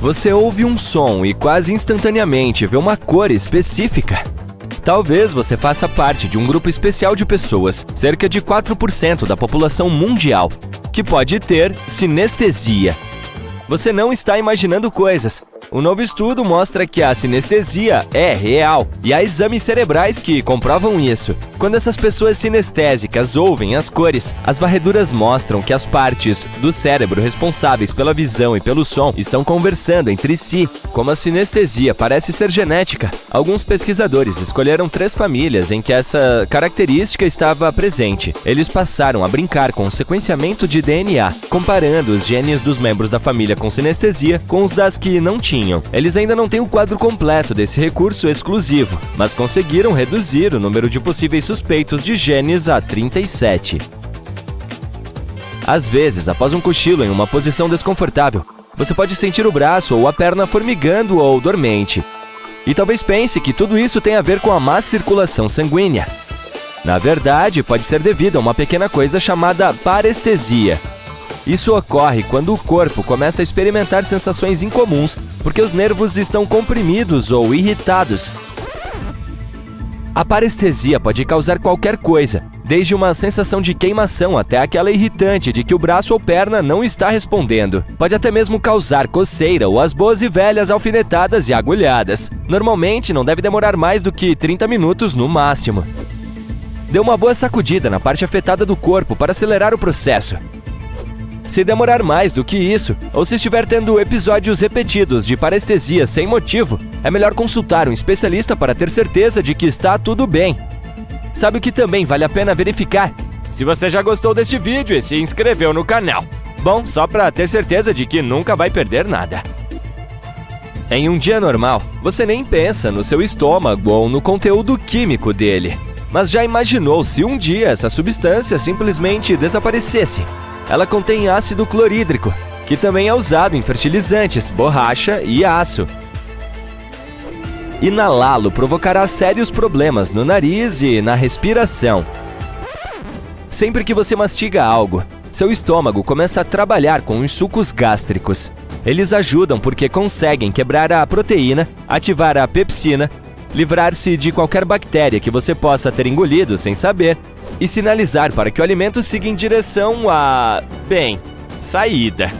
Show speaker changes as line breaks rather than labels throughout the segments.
Você ouve um som e quase instantaneamente vê uma cor específica. Talvez você faça parte de um grupo especial de pessoas, cerca de 4% da população mundial, que pode ter sinestesia. Você não está imaginando coisas. Um novo estudo mostra que a sinestesia é real e há exames cerebrais que comprovam isso. Quando essas pessoas sinestésicas ouvem as cores, as varreduras mostram que as partes do cérebro responsáveis pela visão e pelo som estão conversando entre si. Como a sinestesia parece ser genética, alguns pesquisadores escolheram 3 famílias em que essa característica estava presente. Eles passaram a brincar com o sequenciamento de DNA, comparando os genes dos membros da família com sinestesia com os das que não tinham. Eles ainda não têm o quadro completo desse recurso exclusivo, mas conseguiram reduzir o número de possíveis suspeitos de genes a 37. Às vezes, após um cochilo em uma posição desconfortável, você pode sentir o braço ou a perna formigando ou dormente. E talvez pense que tudo isso tem a ver com a má circulação sanguínea. Na verdade, pode ser devido a uma pequena coisa chamada parestesia. Isso ocorre quando o corpo começa a experimentar sensações incomuns porque os nervos estão comprimidos ou irritados. A parestesia pode causar qualquer coisa, desde uma sensação de queimação até aquela irritante de que o braço ou perna não está respondendo. Pode até mesmo causar coceira ou as boas e velhas alfinetadas e agulhadas. Normalmente não deve demorar mais do que 30 minutos no máximo. Dê uma boa sacudida na parte afetada do corpo para acelerar o processo. Se demorar mais do que isso, ou se estiver tendo episódios repetidos de parestesia sem motivo, é melhor consultar um especialista para ter certeza de que está tudo bem. Sabe o que também vale a pena verificar? Se você já gostou deste vídeo e se inscreveu no canal. Bom, só para ter certeza de que nunca vai perder nada. Em um dia normal, você nem pensa no seu estômago ou no conteúdo químico dele. Mas já imaginou se um dia essa substância simplesmente desaparecesse? Ela contém ácido clorídrico, que também é usado em fertilizantes, borracha e aço. Inalá-lo provocará sérios problemas no nariz e na respiração. Sempre que você mastiga algo, seu estômago começa a trabalhar com os sucos gástricos. Eles ajudam porque conseguem quebrar a proteína, ativar a pepsina, livrar-se de qualquer bactéria que você possa ter engolido sem saber e sinalizar para que o alimento siga em direção à, saída.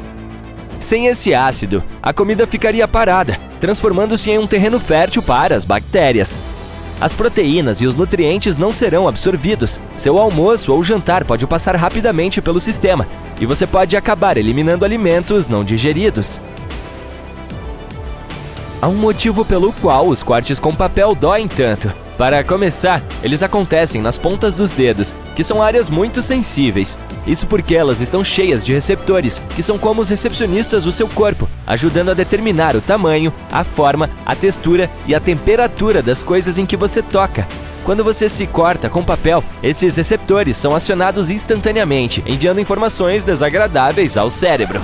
Sem esse ácido, a comida ficaria parada, transformando-se em um terreno fértil para as bactérias. As proteínas e os nutrientes não serão absorvidos. Seu almoço ou jantar pode passar rapidamente pelo sistema e você pode acabar eliminando alimentos não digeridos. Há um motivo pelo qual os cortes com papel doem tanto. Para começar, eles acontecem nas pontas dos dedos, que são áreas muito sensíveis. Isso porque elas estão cheias de receptores, que são como os recepcionistas do seu corpo, ajudando a determinar o tamanho, a forma, a textura e a temperatura das coisas em que você toca. Quando você se corta com papel, esses receptores são acionados instantaneamente, enviando informações desagradáveis ao cérebro.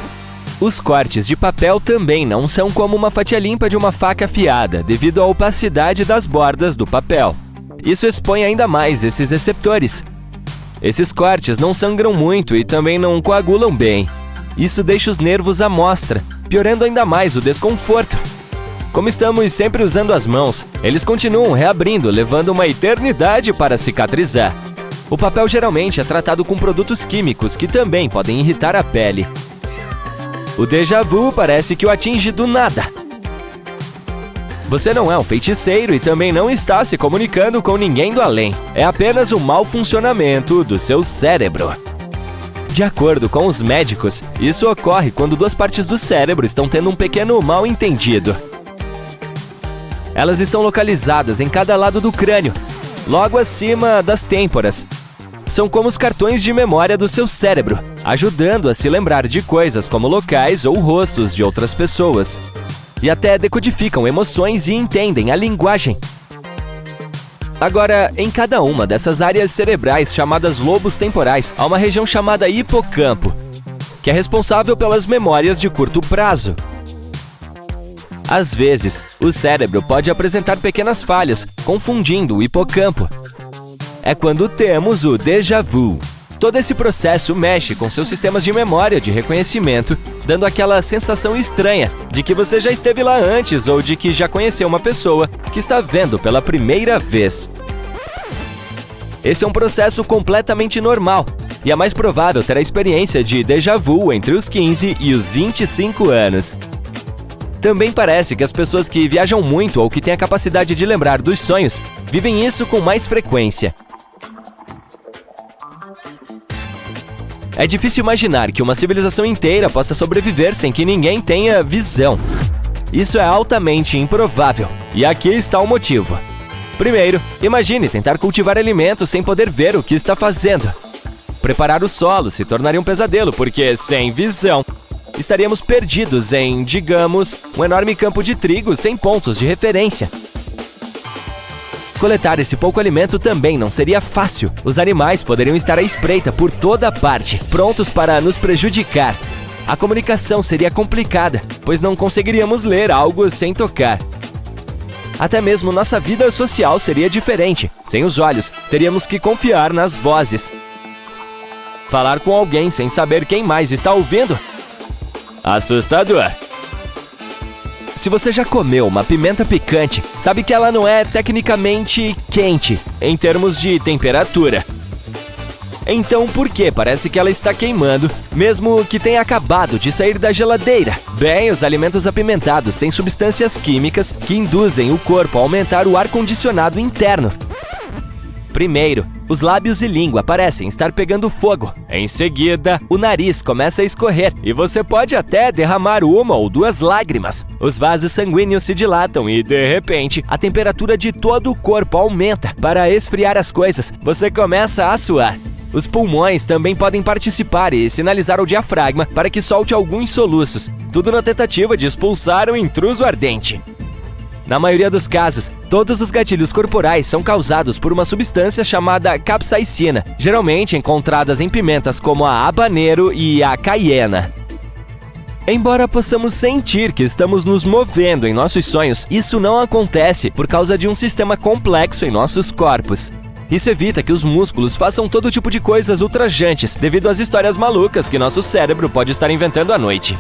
Os cortes de papel também não são como uma fatia limpa de uma faca afiada, devido à opacidade das bordas do papel. Isso expõe ainda mais esses receptores. Esses cortes não sangram muito e também não coagulam bem. Isso deixa os nervos à mostra, piorando ainda mais o desconforto. Como estamos sempre usando as mãos, eles continuam reabrindo, levando uma eternidade para cicatrizar. O papel geralmente é tratado com produtos químicos que também podem irritar a pele. O déjà vu parece que o atinge do nada. Você não é um feiticeiro e também não está se comunicando com ninguém do além. É apenas o mau funcionamento do seu cérebro. De acordo com os médicos, isso ocorre quando 2 partes do cérebro estão tendo um pequeno mal-entendido. Elas estão localizadas em cada lado do crânio, logo acima das têmporas. São como os cartões de memória do seu cérebro, ajudando a se lembrar de coisas como locais ou rostos de outras pessoas. E até decodificam emoções e entendem a linguagem. Agora, em cada uma dessas áreas cerebrais chamadas lobos temporais, há uma região chamada hipocampo, que é responsável pelas memórias de curto prazo. Às vezes, o cérebro pode apresentar pequenas falhas, confundindo o hipocampo. É quando temos o déjà vu. Todo esse processo mexe com seus sistemas de memória de reconhecimento, dando aquela sensação estranha de que você já esteve lá antes ou de que já conheceu uma pessoa que está vendo pela primeira vez. Esse é um processo completamente normal e é mais provável ter a experiência de déjà vu entre os 15 e os 25 anos. Também parece que as pessoas que viajam muito ou que têm a capacidade de lembrar dos sonhos vivem isso com mais frequência. É difícil imaginar que uma civilização inteira possa sobreviver sem que ninguém tenha visão. Isso é altamente improvável, e aqui está o motivo. Primeiro, imagine tentar cultivar alimentos sem poder ver o que está fazendo. Preparar o solo se tornaria um pesadelo, porque, sem visão, estaríamos perdidos em, digamos, um enorme campo de trigo sem pontos de referência. Coletar esse pouco alimento também não seria fácil. Os animais poderiam estar à espreita por toda parte, prontos para nos prejudicar. A comunicação seria complicada, pois não conseguiríamos ler algo sem tocar. Até mesmo nossa vida social seria diferente. Sem os olhos, teríamos que confiar nas vozes. Falar com alguém sem saber quem mais está ouvindo? Assustador! Se você já comeu uma pimenta picante, sabe que ela não é tecnicamente quente, em termos de temperatura. Então por que parece que ela está queimando, mesmo que tenha acabado de sair da geladeira? Bem, os alimentos apimentados têm substâncias químicas que induzem o corpo a aumentar o ar-condicionado interno. Primeiro, os lábios e língua parecem estar pegando fogo. Em seguida, o nariz começa a escorrer e você pode até derramar uma ou duas lágrimas. Os vasos sanguíneos se dilatam e, de repente, a temperatura de todo o corpo aumenta. Para esfriar as coisas, você começa a suar. Os pulmões também podem participar e sinalizar ao diafragma para que solte alguns soluços, tudo na tentativa de expulsar o intruso ardente. Na maioria dos casos, todos os gatilhos corporais são causados por uma substância chamada capsaicina, geralmente encontradas em pimentas como a habanero e a caiena. Embora possamos sentir que estamos nos movendo em nossos sonhos, isso não acontece por causa de um sistema complexo em nossos corpos. Isso evita que os músculos façam todo tipo de coisas ultrajantes devido às histórias malucas que nosso cérebro pode estar inventando à noite.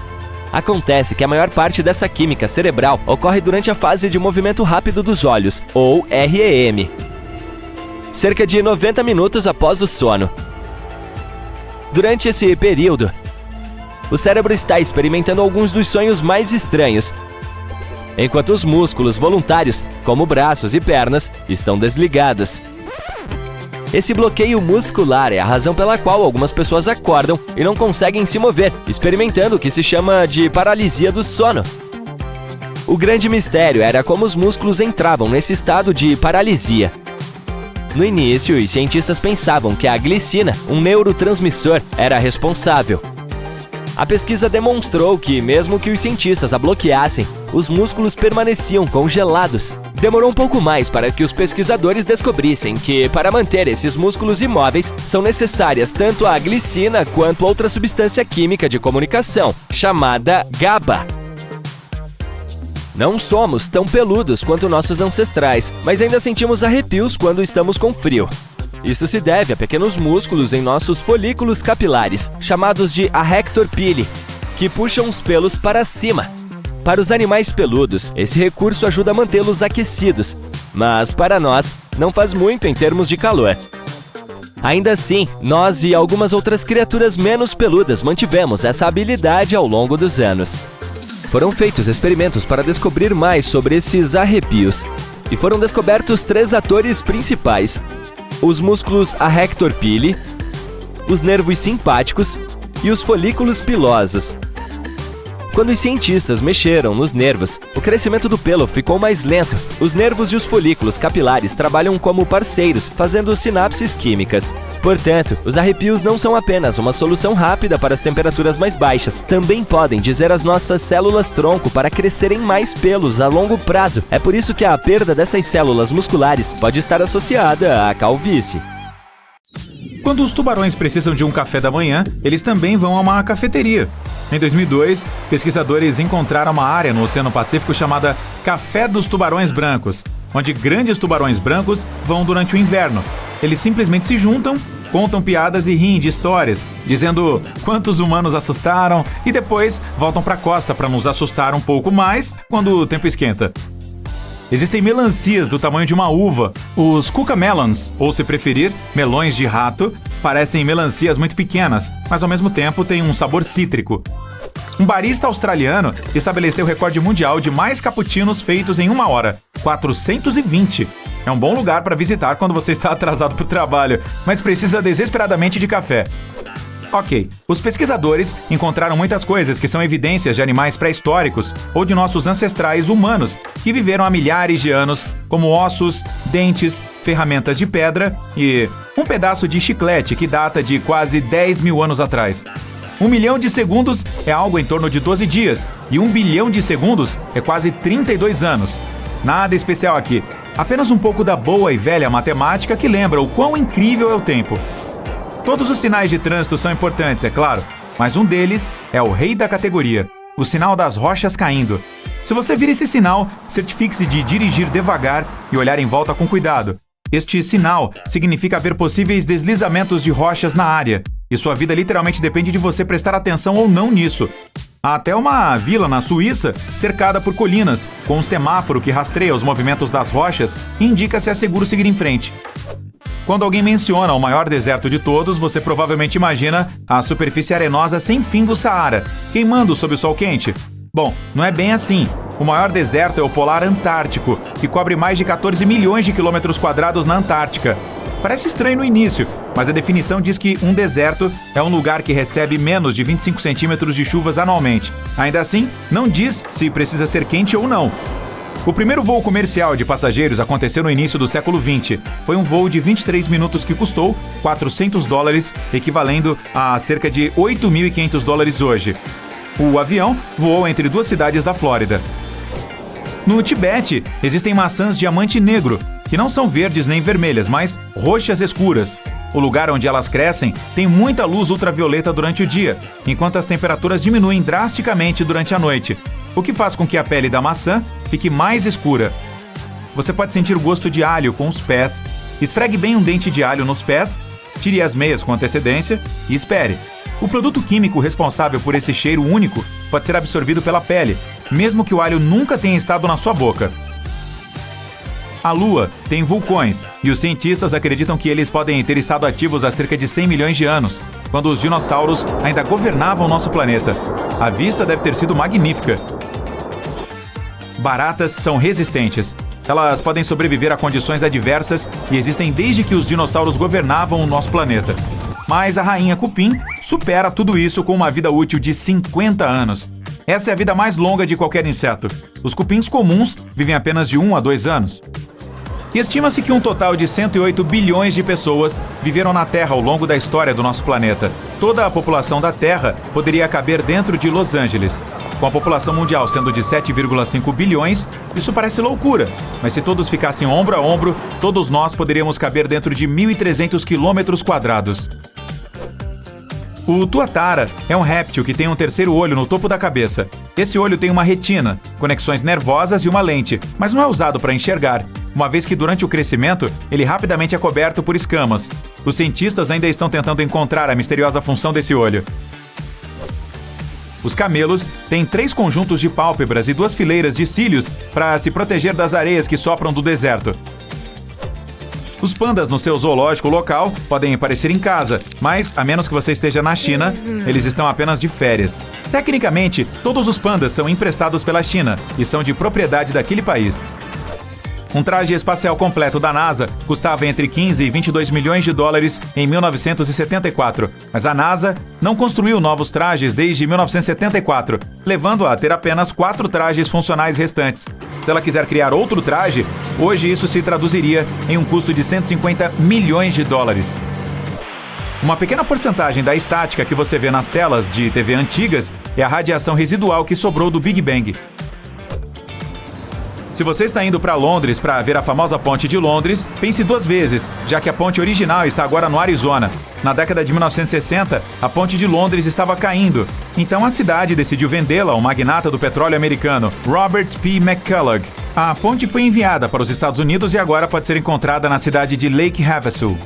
Acontece que a maior parte dessa química cerebral ocorre durante a fase de movimento rápido dos olhos, ou REM, cerca de 90 minutos após o sono. Durante esse período, o cérebro está experimentando alguns dos sonhos mais estranhos, enquanto os músculos voluntários, como braços e pernas, estão desligados. Esse bloqueio muscular é a razão pela qual algumas pessoas acordam e não conseguem se mover, experimentando o que se chama de paralisia do sono. O grande mistério era como os músculos entravam nesse estado de paralisia. No início, os cientistas pensavam que a glicina, um neurotransmissor, era responsável. A pesquisa demonstrou que, mesmo que os cientistas a bloqueassem, os músculos permaneciam congelados. Demorou um pouco mais para que os pesquisadores descobrissem que, para manter esses músculos imóveis, são necessárias tanto a glicina quanto outra substância química de comunicação, chamada GABA. Não somos tão peludos quanto nossos ancestrais, mas ainda sentimos arrepios quando estamos com frio. Isso se deve a pequenos músculos em nossos folículos capilares, chamados de arrector pili, que puxam os pelos para cima. Para os animais peludos, esse recurso ajuda a mantê-los aquecidos, mas para nós, não faz muito em termos de calor. Ainda assim, nós e algumas outras criaturas menos peludas mantivemos essa habilidade ao longo dos anos. Foram feitos experimentos para descobrir mais sobre esses arrepios, e foram descobertos 3 atores principais: os músculos arrector pili, os nervos simpáticos e os folículos pilosos. Quando os cientistas mexeram nos nervos, o crescimento do pelo ficou mais lento. Os nervos e os folículos capilares trabalham como parceiros, fazendo sinapses químicas. Portanto, os arrepios não são apenas uma solução rápida para as temperaturas mais baixas. Também podem dizer às nossas células-tronco para crescerem mais pelos a longo prazo. É por isso que a perda dessas células musculares pode estar associada à calvície.
Quando os tubarões precisam de um café da manhã, eles também vão a uma cafeteria. Em 2002, pesquisadores encontraram uma área no Oceano Pacífico chamada Café dos Tubarões Brancos, onde grandes tubarões brancos vão durante o inverno. Eles simplesmente se juntam contam piadas e riem de histórias, dizendo quantos humanos assustaram e depois voltam para a costa para nos assustar um pouco mais quando o tempo esquenta. Existem melancias do tamanho de uma uva. Os cucamelons, ou se preferir, melões de rato, parecem melancias muito pequenas, mas ao mesmo tempo têm um sabor cítrico. Um barista australiano estabeleceu o recorde mundial de mais cappuccinos feitos em 1 hora, 420. É um bom lugar para visitar quando você está atrasado para o trabalho, mas precisa desesperadamente de café. Ok, os pesquisadores encontraram muitas coisas que são evidências de animais pré-históricos ou de nossos ancestrais humanos que viveram há milhares de anos, como ossos, dentes, ferramentas de pedra e um pedaço de chiclete que data de quase 10 mil anos atrás. 1 milhão de segundos é algo em torno de 12 dias e 1 bilhão de segundos é quase 32 anos. Nada especial aqui, apenas um pouco da boa e velha matemática que lembra o quão incrível é o tempo. Todos os sinais de trânsito são importantes, é claro, mas um deles é o rei da categoria, o sinal das rochas caindo. Se você vir esse sinal, certifique-se de dirigir devagar e olhar em volta com cuidado. Este sinal significa haver possíveis deslizamentos de rochas na área, e sua vida literalmente depende de você prestar atenção ou não nisso. Há até uma vila na Suíça cercada por colinas, com um semáforo que rastreia os movimentos das rochas e indica se é seguro seguir em frente. Quando alguém menciona o maior deserto de todos, você provavelmente imagina a superfície arenosa sem fim do Saara, queimando sob o sol quente. Bom, não é bem assim. O maior deserto é o Polar Antártico, que cobre mais de 14 milhões de quilômetros quadrados na Antártica. Parece estranho no início, mas a definição diz que um deserto é um lugar que recebe menos de 25 centímetros de chuvas anualmente. Ainda assim, não diz se precisa ser quente ou não. O primeiro voo comercial de passageiros aconteceu no início do século XX. Foi um voo de 23 minutos que custou $400, equivalendo a cerca de $8.500 hoje. O avião voou entre 2 cidades da Flórida. No Tibete, existem maçãs diamante negro, que não são verdes nem vermelhas, mas roxas escuras. O lugar onde elas crescem tem muita luz ultravioleta durante o dia, enquanto as temperaturas diminuem drasticamente durante a noite, o que faz com que a pele da maçã fique mais escura. Você pode sentir o gosto de alho com os pés. Esfregue bem um dente de alho nos pés, tire as meias com antecedência e espere. O produto químico responsável por esse cheiro único pode ser absorvido pela pele, mesmo que o alho nunca tenha estado na sua boca. A Lua tem vulcões, e os cientistas acreditam que eles podem ter estado ativos há cerca de 100 milhões de anos, quando os dinossauros ainda governavam nosso planeta. A vista deve ter sido magnífica. Baratas são resistentes. Elas podem sobreviver a condições adversas e existem desde que os dinossauros governavam o nosso planeta. Mas a rainha cupim supera tudo isso com uma vida útil de 50 anos. Essa é a vida mais longa de qualquer inseto. Os cupins comuns vivem apenas de 1 a 2 anos. E estima-se que um total de 108 bilhões de pessoas viveram na Terra ao longo da história do nosso planeta. Toda a população da Terra poderia caber dentro de Los Angeles. Com a população mundial sendo de 7,5 bilhões, isso parece loucura. Mas se todos ficassem ombro a ombro, todos nós poderíamos caber dentro de 1.300 quilômetros quadrados. O tuatara é um réptil que tem um terceiro olho no topo da cabeça. Esse olho tem uma retina, conexões nervosas e uma lente, mas não é usado para enxergar, uma vez que durante o crescimento ele rapidamente é coberto por escamas. Os cientistas ainda estão tentando encontrar a misteriosa função desse olho. Os camelos têm 3 conjuntos de pálpebras e 2 fileiras de cílios para se proteger das areias que sopram do deserto. Os pandas no seu zoológico local podem aparecer em casa, mas, a menos que você esteja na China, eles estão apenas de férias. Tecnicamente, todos os pandas são emprestados pela China e são de propriedade daquele país. Um traje espacial completo da NASA custava entre 15 e 22 milhões de dólares em 1974, mas a NASA não construiu novos trajes desde 1974, levando-a a ter apenas 4 trajes funcionais restantes. Se ela quiser criar outro traje, hoje isso se traduziria em um custo de 150 milhões de dólares. Uma pequena porcentagem da estática que você vê nas telas de TV antigas é a radiação residual que sobrou do Big Bang. Se você está indo para Londres para ver a famosa Ponte de Londres, pense 2 vezes, já que a ponte original está agora no Arizona. Na década de 1960, a Ponte de Londres estava caindo, então a cidade decidiu vendê-la ao magnata do petróleo americano, Robert P. McCulloch. A ponte foi enviada para os Estados Unidos e agora pode ser encontrada na cidade de Lake Havasu.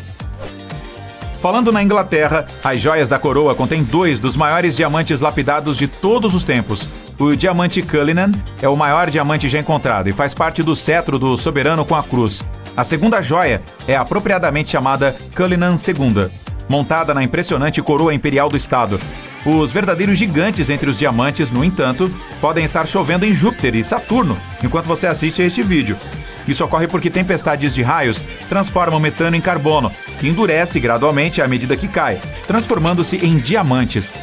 Falando na Inglaterra, as joias da coroa contêm 2 dos maiores diamantes lapidados de todos os tempos. O diamante Cullinan é o maior diamante já encontrado e faz parte do cetro do soberano com a cruz. A segunda joia é apropriadamente chamada Cullinan II, montada na impressionante coroa imperial do estado. Os verdadeiros gigantes entre os diamantes, no entanto, podem estar chovendo em Júpiter e Saturno enquanto você assiste a este vídeo. Isso ocorre porque tempestades de raios transformam metano em carbono, que endurece gradualmente à medida que cai, transformando-se em diamantes.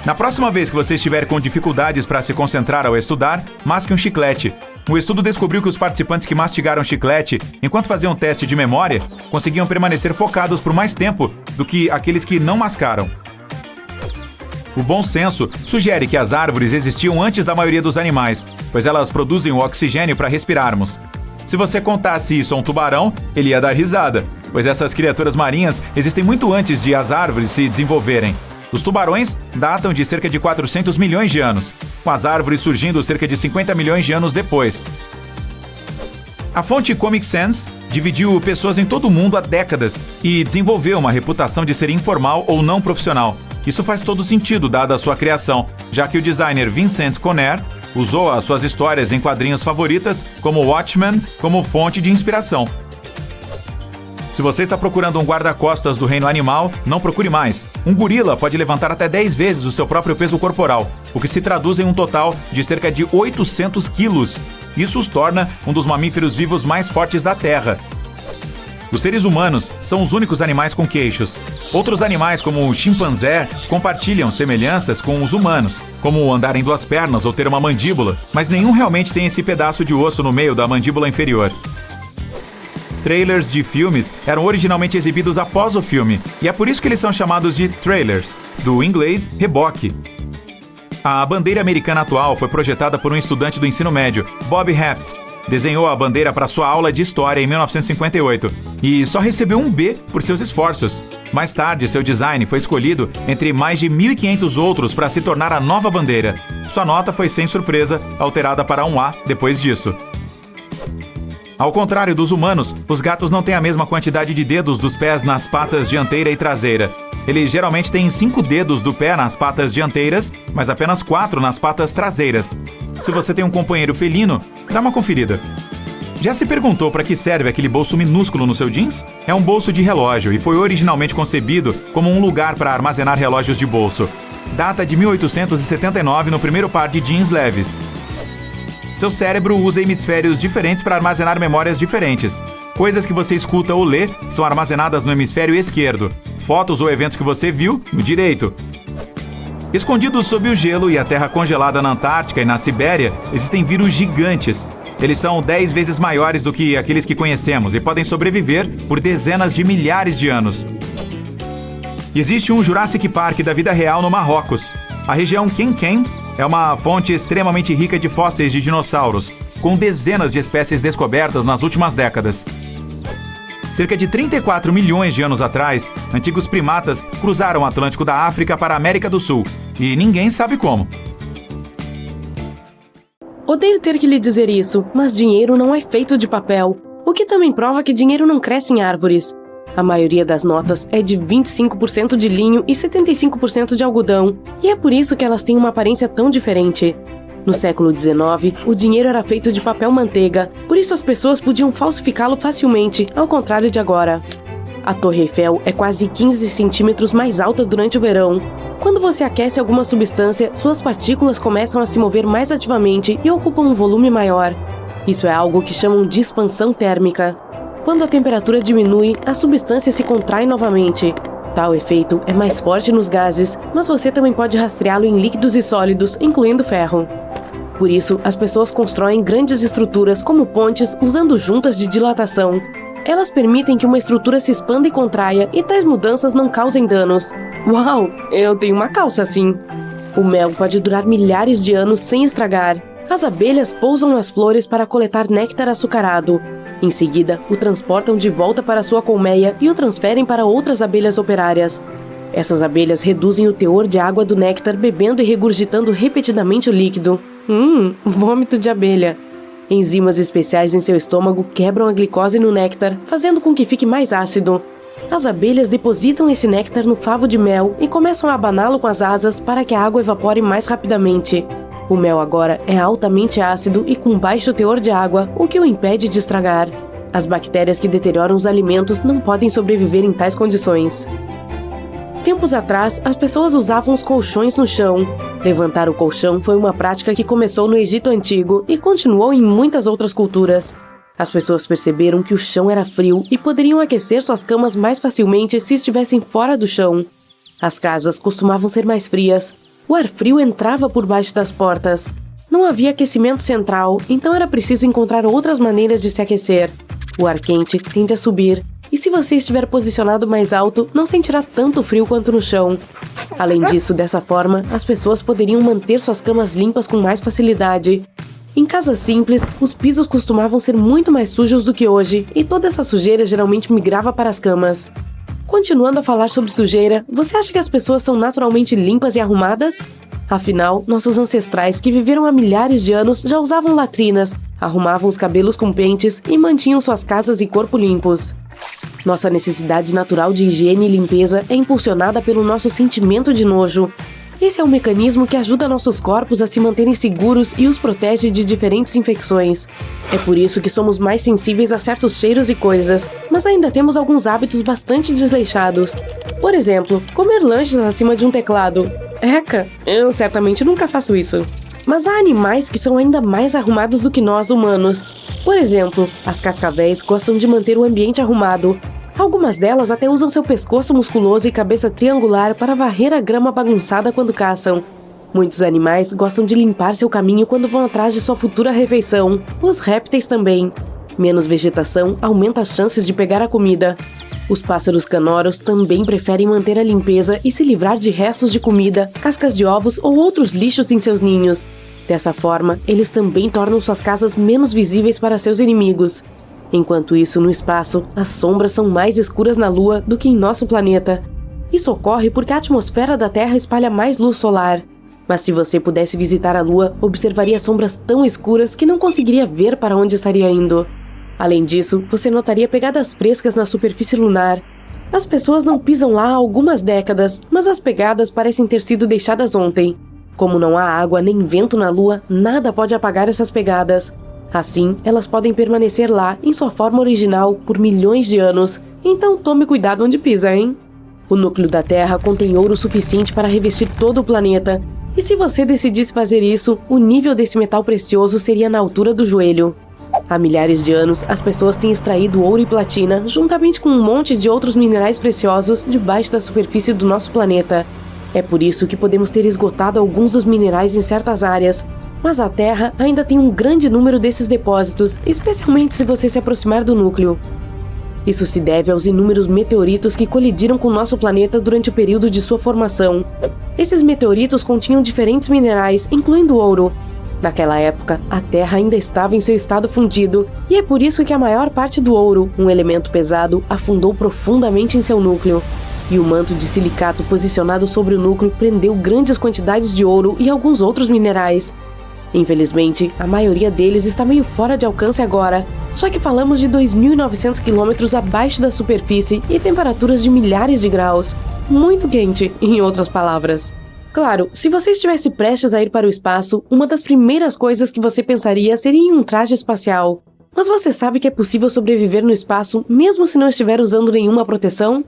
Na próxima vez que você estiver com dificuldades para se concentrar ao estudar, masque um chiclete. O estudo descobriu que os participantes que mastigaram chiclete enquanto faziam teste de memória conseguiam permanecer focados por mais tempo do que aqueles que não mascaram. O bom senso sugere que as árvores existiam antes da maioria dos animais, pois elas produzem o oxigênio para respirarmos. Se você contasse isso a um tubarão, ele ia dar risada, pois essas criaturas marinhas existem muito antes de as árvores se desenvolverem. Os tubarões datam de cerca de 400 milhões de anos, com as árvores surgindo cerca de 50 milhões de anos depois. A fonte Comic Sans dividiu pessoas em todo o mundo há décadas e desenvolveu uma reputação de ser informal ou não profissional. Isso faz todo sentido dada a sua criação, já que o designer Vincent Conner usou as suas histórias em quadrinhos favoritas, como Watchmen, como fonte de inspiração. Se você está procurando um guarda-costas do reino animal, não procure mais. Um gorila pode levantar até 10 vezes o seu próprio peso corporal, o que se traduz em um total de cerca de 800 quilos. Isso os torna um dos mamíferos vivos mais fortes da Terra. Os seres humanos são os únicos animais com queixos. Outros animais, como o chimpanzé, compartilham semelhanças com os humanos, como andar em 2 pernas ou ter uma mandíbula, mas nenhum realmente tem esse pedaço de osso no meio da mandíbula inferior. Trailers de filmes eram originalmente exibidos após o filme, e é por isso que eles são chamados de trailers, do inglês reboque. A bandeira americana atual foi projetada por um estudante do ensino médio, Bob Heft. Desenhou a bandeira para sua aula de história em 1958 e só recebeu um B por seus esforços. Mais tarde, seu design foi escolhido entre mais de 1.500 outros para se tornar a nova bandeira. Sua nota foi, sem surpresa, alterada para um A depois disso. Ao contrário dos humanos, os gatos não têm a mesma quantidade de dedos dos pés nas patas dianteira e traseira. Eles geralmente têm 5 dedos do pé nas patas dianteiras, mas apenas 4 nas patas traseiras. Se você tem um companheiro felino, dá uma conferida. Já se perguntou para que serve aquele bolso minúsculo no seu jeans? É um bolso de relógio e foi originalmente concebido como um lugar para armazenar relógios de bolso. Data de 1879 no primeiro par de jeans leves. Seu cérebro usa hemisférios diferentes para armazenar memórias diferentes. Coisas que você escuta ou lê são armazenadas no hemisfério esquerdo. Fotos ou eventos que você viu, no direito. Escondidos sob o gelo e a terra congelada na Antártica e na Sibéria, existem vírus gigantes. Eles são 10 vezes maiores do que aqueles que conhecemos e podem sobreviver por dezenas de milhares de anos. Existe um Jurassic Park da vida real no Marrocos. A região Kenken é uma fonte extremamente rica de fósseis de dinossauros, com dezenas de espécies descobertas nas últimas décadas. Cerca de 34 milhões de anos atrás, antigos primatas cruzaram o Atlântico da África para a América do Sul, e ninguém sabe como.
Odeio ter que lhe dizer isso, mas dinheiro não é feito de papel, o que também prova que dinheiro não cresce em árvores. A maioria das notas é de 25% de linho e 75% de algodão, e é por isso que elas têm uma aparência tão diferente. No século XIX, o dinheiro era feito de papel manteiga, por isso as pessoas podiam falsificá-lo facilmente, ao contrário de agora. A Torre Eiffel é quase 15 centímetros mais alta durante o verão. Quando você aquece alguma substância, suas partículas começam a se mover mais ativamente e ocupam um volume maior. Isso é algo que chamam de expansão térmica. Quando a temperatura diminui, a substância se contrai novamente. Tal efeito é mais forte nos gases, mas você também pode rastreá-lo em líquidos e sólidos, incluindo ferro. Por isso, as pessoas constroem grandes estruturas como pontes usando juntas de dilatação. Elas permitem que uma estrutura se expanda e contraia e tais mudanças não causem danos. Uau, eu tenho uma calça assim. O mel pode durar milhares de anos sem estragar. As abelhas pousam nas flores para coletar néctar açucarado. Em seguida, o transportam de volta para sua colmeia e o transferem para outras abelhas operárias. Essas abelhas reduzem o teor de água do néctar bebendo e regurgitando repetidamente o líquido. Vômito de abelha. Enzimas especiais em seu estômago quebram a glicose no néctar, fazendo com que fique mais ácido. As abelhas depositam esse néctar no favo de mel e começam a abaná-lo com as asas para que a água evapore mais rapidamente. O mel agora é altamente ácido e com baixo teor de água, o que o impede de estragar. As bactérias que deterioram os alimentos não podem sobreviver em tais condições. Tempos atrás, as pessoas usavam os colchões no chão. Levantar o colchão foi uma prática que começou no Egito Antigo e continuou em muitas outras culturas. As pessoas perceberam que o chão era frio e poderiam aquecer suas camas mais facilmente se estivessem fora do chão. As casas costumavam ser mais frias. O ar frio entrava por baixo das portas. Não havia aquecimento central, então era preciso encontrar outras maneiras de se aquecer. O ar quente tende a subir, e se você estiver posicionado mais alto, não sentirá tanto frio quanto no chão. Além disso, dessa forma, as pessoas poderiam manter suas camas limpas com mais facilidade. Em casas simples, os pisos costumavam ser muito mais sujos do que hoje, e toda essa sujeira geralmente migrava para as camas. Continuando a falar sobre sujeira, você acha que as pessoas são naturalmente limpas e arrumadas? Afinal, nossos ancestrais que viveram há milhares de anos já usavam latrinas, arrumavam os cabelos com pentes e mantinham suas casas e corpo limpos. Nossa necessidade natural de higiene e limpeza é impulsionada pelo nosso sentimento de nojo. Esse é um mecanismo que ajuda nossos corpos a se manterem seguros e os protege de diferentes infecções. É por isso que somos mais sensíveis a certos cheiros e coisas, mas ainda temos alguns hábitos bastante desleixados. Por exemplo, comer lanches acima de um teclado. Eca, eu certamente nunca faço isso. Mas há animais que são ainda mais arrumados do que nós, humanos. Por exemplo, as cascavéis gostam de manter o ambiente arrumado. Algumas delas até usam seu pescoço musculoso e cabeça triangular para varrer a grama bagunçada quando caçam. Muitos animais gostam de limpar seu caminho quando vão atrás de sua futura refeição. Os répteis também. Menos vegetação aumenta as chances de pegar a comida. Os pássaros canoros também preferem manter a limpeza e se livrar de restos de comida, cascas de ovos ou outros lixos em seus ninhos. Dessa forma, eles também tornam suas casas menos visíveis para seus inimigos. Enquanto isso, no espaço, as sombras são mais escuras na Lua do que em nosso planeta. Isso ocorre porque a atmosfera da Terra espalha mais luz solar. Mas se você pudesse visitar a Lua, observaria sombras tão escuras que não conseguiria ver para onde estaria indo. Além disso, você notaria pegadas frescas na superfície lunar. As pessoas não pisam lá há algumas décadas, mas as pegadas parecem ter sido deixadas ontem. Como não há água nem vento na Lua, nada pode apagar essas pegadas. Assim, elas podem permanecer lá, em sua forma original, por milhões de anos. Então tome cuidado onde pisa, hein? O núcleo da Terra contém ouro suficiente para revestir todo o planeta. E se você decidisse fazer isso, o nível desse metal precioso seria na altura do joelho. Há milhares de anos, as pessoas têm extraído ouro e platina, juntamente com um monte de outros minerais preciosos, debaixo da superfície do nosso planeta. É por isso que podemos ter esgotado alguns dos minerais em certas áreas, mas a Terra ainda tem um grande número desses depósitos, especialmente se você se aproximar do núcleo. Isso se deve aos inúmeros meteoritos que colidiram com nosso planeta durante o período de sua formação. Esses meteoritos continham diferentes minerais, incluindo ouro. Naquela época, a Terra ainda estava em seu estado fundido, e é por isso que a maior parte do ouro, um elemento pesado, afundou profundamente em seu núcleo. E o manto de silicato posicionado sobre o núcleo prendeu grandes quantidades de ouro e alguns outros minerais. Infelizmente, a maioria deles está meio fora de alcance agora, já que falamos de 2.900 quilômetros abaixo da superfície e temperaturas de milhares de graus. Muito quente, em outras palavras. Claro, se você estivesse prestes a ir para o espaço, uma das primeiras coisas que você pensaria seria em um traje espacial. Mas você sabe que é possível sobreviver no espaço mesmo se não estiver usando nenhuma proteção?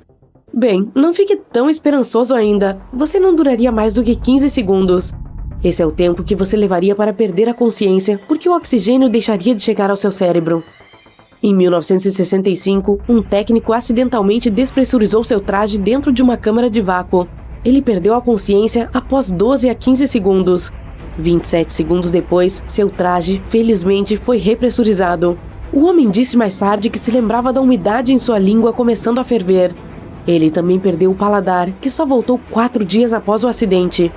Bem, não fique tão esperançoso ainda. Você não duraria mais do que 15 segundos. Esse é o tempo que você levaria para perder a consciência, porque o oxigênio deixaria de chegar ao seu cérebro. Em 1965, um técnico acidentalmente despressurizou seu traje dentro de uma câmara de vácuo. Ele perdeu a consciência após 12 a 15 segundos. 27 segundos depois, seu traje, felizmente, foi repressurizado. O homem disse mais tarde que se lembrava da umidade em sua língua começando a ferver. Ele também perdeu o paladar, que só voltou 4 dias após o acidente.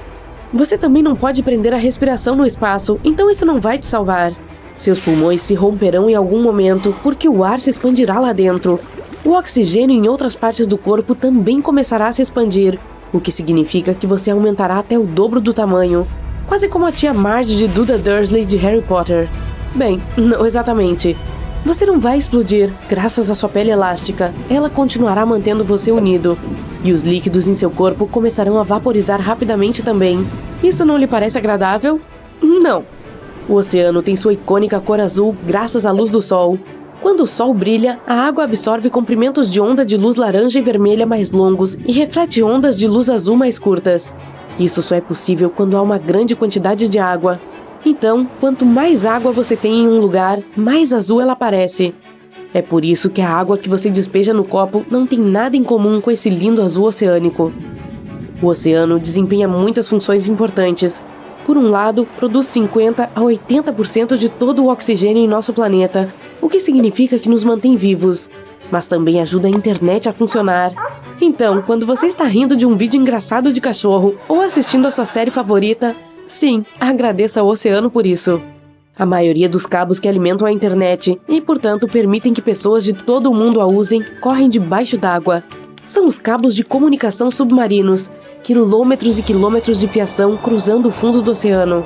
Você também não pode prender a respiração no espaço, então isso não vai te salvar. Seus pulmões se romperão em algum momento, porque o ar se expandirá lá dentro. O oxigênio em outras partes do corpo também começará a se expandir, o que significa que você aumentará até o dobro do tamanho. Quase como a tia Marge de Duda Dursley de Harry Potter. Bem, não exatamente. Você não vai explodir, graças à sua pele elástica. Ela continuará mantendo você unido. E os líquidos em seu corpo começarão a vaporizar rapidamente também. Isso não lhe parece agradável? Não. O oceano tem sua icônica cor azul graças à luz do sol. Quando o sol brilha, a água absorve comprimentos de onda de luz laranja e vermelha mais longos e reflete ondas de luz azul mais curtas. Isso só é possível quando há uma grande quantidade de água. Então, quanto mais água você tem em um lugar, mais azul ela parece. É por isso que a água que você despeja no copo não tem nada em comum com esse lindo azul oceânico. O oceano desempenha muitas funções importantes. Por um lado, produz 50 a 80% de todo o oxigênio em nosso planeta, o que significa que nos mantém vivos. Mas também ajuda a internet a funcionar. Então, quando você está rindo de um vídeo engraçado de cachorro ou assistindo a sua série favorita, sim, agradeça ao oceano por isso. A maioria dos cabos que alimentam a internet e, portanto, permitem que pessoas de todo o mundo a usem, correm debaixo d'água. São os cabos de comunicação submarinos, quilômetros e quilômetros de fiação cruzando o fundo do oceano.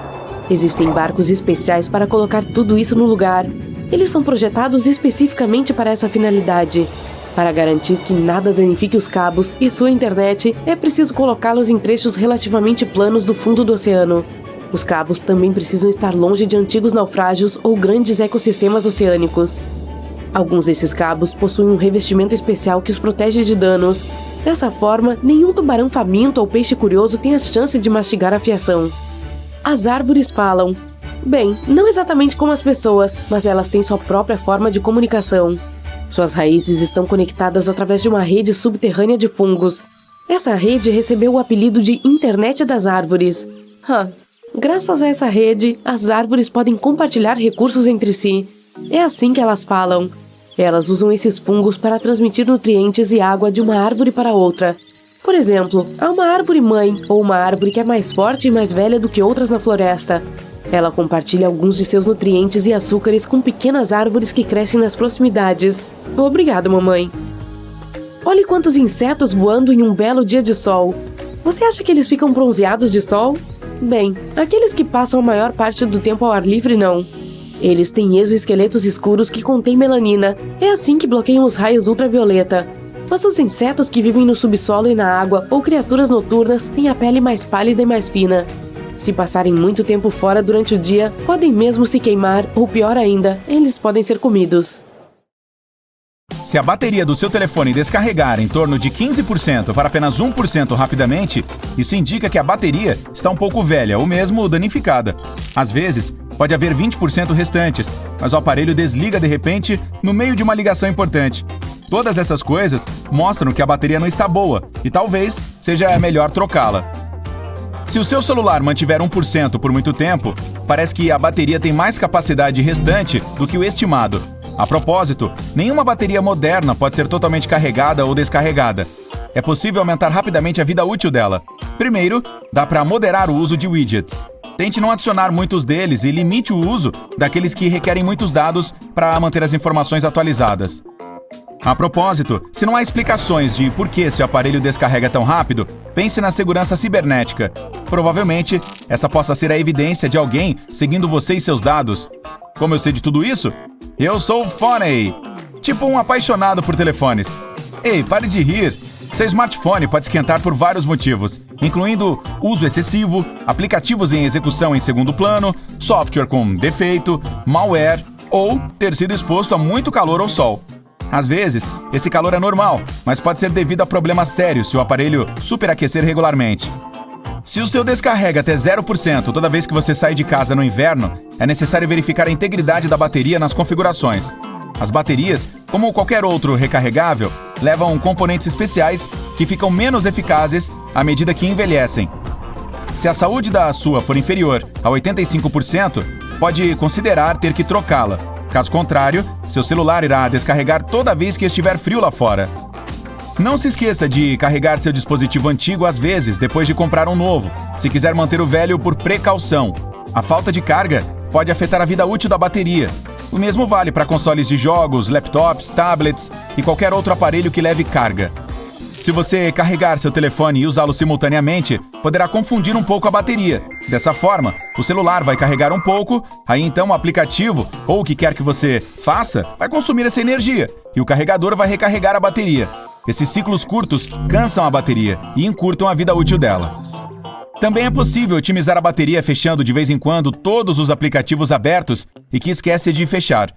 Existem barcos especiais para colocar tudo isso no lugar. Eles são projetados especificamente para essa finalidade. Para garantir que nada danifique os cabos e sua internet, é preciso colocá-los em trechos relativamente planos do fundo do oceano. Os cabos também precisam estar longe de antigos naufrágios ou grandes ecossistemas oceânicos. Alguns desses cabos possuem um revestimento especial que os protege de danos. Dessa forma, nenhum tubarão faminto ou peixe curioso tem a chance de mastigar a fiação. As árvores falam. Bem, não exatamente como as pessoas, mas elas têm sua própria forma de comunicação. Suas raízes estão conectadas através de uma rede subterrânea de fungos. Essa rede recebeu o apelido de Internet das Árvores. Graças a essa rede, as árvores podem compartilhar recursos entre si. É assim que elas falam. Elas usam esses fungos para transmitir nutrientes e água de uma árvore para outra. Por exemplo, há uma árvore mãe ou uma árvore que é mais forte e mais velha do que outras na floresta. Ela compartilha alguns de seus nutrientes e açúcares com pequenas árvores que crescem nas proximidades. Obrigado, mamãe. Olhe quantos insetos voando em um belo dia de sol. Você acha que eles ficam bronzeados de sol? Bem, aqueles que passam a maior parte do tempo ao ar livre não. Eles têm exoesqueletos escuros que contêm melanina. É assim que bloqueiam os raios ultravioleta. Mas os insetos que vivem no subsolo e na água ou criaturas noturnas têm a pele mais pálida e mais fina. Se passarem muito tempo fora durante o dia, podem mesmo se queimar ou, pior ainda, eles podem ser comidos.
Se a bateria do seu telefone descarregar em torno de 15% para apenas 1% rapidamente, isso indica que a bateria está um pouco velha ou mesmo danificada. Às vezes, pode haver 20% restantes, mas o aparelho desliga de repente no meio de uma ligação importante. Todas essas coisas mostram que a bateria não está boa e talvez seja melhor trocá-la. Se o seu celular mantiver 1% por muito tempo, parece que a bateria tem mais capacidade restante do que o estimado. A propósito, nenhuma bateria moderna pode ser totalmente carregada ou descarregada. É possível aumentar rapidamente a vida útil dela. Primeiro, dá para moderar o uso de widgets. Tente não adicionar muitos deles e limite o uso daqueles que requerem muitos dados para manter as informações atualizadas. A propósito, se não há explicações de por que seu aparelho descarrega tão rápido, pense na segurança cibernética. Provavelmente, essa possa ser a evidência de alguém seguindo você e seus dados. Como eu sei de tudo isso? Eu sou o Phoney, tipo um apaixonado por telefones. Ei, pare de rir. Seu smartphone pode esquentar por vários motivos, incluindo uso excessivo, aplicativos em execução em segundo plano, software com defeito, malware ou ter sido exposto a muito calor ou sol. Às vezes, esse calor é normal, mas pode ser devido a problemas sérios se o aparelho superaquecer regularmente. Se o seu descarrega até 0% toda vez que você sai de casa no inverno, é necessário verificar a integridade da bateria nas configurações. As baterias, como qualquer outro recarregável, levam componentes especiais que ficam menos eficazes à medida que envelhecem. Se a saúde da sua for inferior a 85%, pode considerar ter que trocá-la. Caso contrário, seu celular irá descarregar toda vez que estiver frio lá fora. Não se esqueça de carregar seu dispositivo antigo às vezes depois de comprar um novo, se quiser manter o velho por precaução. A falta de carga pode afetar a vida útil da bateria. O mesmo vale para consoles de jogos, laptops, tablets e qualquer outro aparelho que leve carga.
Se você carregar seu telefone e usá-lo simultaneamente, poderá confundir um pouco a bateria. Dessa forma, o celular vai carregar um pouco, aí então o aplicativo, ou o que quer que você faça, vai consumir essa energia, e o carregador vai recarregar a bateria. Esses ciclos curtos cansam a bateria e encurtam a vida útil dela. Também é possível otimizar a bateria fechando de vez em quando todos os aplicativos abertos e que esquece de fechar.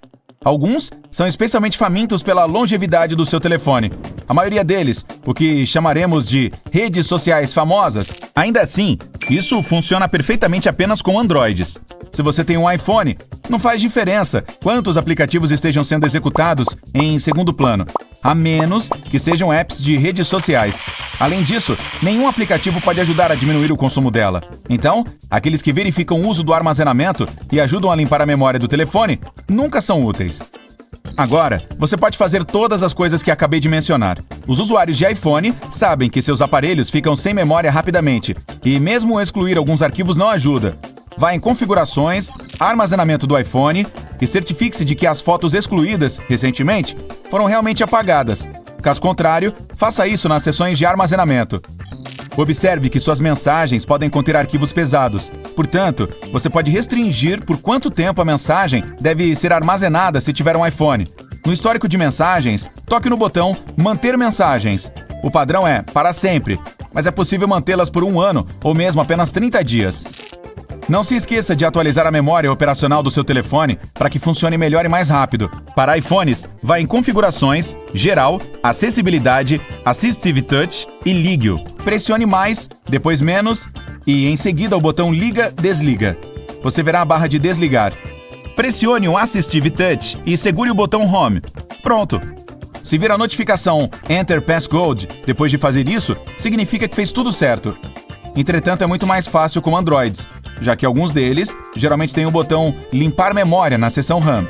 Alguns são especialmente famintos pela longevidade do seu telefone. A maioria deles, o que chamaremos de redes sociais famosas. Ainda assim, isso funciona perfeitamente apenas com Androids. Se você tem um iPhone, não faz diferença quantos aplicativos estejam sendo executados em segundo plano, a menos que sejam apps de redes sociais. Além disso, nenhum aplicativo pode ajudar a diminuir o consumo dela. Então, aqueles que verificam o uso do armazenamento e ajudam a limpar a memória do telefone nunca são úteis. Agora, você pode fazer todas as coisas que acabei de mencionar. Os usuários de iPhone sabem que seus aparelhos ficam sem memória rapidamente, e mesmo excluir alguns arquivos não ajuda. Vá em Configurações, Armazenamento do iPhone e certifique-se de que as fotos excluídas, recentemente, foram realmente apagadas. Caso contrário, faça isso nas seções de armazenamento. Observe que suas mensagens podem conter arquivos pesados. Portanto, você pode restringir por quanto tempo a mensagem deve ser armazenada se tiver um iPhone. No histórico de mensagens, toque no botão Manter mensagens. O padrão é para sempre, mas é possível mantê-las por 1 ano ou mesmo apenas 30 dias. Não se esqueça de atualizar a memória operacional do seu telefone para que funcione melhor e mais rápido. Para iPhones, vá em Configurações, Geral, Acessibilidade, Assistive Touch e Ligue-o. Pressione mais, depois menos e em seguida o botão Liga-Desliga. Você verá a barra de desligar. Pressione o Assistive Touch e segure o botão Home. Pronto! Se vir a notificação Enter Passcode depois de fazer isso, significa que fez tudo certo. Entretanto, é muito mais fácil com Androids, já que alguns deles geralmente têm o botão Limpar Memória na seção RAM.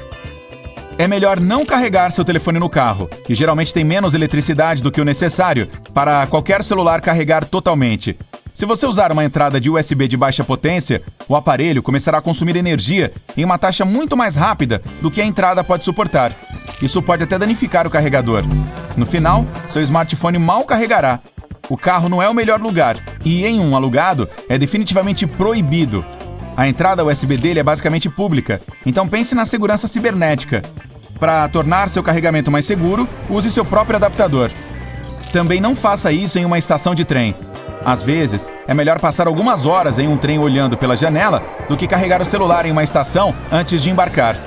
É melhor não carregar seu telefone no carro, que geralmente tem menos eletricidade do que o necessário para qualquer celular carregar totalmente. Se você usar uma entrada de USB de baixa potência, o aparelho começará a consumir energia em uma taxa muito mais rápida do que a entrada pode suportar. Isso pode até danificar o carregador. No final, seu smartphone mal carregará. O carro não é o melhor lugar e, em um alugado, é definitivamente proibido. A entrada USB dele é basicamente pública, então pense na segurança cibernética. Para tornar seu carregamento mais seguro, use seu próprio adaptador. Também não faça isso em uma estação de trem. Às vezes, é melhor passar algumas horas em um trem olhando pela janela do que carregar o celular em uma estação antes de embarcar.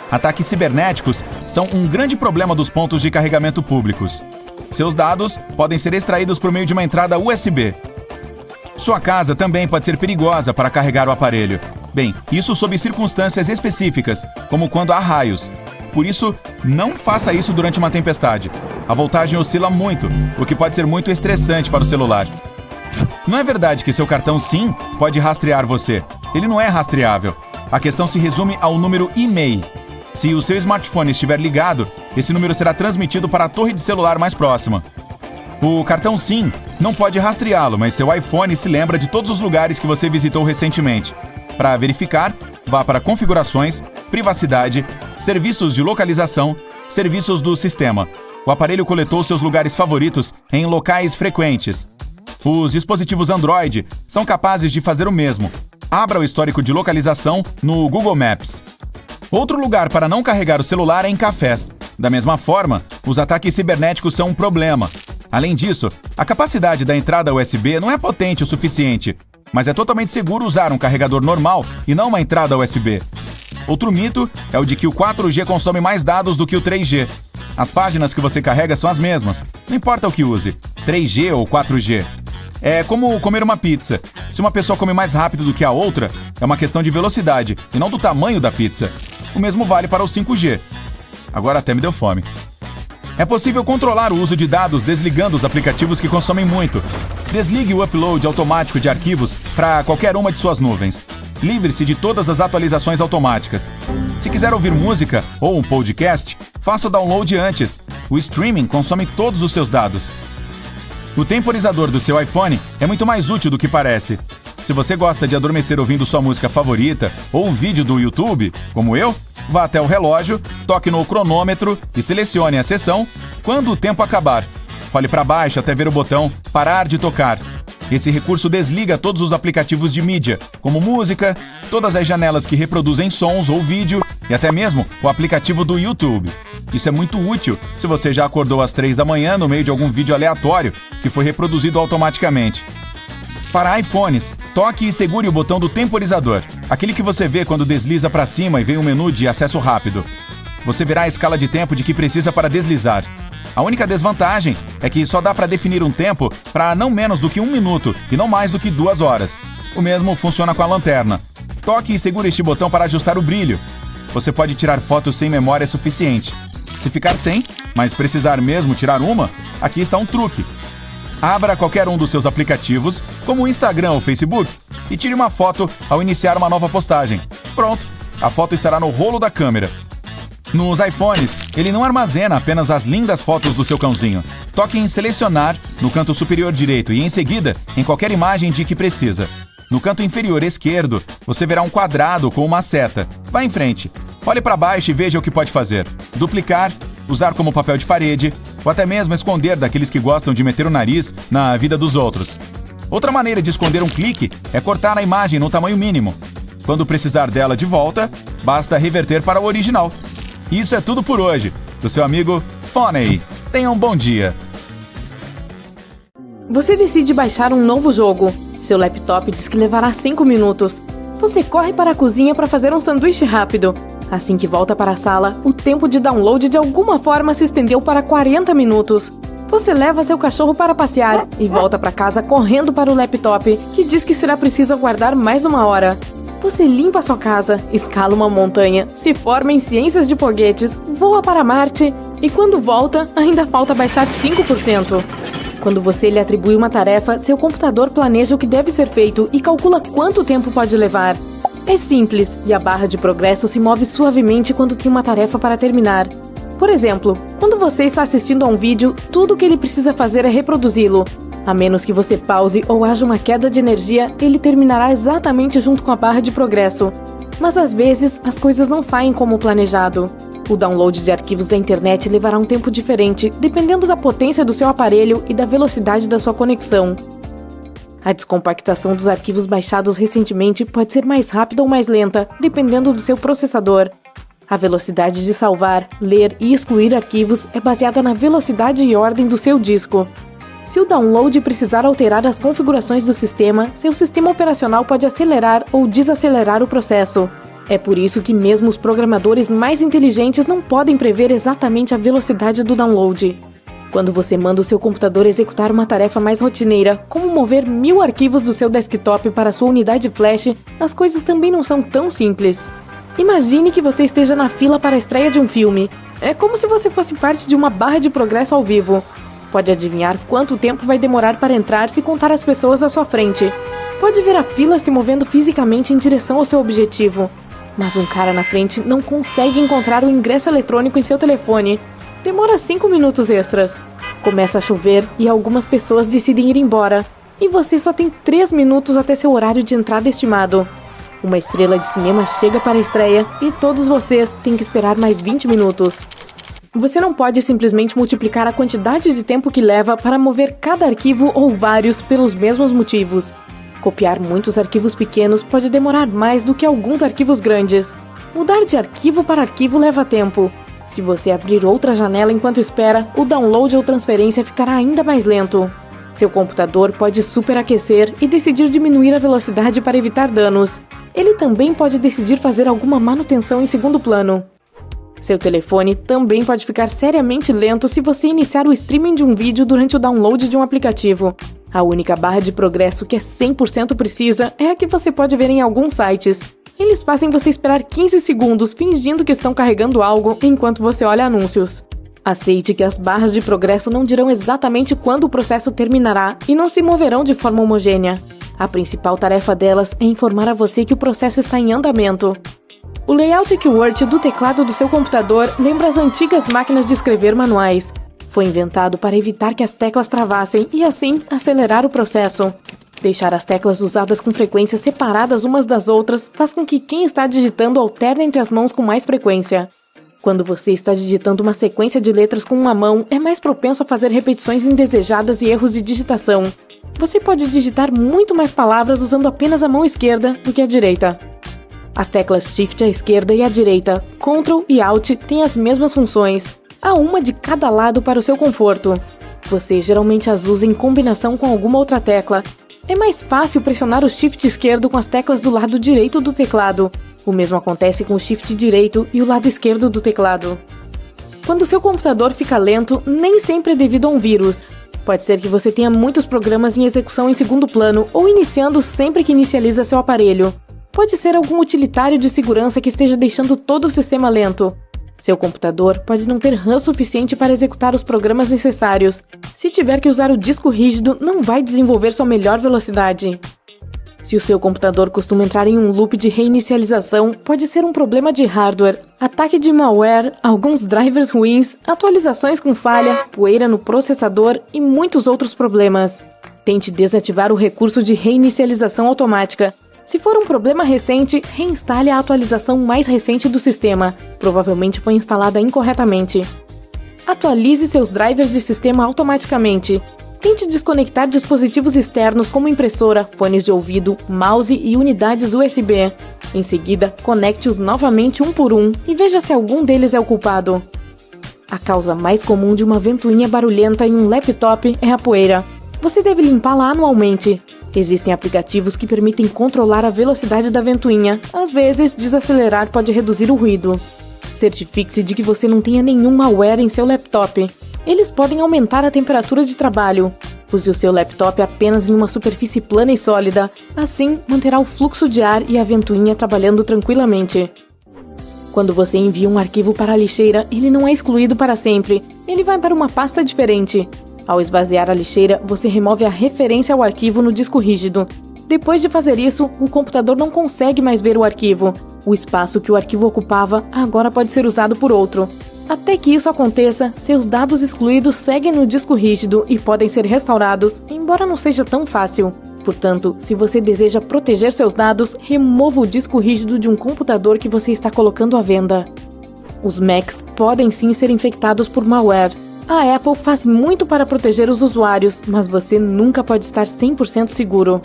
Ataques cibernéticos são um grande problema dos pontos de carregamento públicos. Seus dados podem ser extraídos por meio de uma entrada USB. Sua casa também pode ser perigosa para carregar o aparelho. Bem, isso sob circunstâncias específicas, como quando há raios. Por isso, não faça isso durante uma tempestade. A voltagem oscila muito, o que pode ser muito estressante para o celular. Não é verdade que seu cartão SIM pode rastrear você. Ele não é rastreável. A questão se resume ao número e-mail. Se o seu smartphone estiver ligado, esse número será transmitido para a torre de celular mais próxima. O cartão SIM não pode rastreá-lo, mas seu iPhone se lembra de todos os lugares que você visitou recentemente. Para verificar, vá para Configurações, Privacidade, Serviços de Localização, Serviços do Sistema. O aparelho coletou seus lugares favoritos em locais frequentes. Os dispositivos Android são capazes de fazer o mesmo. Abra o histórico de localização no Google Maps. Outro lugar para não carregar o celular é em cafés. Da mesma forma, os ataques cibernéticos são um problema. Além disso, a capacidade da entrada USB não é potente o suficiente, mas é totalmente seguro usar um carregador normal e não uma entrada USB. Outro mito é o de que o 4G consome mais dados do que o 3G. As páginas que você carrega são as mesmas, não importa o que use, 3G ou 4G. É como comer uma pizza. Se uma pessoa come mais rápido do que a outra, é uma questão de velocidade e não do tamanho da pizza. O mesmo vale para o 5G. Agora até me deu fome. É possível controlar o uso de dados desligando os aplicativos que consomem muito. Desligue o upload automático de arquivos para qualquer uma de suas nuvens. Livre-se de todas as atualizações automáticas. Se quiser ouvir música ou um podcast, faça o download antes. O streaming consome todos os seus dados. O temporizador do seu iPhone é muito mais útil do que parece. Se você gosta de adormecer ouvindo sua música favorita ou um vídeo do YouTube, como eu, vá até o relógio, toque no cronômetro e selecione a seção quando o tempo acabar. role para baixo até ver o botão parar de tocar. Esse recurso desliga todos os aplicativos de mídia, como música, todas as janelas que reproduzem sons ou vídeo e até mesmo o aplicativo do YouTube. Isso é muito útil se você já acordou às 3 da manhã no meio de algum vídeo aleatório que foi reproduzido automaticamente. Para iPhones, toque e segure o botão do temporizador, aquele que você vê quando desliza para cima e vem um menu de acesso rápido. Você verá a escala de tempo de que precisa para deslizar. A única desvantagem é que só dá para definir um tempo para não menos do que 1 minuto e não mais do que 2 horas. O mesmo funciona com a lanterna. Toque e segure este botão para ajustar o brilho. Você pode tirar fotos sem memória suficiente. Se ficar sem, mas precisar mesmo tirar uma, aqui está um truque. Abra qualquer um dos seus aplicativos, como o Instagram ou Facebook, e tire uma foto ao iniciar uma nova postagem. Pronto, a foto estará no rolo da câmera. Nos iPhones, ele não armazena apenas as lindas fotos do seu cãozinho. Toque em selecionar no canto superior direito e, em seguida, em qualquer imagem de que precisa. No canto inferior esquerdo, você verá um quadrado com uma seta. Vá em frente. Olhe para baixo e veja o que pode fazer. Duplicar, usar como papel de parede, ou até mesmo esconder daqueles que gostam de meter o nariz na vida dos outros. Outra maneira de esconder um clique é cortar a imagem no tamanho mínimo. Quando precisar dela de volta, basta reverter para o original. Isso é tudo por hoje. Do seu amigo Phoney. Tenha um bom dia.
Você decide baixar um novo jogo. Seu laptop diz que levará 5 minutos. Você corre para a cozinha para fazer um sanduíche rápido. Assim que volta para a sala, o tempo de download de alguma forma se estendeu para 40 minutos. Você leva seu cachorro para passear e volta para casa correndo para o laptop, que diz que será preciso aguardar mais 1 hora. Você limpa sua casa, escala uma montanha, se forma em ciências de foguetes, voa para Marte e quando volta, ainda falta baixar 5%. Quando você lhe atribui uma tarefa, seu computador planeja o que deve ser feito e calcula quanto tempo pode levar. É simples, e a barra de progresso se move suavemente quando tem uma tarefa para terminar. Por exemplo, quando você está assistindo a um vídeo, tudo o que ele precisa fazer é reproduzi-lo. A menos que você pause ou haja uma queda de energia, ele terminará exatamente junto com a barra de progresso. Mas às vezes, as coisas não saem como planejado. O download de arquivos da internet levará um tempo diferente, dependendo da potência do seu aparelho e da velocidade da sua conexão. A descompactação dos arquivos baixados recentemente pode ser mais rápida ou mais lenta, dependendo do seu processador. A velocidade de salvar, ler e excluir arquivos é baseada na velocidade e ordem do seu disco. Se o download precisar alterar as configurações do sistema, seu sistema operacional pode acelerar ou desacelerar o processo. É por isso que mesmo os programadores mais inteligentes não podem prever exatamente a velocidade do download. Quando você manda o seu computador executar uma tarefa mais rotineira, como mover 1000 arquivos do seu desktop para sua unidade flash, as coisas também não são tão simples. Imagine que você esteja na fila para a estreia de um filme. É como se você fosse parte de uma barra de progresso ao vivo. Pode adivinhar quanto tempo vai demorar para entrar se contar as pessoas à sua frente. Pode ver a fila se movendo fisicamente em direção ao seu objetivo. Mas um cara na frente não consegue encontrar o ingresso eletrônico em seu telefone. Demora 5 minutos extras. Começa a chover e algumas pessoas decidem ir embora. E você só tem 3 minutos até seu horário de entrada estimado. Uma estrela de cinema chega para a estreia e todos vocês têm que esperar mais 20 minutos. Você não pode simplesmente multiplicar a quantidade de tempo que leva para mover cada arquivo ou vários pelos mesmos motivos. Copiar muitos arquivos pequenos pode demorar mais do que alguns arquivos grandes. Mudar de arquivo para arquivo leva tempo. Se você abrir outra janela enquanto espera, o download ou transferência ficará ainda mais lento. Seu computador pode superaquecer e decidir diminuir a velocidade para evitar danos. Ele também pode decidir fazer alguma manutenção em segundo plano. Seu telefone também pode ficar seriamente lento se você iniciar o streaming de um vídeo durante o download de um aplicativo. A única barra de progresso que é 100% precisa é a que você pode ver em alguns sites. Eles fazem você esperar 15 segundos fingindo que estão carregando algo enquanto você olha anúncios. Aceite que as barras de progresso não dirão exatamente quando o processo terminará e não se moverão de forma homogênea. A principal tarefa delas é informar a você que o processo está em andamento. O layout QWERTY do teclado do seu computador lembra as antigas máquinas de escrever manuais. Foi inventado para evitar que as teclas travassem e, assim, acelerar o processo. Deixar as teclas usadas com frequência separadas umas das outras faz com que quem está digitando alterne entre as mãos com mais frequência.
Quando você está digitando uma sequência de letras com uma mão, é mais propenso a fazer repetições indesejadas e erros de digitação. Você pode digitar muito mais palavras usando apenas a mão esquerda do que a direita. As teclas Shift à esquerda e à direita, Ctrl e Alt têm as mesmas funções. Há uma de cada lado para o seu conforto. Você geralmente as usa em combinação com alguma outra tecla. É mais fácil pressionar o Shift esquerdo com as teclas do lado direito do teclado. O mesmo acontece com o Shift direito e o lado esquerdo do teclado. Quando seu computador fica lento, nem sempre é devido a um vírus. Pode ser que você tenha muitos programas em execução em segundo plano ou iniciando sempre que inicializa seu aparelho. Pode ser algum utilitário de segurança que esteja deixando todo o sistema lento. Seu computador pode não ter RAM suficiente para executar os programas necessários. Se tiver que usar o disco rígido, não vai desenvolver sua melhor velocidade. Se o seu computador costuma entrar em um loop de reinicialização, pode ser um problema de hardware, ataque de malware, alguns drivers ruins, atualizações com falha, poeira no processador e muitos outros problemas. Tente desativar o recurso de reinicialização automática. Se for um problema recente, reinstale a atualização mais recente do sistema. Provavelmente foi instalada incorretamente. Atualize seus drivers de sistema automaticamente. Tente desconectar dispositivos externos como impressora, fones de ouvido, mouse e unidades USB. Em seguida, conecte-os novamente um por um e veja se algum deles é o culpado. A causa mais comum de uma ventoinha barulhenta em um laptop é a poeira. Você deve limpá-la anualmente. Existem aplicativos que permitem controlar a velocidade da ventoinha. Às vezes, desacelerar pode reduzir o ruído. Certifique-se de que você não tenha nenhum malware em seu laptop. Eles podem aumentar a temperatura de trabalho. Use o seu laptop apenas em uma superfície plana e sólida. Assim, manterá o fluxo de ar e a ventoinha trabalhando tranquilamente. Quando você envia um arquivo para a lixeira, ele não é excluído para sempre. Ele vai para uma pasta diferente. Ao esvaziar a lixeira, você remove a referência ao arquivo no disco rígido. Depois de fazer isso, o computador não consegue mais ver o arquivo. O espaço que o arquivo ocupava agora pode ser usado por outro. Até que isso aconteça, seus dados excluídos seguem no disco rígido e podem ser restaurados, embora não seja tão fácil. Portanto, se você deseja proteger seus dados, remova o disco rígido de um computador que você está colocando à venda. Os Macs podem sim ser infectados por malware. A Apple faz muito para proteger os usuários, mas você nunca pode estar 100% seguro.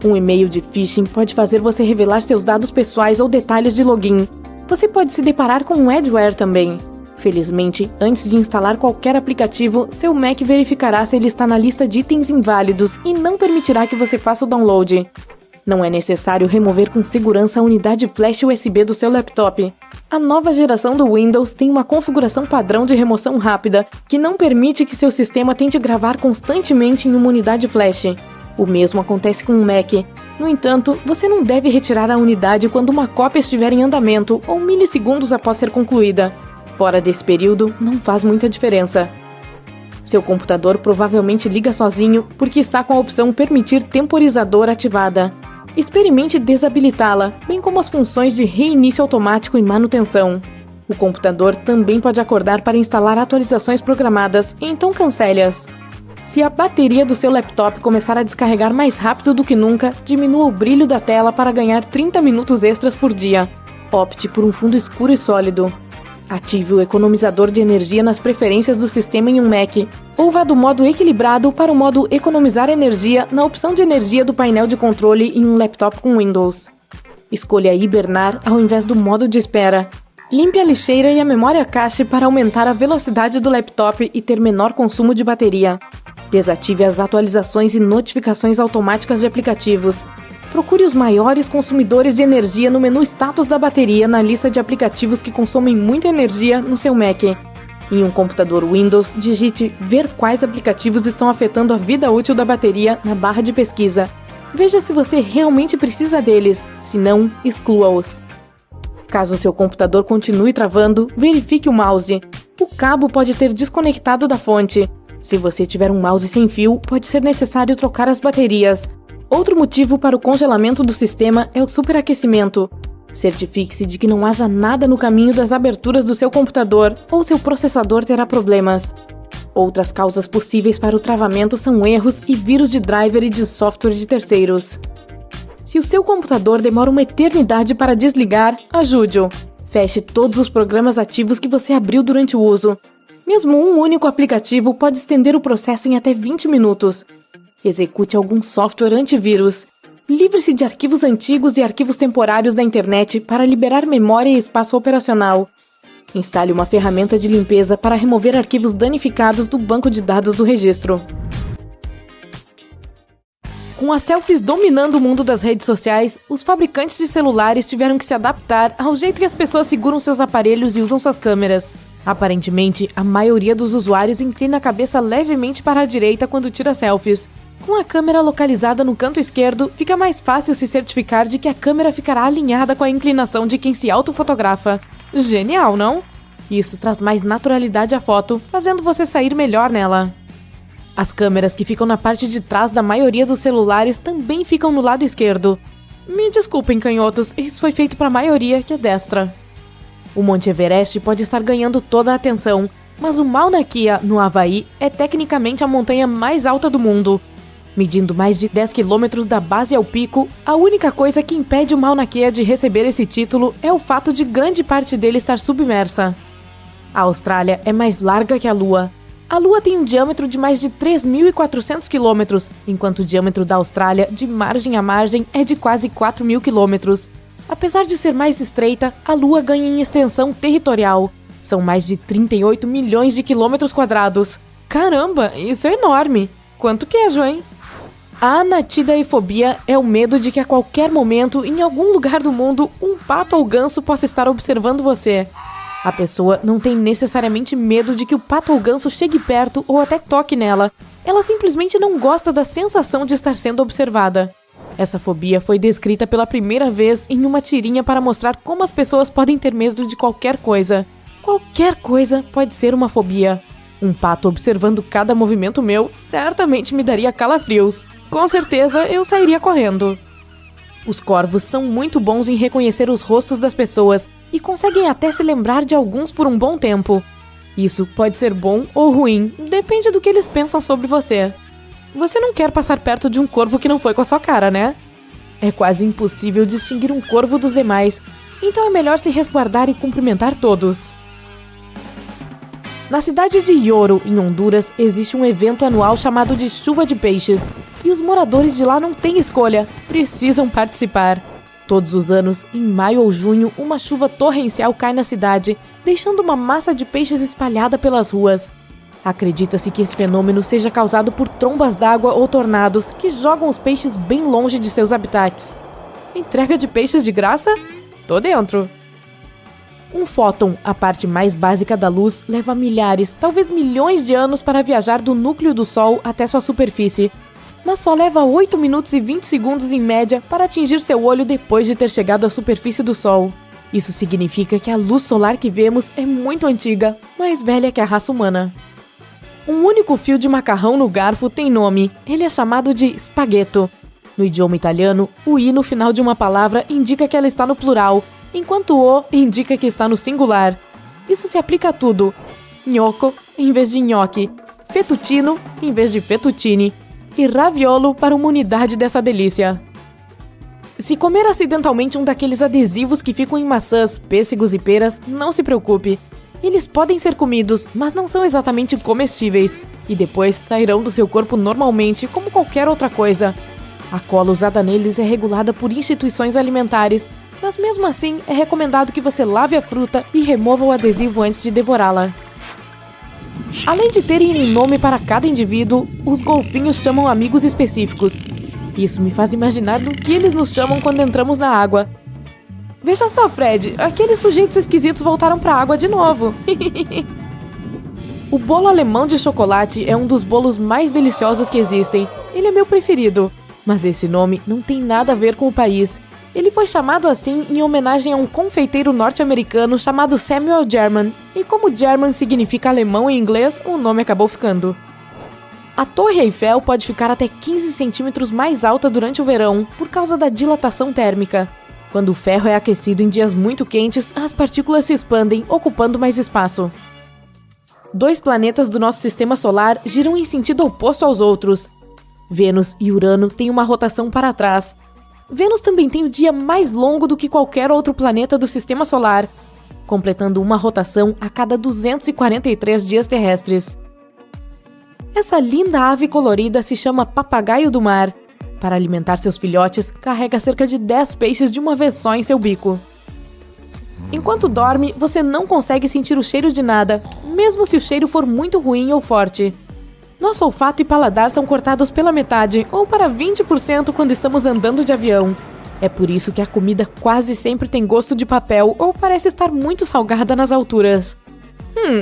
Um e-mail de phishing pode fazer você revelar seus dados pessoais ou detalhes de login. Você pode se deparar com um adware também. Felizmente, antes de instalar qualquer aplicativo, seu Mac verificará se ele está na lista de itens inválidos e não permitirá que você faça o download. Não é necessário remover com segurança a unidade flash USB do seu laptop. A nova geração do Windows tem uma configuração padrão de remoção rápida, que não permite que seu sistema tente gravar constantemente em uma unidade flash. O mesmo acontece com o Mac. No entanto, você não deve retirar a unidade quando uma cópia estiver em andamento ou milissegundos após ser concluída. Fora desse período, não faz muita diferença. Seu computador provavelmente liga sozinho porque está com a opção Permitir Temporizador ativada. Experimente desabilitá-la, bem como as funções de reinício automático e manutenção. O computador também pode acordar para instalar atualizações programadas, então cancele-as. Se a bateria do seu laptop começar a descarregar mais rápido do que nunca, diminua o brilho da tela para ganhar 30 minutos extras por dia. Opte por um fundo escuro e sólido. Ative o economizador de energia nas preferências do sistema em um Mac, ou vá do modo equilibrado para o modo economizar energia na opção de energia do painel de controle em um laptop com Windows. Escolha hibernar ao invés do modo de espera. Limpe a lixeira e a memória cache para aumentar a velocidade do laptop e ter menor consumo de bateria. Desative as atualizações e notificações automáticas de aplicativos. Procure os maiores consumidores de energia no menu Status da bateria na lista de aplicativos que consomem muita energia no seu Mac. Em um computador Windows, digite Ver quais aplicativos estão afetando a vida útil da bateria na barra de pesquisa. Veja se você realmente precisa deles, se não, exclua-os. Caso seu computador continue travando, verifique o mouse. O cabo pode ter desconectado da fonte. Se você tiver um mouse sem fio, pode ser necessário trocar as baterias. Outro motivo para o congelamento do sistema é o superaquecimento. Certifique-se de que não haja nada no caminho das aberturas do seu computador ou seu processador terá problemas. Outras causas possíveis para o travamento são erros e vírus de driver e de software de terceiros. Se o seu computador demora uma eternidade para desligar, ajude-o. Feche todos os programas ativos que você abriu durante o uso. Mesmo um único aplicativo pode estender o processo em até 20 minutos. Execute algum software antivírus. Livre-se de arquivos antigos e arquivos temporários da internet para liberar memória e espaço operacional. Instale uma ferramenta de limpeza para remover arquivos danificados do banco de dados do registro. Com as selfies dominando o mundo das redes sociais, os fabricantes de celulares tiveram que se adaptar ao jeito que as pessoas seguram seus aparelhos e usam suas câmeras. Aparentemente, a maioria dos usuários inclina a cabeça levemente para a direita quando tira selfies. Com a câmera localizada no canto esquerdo, fica mais fácil se certificar de que a câmera ficará alinhada com a inclinação de quem se autofotografa. Genial, não? Isso traz mais naturalidade à foto, fazendo você sair melhor nela. As câmeras que ficam na parte de trás da maioria dos celulares também ficam no lado esquerdo. Me desculpem, canhotos, isso foi feito para a maioria que é destra. O Monte Everest pode estar ganhando toda a atenção, mas o Mauna Kea, no Havaí, é tecnicamente a montanha mais alta do mundo. Medindo mais de 10 quilômetros da base ao pico, a única coisa que impede o Mauna Kea de receber esse título é o fato de grande parte dele estar submersa. A Austrália é mais larga que a Lua. A Lua tem um diâmetro de mais de 3.400 quilômetros, enquanto o diâmetro da Austrália, de margem a margem, é de quase 4.000 quilômetros. Apesar de ser mais estreita, a Lua ganha em extensão territorial. São mais de 38 milhões de quilômetros quadrados. Caramba, isso é enorme! Quanto queijo, hein? A anatidaefobia é o medo de que a qualquer momento, em algum lugar do mundo, um pato ou ganso possa estar observando você. A pessoa não tem necessariamente medo de que o pato ou ganso chegue perto ou até toque nela. Ela simplesmente não gosta da sensação de estar sendo observada. Essa fobia foi descrita pela primeira vez em uma tirinha para mostrar como as pessoas podem ter medo de qualquer coisa. Qualquer coisa pode ser uma fobia. Um pato observando cada movimento meu certamente me daria calafrios. Com certeza eu sairia correndo. Os corvos são muito bons em reconhecer os rostos das pessoas e conseguem até se lembrar de alguns por um bom tempo. Isso pode ser bom ou ruim, depende do que eles pensam sobre você. Você não quer passar perto de um corvo que não foi com a sua cara, né? É quase impossível distinguir um corvo dos demais, então é melhor se resguardar e cumprimentar todos. Na cidade de Yoro, em Honduras, existe um evento anual chamado de Chuva de Peixes. E os moradores de lá não têm escolha, precisam participar. Todos os anos, em maio ou junho, uma chuva torrencial cai na cidade, deixando uma massa de peixes espalhada pelas ruas. Acredita-se que esse fenômeno seja causado por trombas d'água ou tornados que jogam os peixes bem longe de seus habitats. Entrega de peixes de graça? Tô dentro! Um fóton, a parte mais básica da luz, leva milhares, talvez milhões de anos para viajar do núcleo do Sol até sua superfície, mas só leva 8 minutos e 20 segundos em média para atingir seu olho depois de ter chegado à superfície do Sol. Isso significa que a luz solar que vemos é muito antiga, mais velha que a raça humana. Um único fio de macarrão no garfo tem nome, ele é chamado de spaghetto. No idioma italiano, o i no final de uma palavra indica que ela está no plural, enquanto o indica que está no singular. Isso se aplica a tudo. Gnocco em vez de nhoque, fettuccino em vez de fettuccine e raviolo para uma unidade dessa delícia. Se comer acidentalmente um daqueles adesivos que ficam em maçãs, pêssegos e peras, não se preocupe. Eles podem ser comidos, mas não são exatamente comestíveis, e depois sairão do seu corpo normalmente como qualquer outra coisa. A cola usada neles é regulada por instituições alimentares, mas mesmo assim é recomendado que você lave a fruta e remova o adesivo antes de devorá-la. Além de terem um nome para cada indivíduo, os golfinhos chamam amigos específicos. Isso me faz imaginar no que eles nos chamam quando entramos na água. Veja só, Fred, aqueles sujeitos esquisitos voltaram para a água de novo. O bolo alemão de chocolate é um dos bolos mais deliciosos que existem. Ele é meu preferido, mas esse nome não tem nada a ver com o país. Ele foi chamado assim em homenagem a um confeiteiro norte-americano chamado Samuel German, e como German significa alemão em inglês, o nome acabou ficando. A Torre Eiffel pode ficar até 15 centímetros mais alta durante o verão, por causa da dilatação térmica. Quando o ferro é aquecido em dias muito quentes, as partículas se expandem, ocupando mais espaço. 2 planetas do nosso sistema solar giram em sentido oposto aos outros. Vênus e Urano têm uma rotação para trás. Vênus também tem o dia mais longo do que qualquer outro planeta do sistema solar. completando uma rotação a cada 243 dias terrestres. Essa linda ave colorida se chama papagaio do mar. Para alimentar seus filhotes, carrega cerca de 10 peixes de uma vez só em seu bico. Enquanto dorme, você não consegue sentir o cheiro de nada, mesmo se o cheiro for muito ruim ou forte. Nosso olfato e paladar são cortados pela metade, ou para 20% quando estamos andando de avião. É por isso que a comida quase sempre tem gosto de papel ou parece estar muito salgada nas alturas.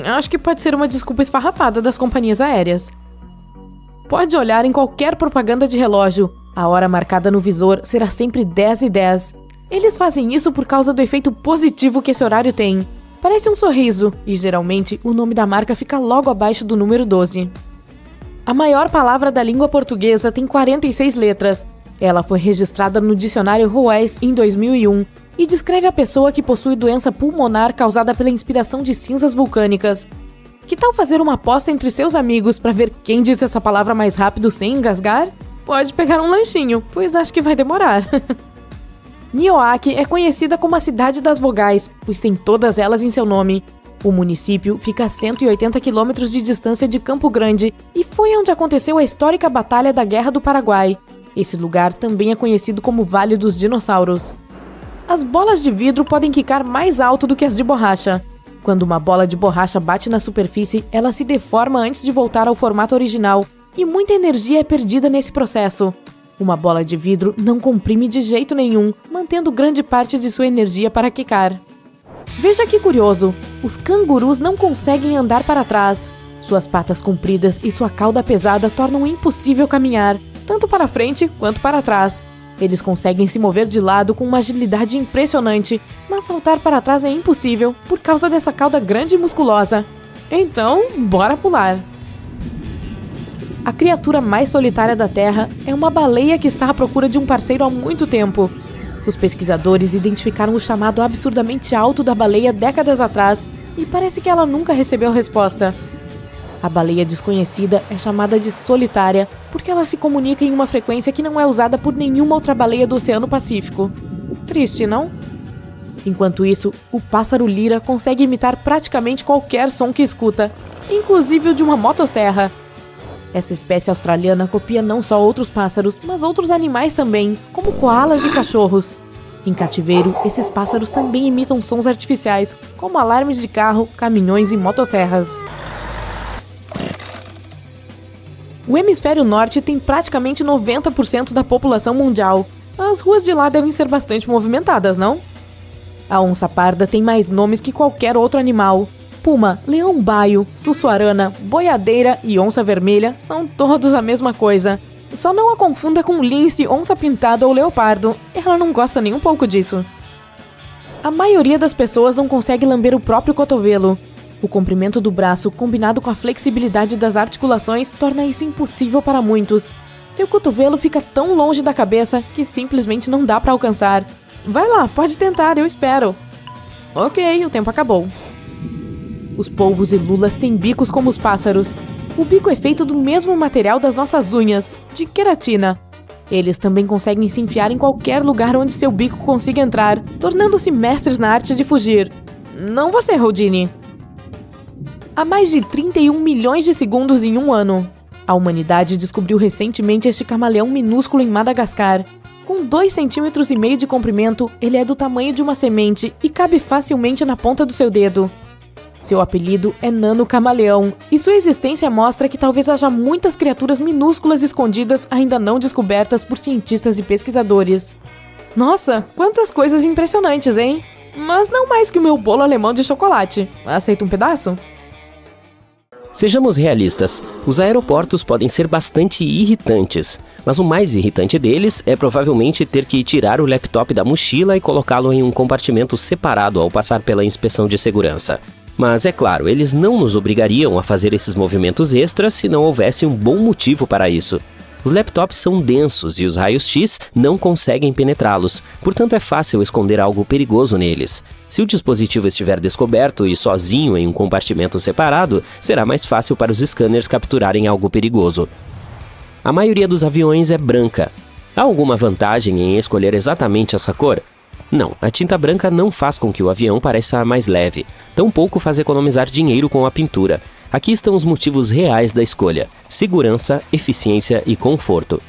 Acho que pode ser uma desculpa esfarrapada das companhias aéreas. Pode olhar em qualquer propaganda de relógio. A hora marcada no visor será sempre 10:10. Eles fazem isso por causa do efeito positivo que esse horário tem. Parece um sorriso, e geralmente o nome da marca fica logo abaixo do número 12. A maior palavra da língua portuguesa tem 46 letras. Ela foi registrada no dicionário Ruais em 2001 e descreve a pessoa que possui doença pulmonar causada pela inspiração de cinzas vulcânicas. Que tal fazer uma aposta entre seus amigos para ver quem disse essa palavra mais rápido sem engasgar? Pode pegar um lanchinho, pois acho que vai demorar. Nioaque é conhecida como a cidade das vogais, pois tem todas elas em seu nome. O município fica a 180 quilômetros de distância de Campo Grande e foi onde aconteceu a histórica Batalha da Guerra do Paraguai. Esse lugar também é conhecido como Vale dos Dinossauros. As bolas de vidro podem quicar mais alto do que as de borracha. Quando uma bola de borracha bate na superfície, ela se deforma antes de voltar ao formato original, e muita energia é perdida nesse processo. Uma bola de vidro não comprime de jeito nenhum, mantendo grande parte de sua energia para quicar. Veja que curioso, os cangurus não conseguem andar para trás. Suas patas compridas e sua cauda pesada tornam impossível caminhar, tanto para frente quanto para trás. Eles conseguem se mover de lado com uma agilidade impressionante, mas saltar para trás é impossível por causa dessa cauda grande e musculosa. Então, bora pular! A criatura mais solitária da Terra é uma baleia que está à procura de um parceiro há muito tempo. Os pesquisadores identificaram o chamado absurdamente alto da baleia décadas atrás e parece que ela nunca recebeu resposta. A baleia desconhecida é chamada de solitária porque ela se comunica em uma frequência que não é usada por nenhuma outra baleia do Oceano Pacífico. Triste, não? Enquanto isso, o pássaro lira consegue imitar praticamente qualquer som que escuta, inclusive o de uma motosserra. Essa espécie australiana copia não só outros pássaros, mas outros animais também, como coalas e cachorros. Em cativeiro, esses pássaros também imitam sons artificiais, como alarmes de carro, caminhões e motosserras. O hemisfério norte tem praticamente 90% da população mundial. As ruas de lá devem ser bastante movimentadas, não? A onça parda tem mais nomes que qualquer outro animal. Puma, leão-baio, sussuarana, boiadeira e onça vermelha são todos a mesma coisa. Só não a confunda com lince, onça pintada ou leopardo. Ela não gosta nem um pouco disso. A maioria das pessoas não consegue lamber o próprio cotovelo. O comprimento do braço, combinado com a flexibilidade das articulações, torna isso impossível para muitos. Seu cotovelo fica tão longe da cabeça que simplesmente não dá para alcançar. Vai lá, pode tentar, eu espero. Ok, o tempo acabou. Os polvos e lulas têm bicos como os pássaros. O bico é feito do mesmo material das nossas unhas, de queratina. Eles também conseguem se enfiar em qualquer lugar onde seu bico consiga entrar, tornando-se mestres na arte de fugir. Não você, Houdini. Há mais de 31 milhões de segundos em um ano. A humanidade descobriu recentemente este camaleão minúsculo em Madagascar. Com 2,5 cm de comprimento, ele é do tamanho de uma semente e cabe facilmente na ponta do seu dedo. Seu apelido é Nano Camaleão, e sua existência mostra que talvez haja muitas criaturas minúsculas escondidas ainda não descobertas por cientistas e pesquisadores. Nossa, quantas coisas impressionantes, hein? Mas não mais que o meu bolo alemão de chocolate. Aceita um pedaço?
Sejamos realistas, os aeroportos podem ser bastante irritantes, mas o mais irritante deles é provavelmente ter que tirar o laptop da mochila e colocá-lo em um compartimento separado ao passar pela inspeção de segurança. Mas é claro, eles não nos obrigariam a fazer esses movimentos extras se não houvesse um bom motivo para isso. Os laptops são densos e os raios-x não conseguem penetrá-los, portanto é fácil esconder algo perigoso neles. Se o dispositivo estiver descoberto e sozinho em um compartimento separado, será mais fácil para os scanners capturarem algo perigoso. A maioria dos aviões é branca. Há alguma vantagem em escolher exatamente essa cor? Não, a tinta branca não faz com que o avião pareça mais leve. Tampouco faz economizar dinheiro com a pintura. Aqui estão os motivos reais da escolha: segurança, eficiência e conforto.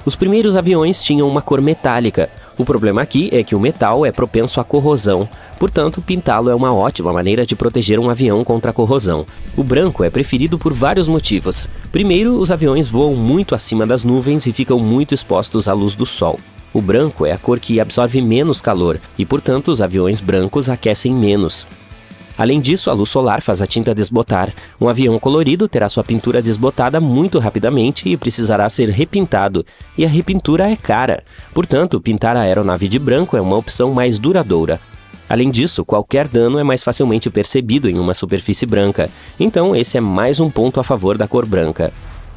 Os primeiros aviões tinham uma cor metálica. O problema aqui é que o metal é propenso à corrosão. Portanto, pintá-lo é uma ótima maneira de proteger um avião contra a corrosão. O branco é preferido por vários motivos. Primeiro, os aviões voam muito acima das nuvens e ficam muito expostos à luz do sol. O branco é a cor que absorve menos calor e, portanto, os aviões brancos aquecem menos. Além disso, a luz solar faz a tinta desbotar. Um avião colorido terá sua pintura desbotada muito rapidamente e precisará ser repintado. E a repintura é cara. Portanto, pintar a aeronave de branco é uma opção mais duradoura. Além disso, qualquer dano é mais facilmente percebido em uma superfície branca. Então, esse é mais um ponto a favor da cor branca.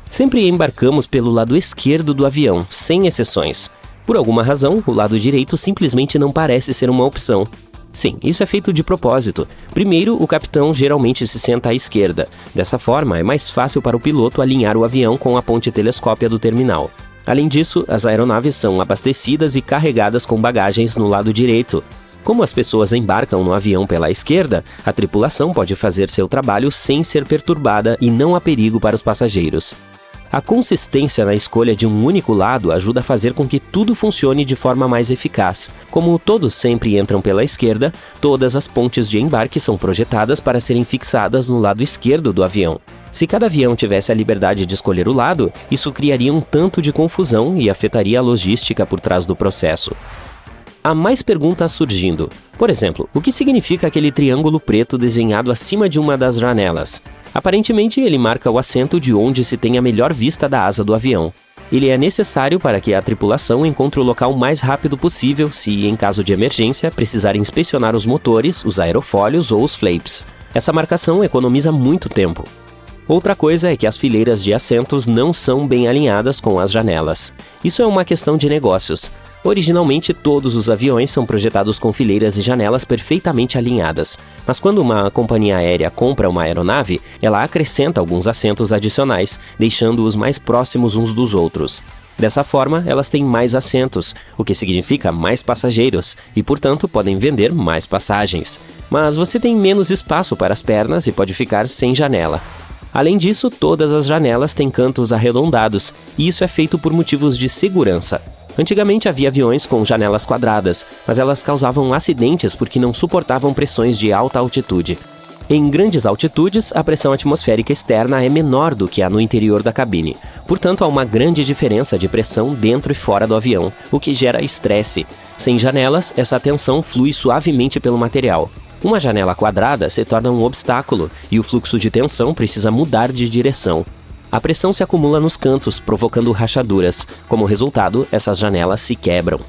Sempre embarcamos pelo lado esquerdo do avião, sem exceções. Por alguma razão, o lado direito simplesmente não parece ser uma opção. Sim, isso é feito de propósito. Primeiro, o capitão geralmente se senta à esquerda. Dessa forma, é mais fácil para o piloto alinhar o avião com a ponte telescópia do terminal. Além disso, as aeronaves são abastecidas e carregadas com bagagens no lado direito. Como as pessoas embarcam no avião pela esquerda, a tripulação pode fazer seu trabalho sem ser perturbada e não há perigo para os passageiros. A consistência na escolha de um único lado ajuda a fazer com que tudo funcione de forma mais eficaz. Como todos sempre entram pela esquerda, todas as pontes de embarque são projetadas para serem fixadas no lado esquerdo do avião. Se cada avião tivesse a liberdade de escolher o lado, isso criaria um tanto de confusão e afetaria a logística por trás do processo. Há mais perguntas surgindo. Por exemplo, o que significa aquele triângulo preto desenhado acima de uma das janelas? Aparentemente, ele marca o assento de onde se tem a melhor vista da asa do avião. Ele é necessário para que a tripulação encontre o local o mais rápido possível se, em caso de emergência, precisarem inspecionar os motores, os aerofólios ou os flaps. Essa marcação economiza muito tempo. Outra coisa é que as fileiras de assentos não são bem alinhadas com as janelas. Isso é uma questão de negócios. Originalmente, todos os aviões são projetados com fileiras e janelas perfeitamente alinhadas, mas quando uma companhia aérea compra uma aeronave, ela acrescenta alguns assentos adicionais, deixando-os mais próximos uns dos outros. Dessa forma, elas têm mais assentos, o que significa mais passageiros, e portanto podem vender mais passagens. Mas você tem menos espaço para as pernas e pode ficar sem janela. Além disso, todas as janelas têm cantos arredondados, e isso é feito por motivos de segurança. Antigamente havia aviões com janelas quadradas, mas elas causavam acidentes porque não suportavam pressões de alta altitude. Em grandes altitudes, a pressão atmosférica externa é menor do que a no interior da cabine. Portanto, há uma grande diferença de pressão dentro e fora do avião, o que gera estresse. Sem janelas, essa tensão flui suavemente pelo material. Uma janela quadrada se torna um obstáculo e o fluxo de tensão precisa mudar de direção. A pressão se acumula nos cantos, provocando rachaduras. Como resultado, essas janelas se quebram.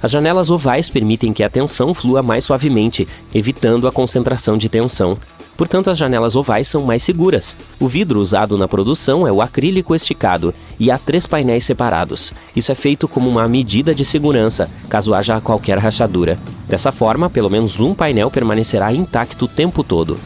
As janelas ovais permitem que a tensão flua mais suavemente, evitando a concentração de tensão. Portanto, as janelas ovais são mais seguras. O vidro usado na produção é o acrílico esticado e há 3 painéis separados. Isso é feito como uma medida de segurança, caso haja qualquer rachadura. Dessa forma, pelo menos um painel permanecerá intacto o tempo todo.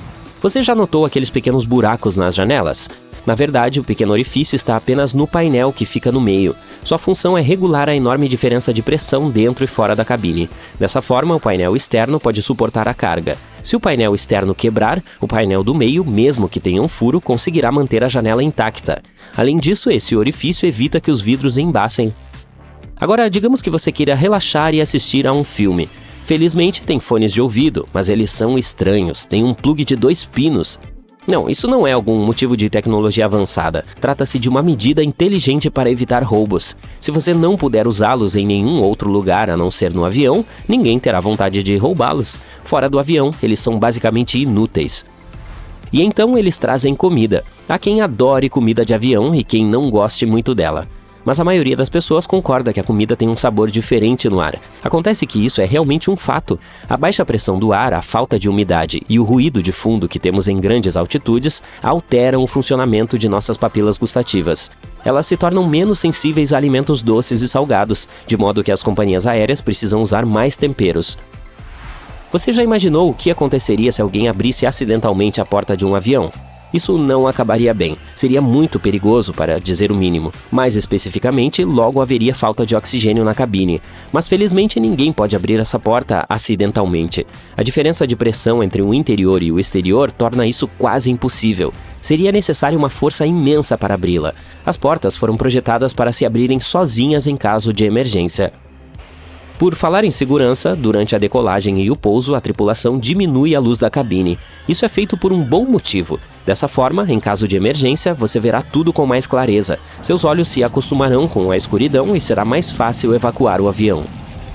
Você já notou aqueles pequenos buracos nas janelas? Na verdade, o pequeno orifício está apenas no painel que fica no meio. Sua função é regular a enorme diferença de pressão dentro e fora da cabine. Dessa forma, o painel externo pode suportar a carga. Se o painel externo quebrar, o painel do meio, mesmo que tenha um furo, conseguirá manter a janela intacta. Além disso, esse orifício evita que os vidros embacem. Agora, digamos que você queira relaxar e assistir a um filme. Felizmente, tem fones de ouvido, mas eles são estranhos, tem um plug de 2 pinos. Não, isso não é algum motivo de tecnologia avançada. Trata-se de uma medida inteligente para evitar roubos. Se você não puder usá-los em nenhum outro lugar a não ser no avião, ninguém terá vontade de roubá-los. Fora do avião, eles são basicamente inúteis. E então eles trazem comida. Há quem adore comida de avião e quem não goste muito dela. Mas a maioria das pessoas concorda que a comida tem um sabor diferente no ar. Acontece que isso é realmente um fato. A baixa pressão do ar, a falta de umidade e o ruído de fundo que temos em grandes altitudes alteram o funcionamento de nossas papilas gustativas. Elas se tornam menos sensíveis a alimentos doces e salgados, de modo que as companhias aéreas precisam usar mais temperos. Você já imaginou o que aconteceria se alguém abrisse acidentalmente a porta de um avião? Isso não acabaria bem. Seria muito perigoso, para dizer o mínimo. Mais especificamente, logo haveria falta de oxigênio na cabine. Mas felizmente ninguém pode abrir essa porta acidentalmente. A diferença de pressão entre o interior e o exterior torna isso quase impossível. Seria necessária uma força imensa para abri-la. As portas foram projetadas para se abrirem sozinhas em caso de emergência. Por falar em segurança, durante a decolagem e o pouso, a tripulação diminui a luz da cabine. Isso é feito por um bom motivo. Dessa forma, em caso de emergência, você verá tudo com mais clareza. Seus olhos se acostumarão com a escuridão e será mais fácil evacuar o avião.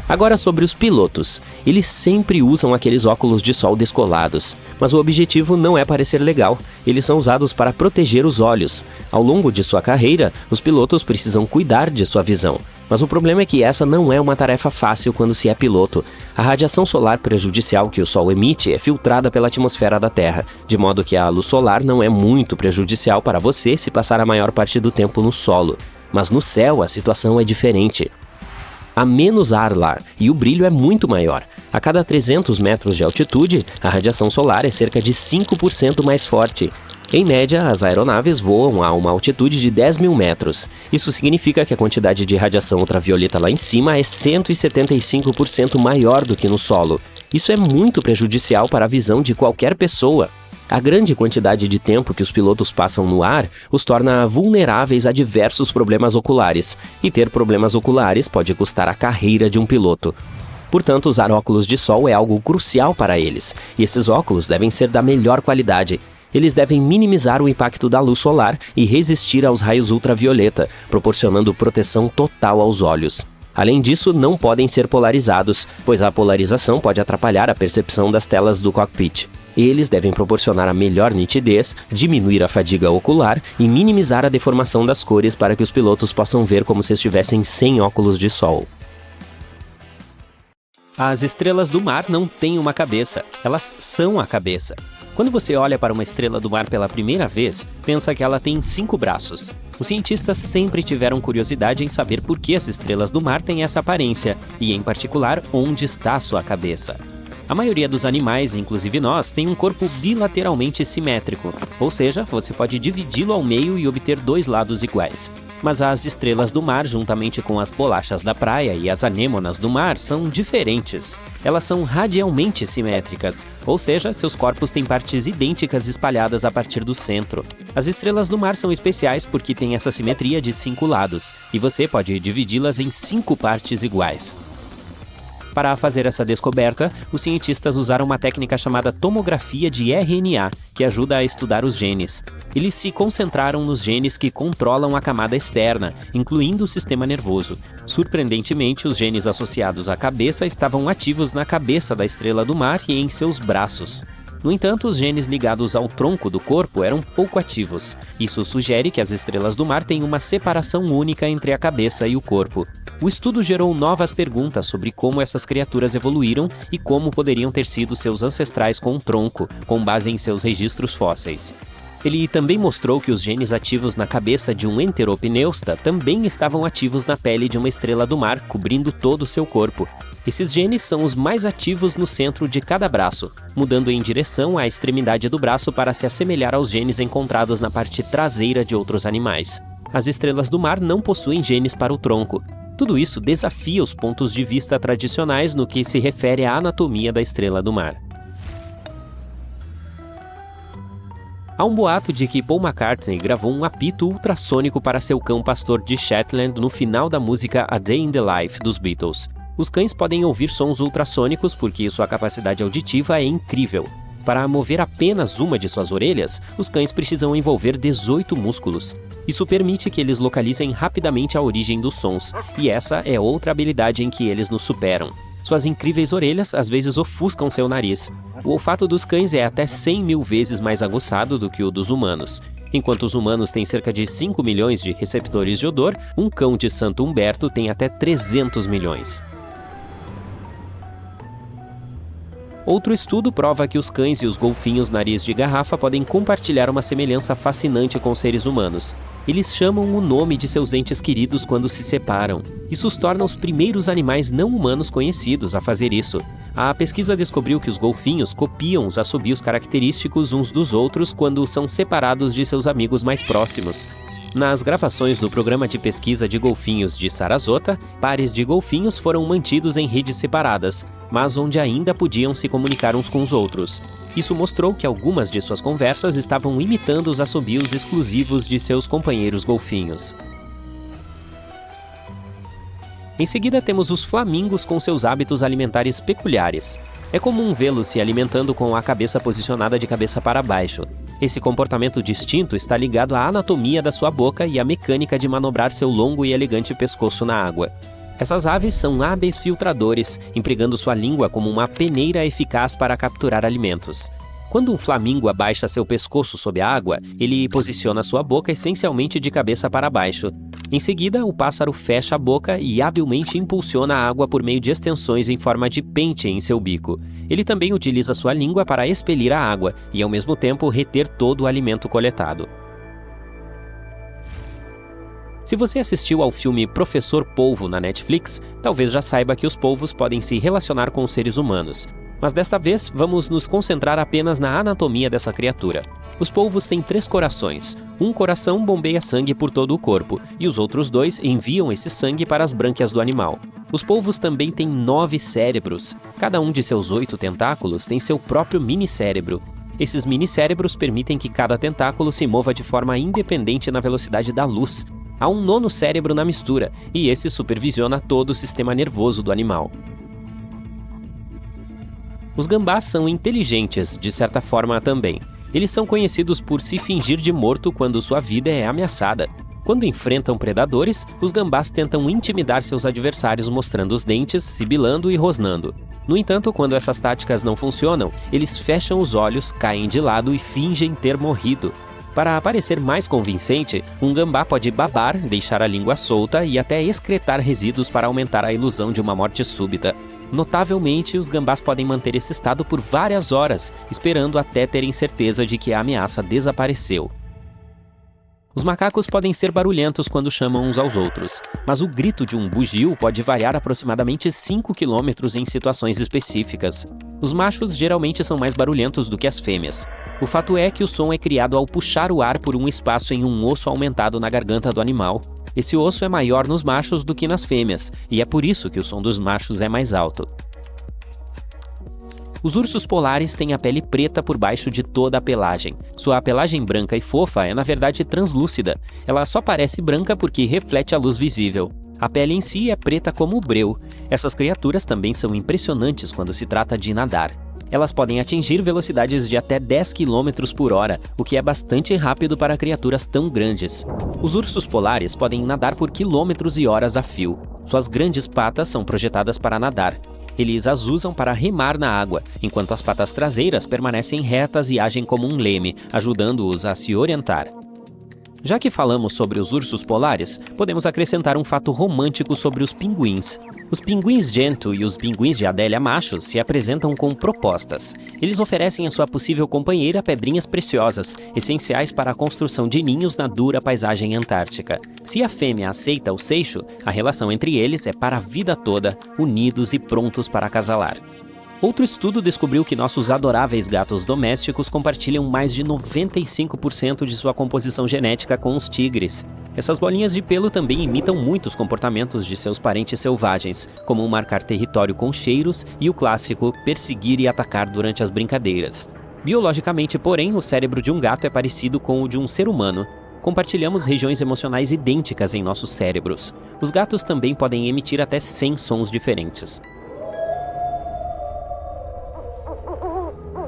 Agora sobre os pilotos. Eles sempre usam aqueles óculos de sol descolados, mas o objetivo não é parecer legal. Eles são usados para proteger os olhos. Ao longo de sua carreira, os pilotos precisam cuidar de sua visão. Mas o problema é que essa não é uma tarefa fácil quando se é piloto. A radiação solar prejudicial que o Sol emite é filtrada pela atmosfera da Terra, de modo que a luz solar não é muito prejudicial para você se passar a maior parte do tempo no solo. Mas no céu a situação é diferente. Há menos ar lá e o brilho é muito maior. A cada 300 metros de altitude, a radiação solar é cerca de 5% mais forte. Em média, as aeronaves voam a uma altitude de 10 mil metros. Isso significa que a quantidade de radiação ultravioleta lá em cima é 175% maior do que no solo. Isso é muito prejudicial para a visão de qualquer pessoa. A grande quantidade de tempo que os pilotos passam no ar os torna vulneráveis a diversos problemas oculares, e ter problemas oculares pode custar a carreira de um piloto. Portanto, usar óculos de sol é algo crucial para eles, e esses óculos devem ser da melhor qualidade. Eles devem minimizar o impacto da luz solar e resistir aos raios ultravioleta, proporcionando proteção total aos olhos. Além disso, não podem ser polarizados, pois a polarização pode atrapalhar a percepção das telas do cockpit. Eles devem proporcionar a melhor nitidez, diminuir a fadiga ocular e minimizar a deformação das cores para que os pilotos possam ver como se estivessem sem óculos de sol. As estrelas do mar não têm uma cabeça, elas são a cabeça. Quando você olha para uma estrela do mar pela primeira vez, pensa que ela tem 5 braços. Os cientistas sempre tiveram curiosidade em saber por que as estrelas do mar têm essa aparência, e em particular, onde está sua cabeça. A maioria dos animais, inclusive nós, tem um corpo bilateralmente simétrico, ou seja, você pode dividi-lo ao meio e obter 2 lados iguais. Mas as estrelas do mar, juntamente com as bolachas da praia e as anêmonas do mar, são diferentes. Elas são radialmente simétricas, ou seja, seus corpos têm partes idênticas espalhadas a partir do centro. As estrelas do mar são especiais porque têm essa simetria de 5 lados, e você pode dividi-las em 5 partes iguais. Para fazer essa descoberta, os cientistas usaram uma técnica chamada tomografia de RNA, que ajuda a estudar os genes. Eles se concentraram nos genes que controlam a camada externa, incluindo o sistema nervoso. Surpreendentemente, os genes associados à cabeça estavam ativos na cabeça da estrela do mar e em seus braços. No entanto, os genes ligados ao tronco do corpo eram pouco ativos. Isso sugere que as estrelas do mar têm uma separação única entre a cabeça e o corpo. O estudo gerou novas perguntas sobre como essas criaturas evoluíram e como poderiam ter sido seus ancestrais com um tronco, com base em seus registros fósseis. Ele também mostrou que os genes ativos na cabeça de um enteropneusta também estavam ativos na pele de uma estrela do mar, cobrindo todo o seu corpo. Esses genes são os mais ativos no centro de cada braço, mudando em direção à extremidade do braço para se assemelhar aos genes encontrados na parte traseira de outros animais. As estrelas do mar não possuem genes para o tronco. Tudo isso desafia os pontos de vista tradicionais no que se refere à anatomia da estrela do mar. Há um boato de que Paul McCartney gravou um apito ultrassônico para seu cão pastor de Shetland no final da música A Day in the Life dos Beatles. Os cães podem ouvir sons ultrassônicos porque sua capacidade auditiva é incrível. Para mover apenas uma de suas orelhas, os cães precisam envolver 18 músculos. Isso permite que eles localizem rapidamente a origem dos sons, e essa é outra habilidade em que eles nos superam. Suas incríveis orelhas às vezes ofuscam seu nariz. O olfato dos cães é até 100 mil vezes mais aguçado do que o dos humanos. Enquanto os humanos têm cerca de 5 milhões de receptores de odor, um cão de Santo Humberto tem até 300 milhões. Outro estudo prova que os cães e os golfinhos nariz de garrafa podem compartilhar uma semelhança fascinante com os seres humanos. Eles chamam o nome de seus entes queridos quando se separam. Isso os torna os primeiros animais não humanos conhecidos a fazer isso. A pesquisa descobriu que os golfinhos copiam os assobios característicos uns dos outros quando são separados de seus amigos mais próximos. Nas gravações do programa de pesquisa de golfinhos de Sarasota, pares de golfinhos foram mantidos em redes separadas, mas onde ainda podiam se comunicar uns com os outros. Isso mostrou que algumas de suas conversas estavam imitando os assobios exclusivos de seus companheiros golfinhos. Em seguida temos os flamingos com seus hábitos alimentares peculiares. É comum vê-los se alimentando com a cabeça posicionada de cabeça para baixo. Esse comportamento distinto está ligado à anatomia da sua boca e à mecânica de manobrar seu longo e elegante pescoço na água. Essas aves são hábeis filtradores, empregando sua língua como uma peneira eficaz para capturar alimentos. Quando um flamingo abaixa seu pescoço sob a água, ele posiciona sua boca essencialmente de cabeça para baixo. Em seguida, o pássaro fecha a boca e habilmente impulsiona a água por meio de extensões em forma de pente em seu bico. Ele também utiliza sua língua para expelir a água e, ao mesmo tempo, reter todo o alimento coletado. Se você assistiu ao filme Professor Polvo na Netflix, talvez já saiba que os polvos podem se relacionar com os seres humanos. Mas desta vez, vamos nos concentrar apenas na anatomia dessa criatura. Os polvos têm 3 corações. Um coração bombeia sangue por todo o corpo, e os outros 2 enviam esse sangue para as brânquias do animal. Os polvos também têm 9 cérebros. Cada um de seus 8 tentáculos tem seu próprio mini-cérebro. Esses mini-cérebros permitem que cada tentáculo se mova de forma independente na velocidade da luz. Há um 9º cérebro na mistura, e esse supervisiona todo o sistema nervoso do animal. Os gambás são inteligentes, de certa forma também. Eles são conhecidos por se fingir de morto quando sua vida é ameaçada. Quando enfrentam predadores, os gambás tentam intimidar seus adversários mostrando os dentes, sibilando e rosnando. No entanto, quando essas táticas não funcionam, eles fecham os olhos, caem de lado e fingem ter morrido. Para parecer mais convincente, um gambá pode babar, deixar a língua solta e até excretar resíduos para aumentar a ilusão de uma morte súbita. Notavelmente, os gambás podem manter esse estado por várias horas, esperando até terem certeza de que a ameaça desapareceu. Os macacos podem ser barulhentos quando chamam uns aos outros, mas o grito de um bugio pode variar aproximadamente 5 km em situações específicas. Os machos geralmente são mais barulhentos do que as fêmeas. O fato é que o som é criado ao puxar o ar por um espaço em um osso aumentado na garganta do animal. Esse osso é maior nos machos do que nas fêmeas, e é por isso que o som dos machos é mais alto. Os ursos polares têm a pele preta por baixo de toda a pelagem. Sua pelagem branca e fofa é na verdade translúcida. Ela só parece branca porque reflete a luz visível. A pele em si é preta como o breu. Essas criaturas também são impressionantes quando se trata de nadar. Elas podem atingir velocidades de até 10 km por hora, o que é bastante rápido para criaturas tão grandes. Os ursos polares podem nadar por quilômetros e horas a fio. Suas grandes patas são projetadas para nadar. Eles as usam para remar na água, enquanto as patas traseiras permanecem retas e agem como um leme, ajudando-os a se orientar. Já que falamos sobre os ursos polares, podemos acrescentar um fato romântico sobre os pinguins. Os pinguins Gento e os pinguins de Adélia machos se apresentam com propostas. Eles oferecem à sua possível companheira pedrinhas preciosas, essenciais para a construção de ninhos na dura paisagem antártica. Se a fêmea aceita o seixo, a relação entre eles é para a vida toda, unidos e prontos para acasalar. Outro estudo descobriu que nossos adoráveis gatos domésticos compartilham mais de 95% de sua composição genética com os tigres. Essas bolinhas de pelo também imitam muitos comportamentos de seus parentes selvagens, como marcar território com cheiros e o clássico perseguir e atacar durante as brincadeiras. Biologicamente, porém, o cérebro de um gato é parecido com o de um ser humano. Compartilhamos regiões emocionais idênticas em nossos cérebros. Os gatos também podem emitir até 100 sons diferentes.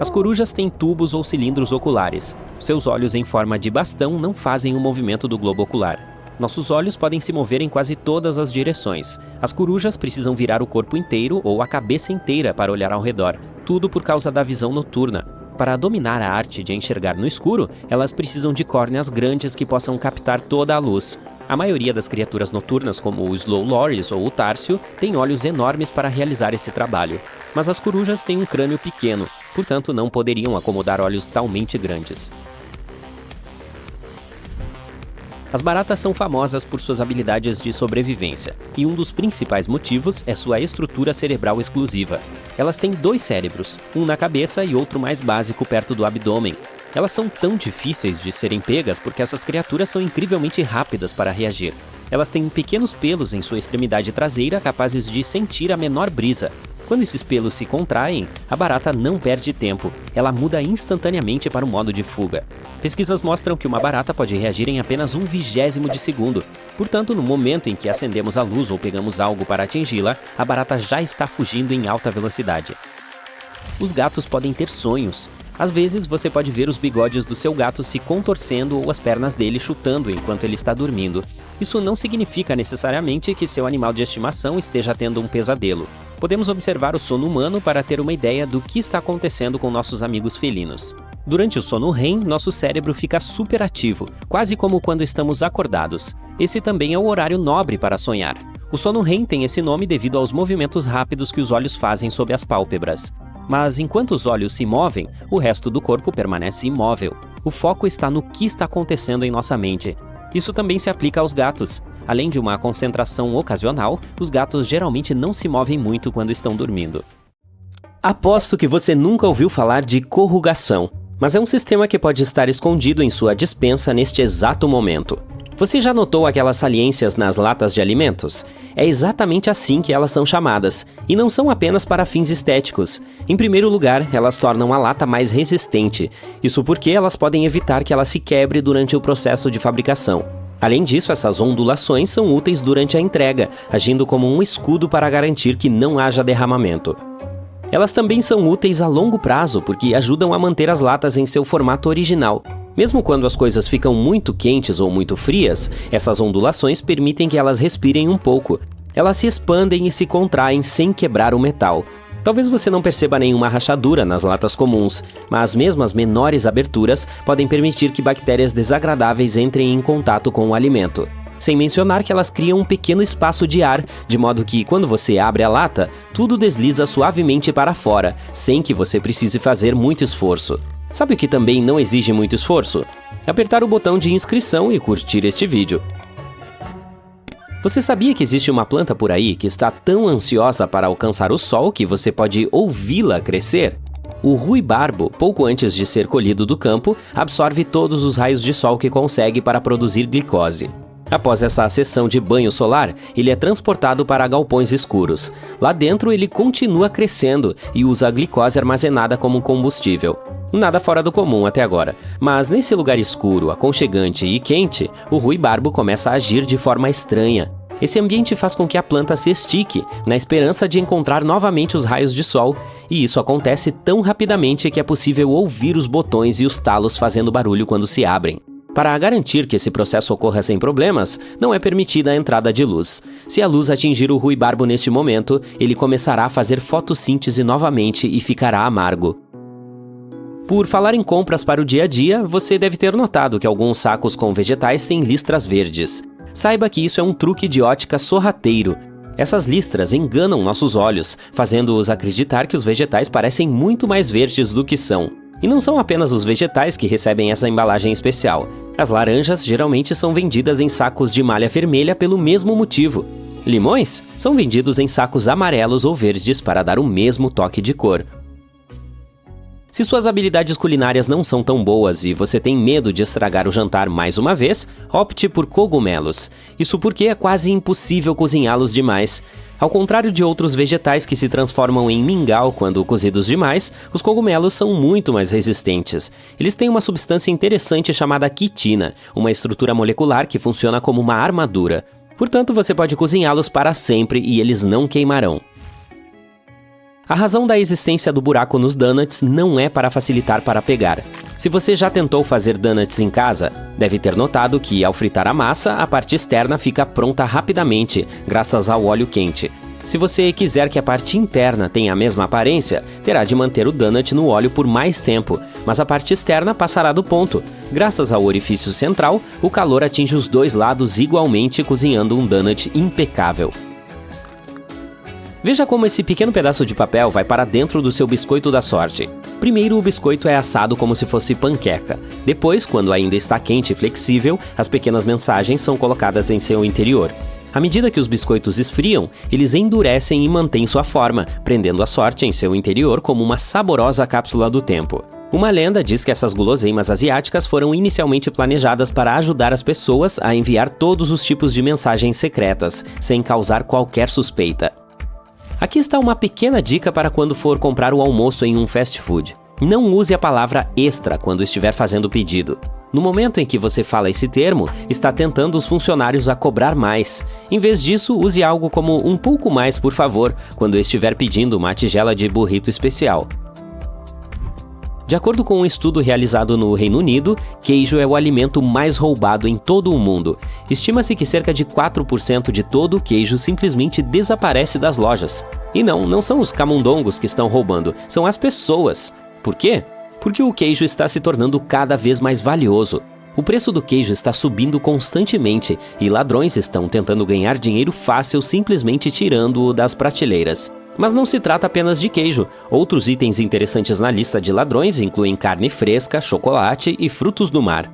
As corujas têm tubos ou cilindros oculares. Seus olhos em forma de bastão não fazem o movimento do globo ocular. Nossos olhos podem se mover em quase todas as direções. As corujas precisam virar o corpo inteiro ou a cabeça inteira para olhar ao redor, tudo por causa da visão noturna. Para dominar a arte de enxergar no escuro, elas precisam de córneas grandes que possam captar toda a luz. A maioria das criaturas noturnas, como o Slow Loris ou o Tárcio, tem olhos enormes para realizar esse trabalho. Mas as corujas têm um crânio pequeno, portanto não poderiam acomodar olhos talmente grandes. As baratas são famosas por suas habilidades de sobrevivência, e um dos principais motivos é sua estrutura cerebral exclusiva. Elas têm 2 cérebros, um na cabeça e outro mais básico perto do abdômen. Elas são tão difíceis de serem pegas porque essas criaturas são incrivelmente rápidas para reagir. Elas têm pequenos pelos em sua extremidade traseira capazes de sentir a menor brisa. Quando esses pelos se contraem, a barata não perde tempo, ela muda instantaneamente para o modo de fuga. Pesquisas mostram que uma barata pode reagir em apenas 1/20 de segundo. Portanto, no momento em que acendemos a luz ou pegamos algo para atingi-la, a barata já está fugindo em alta velocidade. Os gatos podem ter sonhos. Às vezes, você pode ver os bigodes do seu gato se contorcendo ou as pernas dele chutando enquanto ele está dormindo. Isso não significa necessariamente que seu animal de estimação esteja tendo um pesadelo. Podemos observar o sono humano para ter uma ideia do que está acontecendo com nossos amigos felinos. Durante o sono REM, nosso cérebro fica superativo, quase como quando estamos acordados. Esse também é o horário nobre para sonhar. O sono REM tem esse nome devido aos movimentos rápidos que os olhos fazem sob as pálpebras. Mas enquanto os olhos se movem, o resto do corpo permanece imóvel. O foco está no que está acontecendo em nossa mente. Isso também se aplica aos gatos. Além de uma concentração ocasional, os gatos geralmente não se movem muito quando estão dormindo. Aposto que você nunca ouviu falar de corrugação, mas é um sistema que pode estar escondido em sua despensa neste exato momento. Você já notou aquelas saliências nas latas de alimentos? É exatamente assim que elas são chamadas, e não são apenas para fins estéticos. Em primeiro lugar, elas tornam a lata mais resistente, isso porque elas podem evitar que ela se quebre durante o processo de fabricação. Além disso, essas ondulações são úteis durante a entrega, agindo como um escudo para garantir que não haja derramamento. Elas também são úteis a longo prazo porque ajudam a manter as latas em seu formato original. Mesmo quando as coisas ficam muito quentes ou muito frias, essas ondulações permitem que elas respirem um pouco. Elas se expandem e se contraem sem quebrar o metal. Talvez você não perceba nenhuma rachadura nas latas comuns, mas mesmo as menores aberturas podem permitir que bactérias desagradáveis entrem em contato com o alimento. Sem mencionar que elas criam um pequeno espaço de ar, de modo que, quando você abre a lata, tudo desliza suavemente para fora, sem que você precise fazer muito esforço. Sabe o que também não exige muito esforço? Apertar o botão de inscrição e curtir este vídeo. Você sabia que existe uma planta por aí que está tão ansiosa para alcançar o sol que você pode ouvi-la crescer? O ruibarbo, pouco antes de ser colhido do campo, absorve todos os raios de sol que consegue para produzir glicose. Após essa sessão de banho solar, ele é transportado para galpões escuros. Lá dentro ele continua crescendo e usa a glicose armazenada como combustível. Nada fora do comum até agora, mas nesse lugar escuro, aconchegante e quente, o ruibarbo começa a agir de forma estranha. Esse ambiente faz com que a planta se estique, na esperança de encontrar novamente os raios de sol, e isso acontece tão rapidamente que é possível ouvir os botões e os talos fazendo barulho quando se abrem. Para garantir que esse processo ocorra sem problemas, não é permitida a entrada de luz. Se a luz atingir o ruibarbo neste momento, ele começará a fazer fotossíntese novamente e ficará amargo. Por falar em compras para o dia a dia, você deve ter notado que alguns sacos com vegetais têm listras verdes. Saiba que isso é um truque de ótica sorrateiro. Essas listras enganam nossos olhos, fazendo-os acreditar que os vegetais parecem muito mais verdes do que são. E não são apenas os vegetais que recebem essa embalagem especial. As laranjas geralmente são vendidas em sacos de malha vermelha pelo mesmo motivo. Limões são vendidos em sacos amarelos ou verdes para dar o mesmo toque de cor. Se suas habilidades culinárias não são tão boas e você tem medo de estragar o jantar mais uma vez, opte por cogumelos. Isso porque é quase impossível cozinhá-los demais. Ao contrário de outros vegetais que se transformam em mingau quando cozidos demais, os cogumelos são muito mais resistentes. Eles têm uma substância interessante chamada quitina, uma estrutura molecular que funciona como uma armadura. Portanto, você pode cozinhá-los para sempre e eles não queimarão. A razão da existência do buraco nos donuts não é para facilitar para pegar. Se você já tentou fazer donuts em casa, deve ter notado que, ao fritar a massa, a parte externa fica pronta rapidamente, graças ao óleo quente. Se você quiser que a parte interna tenha a mesma aparência, terá de manter o donut no óleo por mais tempo, mas a parte externa passará do ponto. Graças ao orifício central, o calor atinge os dois lados igualmente, cozinhando um donut impecável. Veja como esse pequeno pedaço de papel vai para dentro do seu biscoito da sorte. Primeiro, o biscoito é assado como se fosse panqueca. Depois, quando ainda está quente e flexível, as pequenas mensagens são colocadas em seu interior. À medida que os biscoitos esfriam, eles endurecem e mantêm sua forma, prendendo a sorte em seu interior como uma saborosa cápsula do tempo. Uma lenda diz que essas guloseimas asiáticas foram inicialmente planejadas para ajudar as pessoas a enviar todos os tipos de mensagens secretas, sem causar qualquer suspeita. Aqui está uma pequena dica para quando for comprar o almoço em um fast food. Não use a palavra extra quando estiver fazendo o pedido. No momento em que você fala esse termo, está tentando os funcionários a cobrar mais. Em vez disso, use algo como um pouco mais, por favor, quando estiver pedindo uma tigela de burrito especial. De acordo com um estudo realizado no Reino Unido, queijo é o alimento mais roubado em todo o mundo. Estima-se que cerca de 4% de todo o queijo simplesmente desaparece das lojas. E não são os camundongos que estão roubando, são as pessoas. Por quê? Porque o queijo está se tornando cada vez mais valioso. O preço do queijo está subindo constantemente e ladrões estão tentando ganhar dinheiro fácil simplesmente tirando-o das prateleiras. Mas não se trata apenas de queijo. Outros itens interessantes na lista de ladrões incluem carne fresca, chocolate e frutos do mar.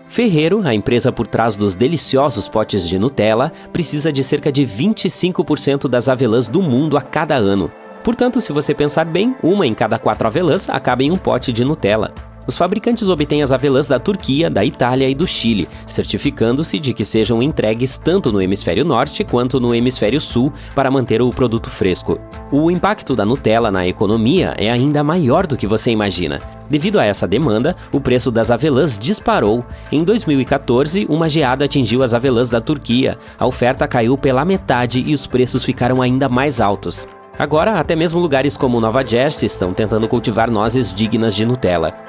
Ferrero, a empresa por trás dos deliciosos potes de Nutella, precisa de cerca de 25% das avelãs do mundo a cada ano. Portanto, se você pensar bem, 1 em cada 4 avelãs acaba em um pote de Nutella. Os fabricantes obtêm as avelãs da Turquia, da Itália e do Chile, certificando-se de que sejam entregues tanto no hemisfério norte quanto no hemisfério sul para manter o produto fresco. O impacto da Nutella na economia é ainda maior do que você imagina. Devido a essa demanda, o preço das avelãs disparou. Em 2014, uma geada atingiu as avelãs da Turquia, a oferta caiu pela metade e os preços ficaram ainda mais altos. Agora, até mesmo lugares como Nova Jersey estão tentando cultivar nozes dignas de Nutella.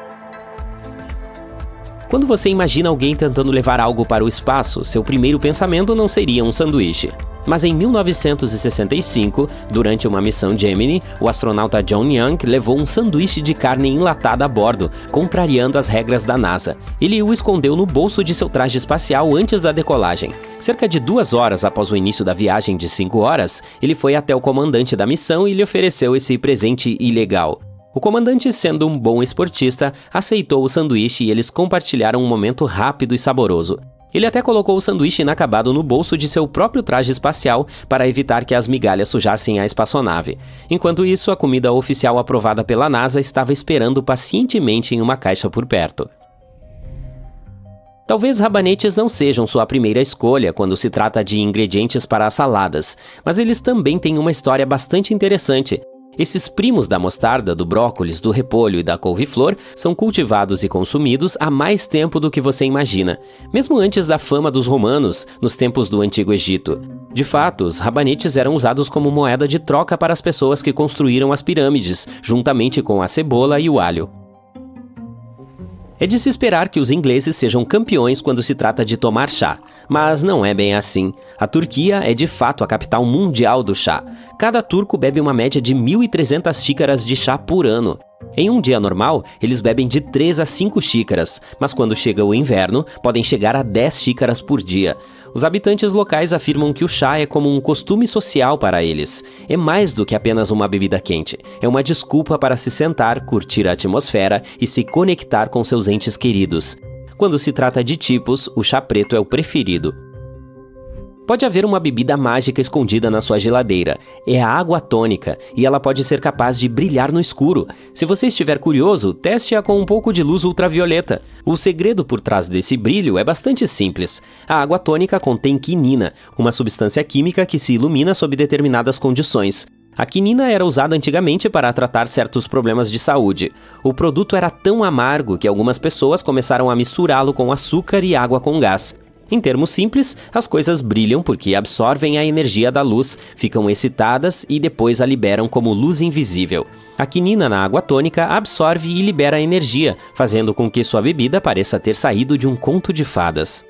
Quando você imagina alguém tentando levar algo para o espaço, seu primeiro pensamento não seria um sanduíche. Mas em 1965, durante uma missão Gemini, o astronauta John Young levou um sanduíche de carne enlatada a bordo, contrariando as regras da NASA. Ele o escondeu no bolso de seu traje espacial antes da decolagem. Cerca de 2 horas após o início da viagem de 5 horas, ele foi até o comandante da missão e lhe ofereceu esse presente ilegal. O comandante, sendo um bom esportista, aceitou o sanduíche e eles compartilharam um momento rápido e saboroso. Ele até colocou o sanduíche inacabado no bolso de seu próprio traje espacial para evitar que as migalhas sujassem a espaçonave. Enquanto isso, a comida oficial aprovada pela NASA estava esperando pacientemente em uma caixa por perto. Talvez rabanetes não sejam sua primeira escolha quando se trata de ingredientes para as saladas, mas eles também têm uma história bastante interessante. Esses primos da mostarda, do brócolis, do repolho e da couve-flor são cultivados e consumidos há mais tempo do que você imagina, mesmo antes da fama dos romanos, nos tempos do Antigo Egito. De fato, os rabanetes eram usados como moeda de troca para as pessoas que construíram as pirâmides, juntamente com a cebola e o alho. É de se esperar que os ingleses sejam campeões quando se trata de tomar chá, mas não é bem assim. A Turquia é de fato a capital mundial do chá. Cada turco bebe uma média de 1.300 xícaras de chá por ano. Em um dia normal, eles bebem de 3 a 5 xícaras, mas quando chega o inverno, podem chegar a 10 xícaras por dia. Os habitantes locais afirmam que o chá é como um costume social para eles. É mais do que apenas uma bebida quente. É uma desculpa para se sentar, curtir a atmosfera e se conectar com seus entes queridos. Quando se trata de tipos, o chá preto é o preferido. Pode haver uma bebida mágica escondida na sua geladeira. É a água tônica, e ela pode ser capaz de brilhar no escuro. Se você estiver curioso, teste-a com um pouco de luz ultravioleta. O segredo por trás desse brilho é bastante simples. A água tônica contém quinina, uma substância química que se ilumina sob determinadas condições. A quinina era usada antigamente para tratar certos problemas de saúde. O produto era tão amargo que algumas pessoas começaram a misturá-lo com açúcar e água com gás. Em termos simples, as coisas brilham porque absorvem a energia da luz, ficam excitadas e depois a liberam como luz invisível. A quinina na água tônica absorve e libera a energia, fazendo com que sua bebida pareça ter saído de um conto de fadas.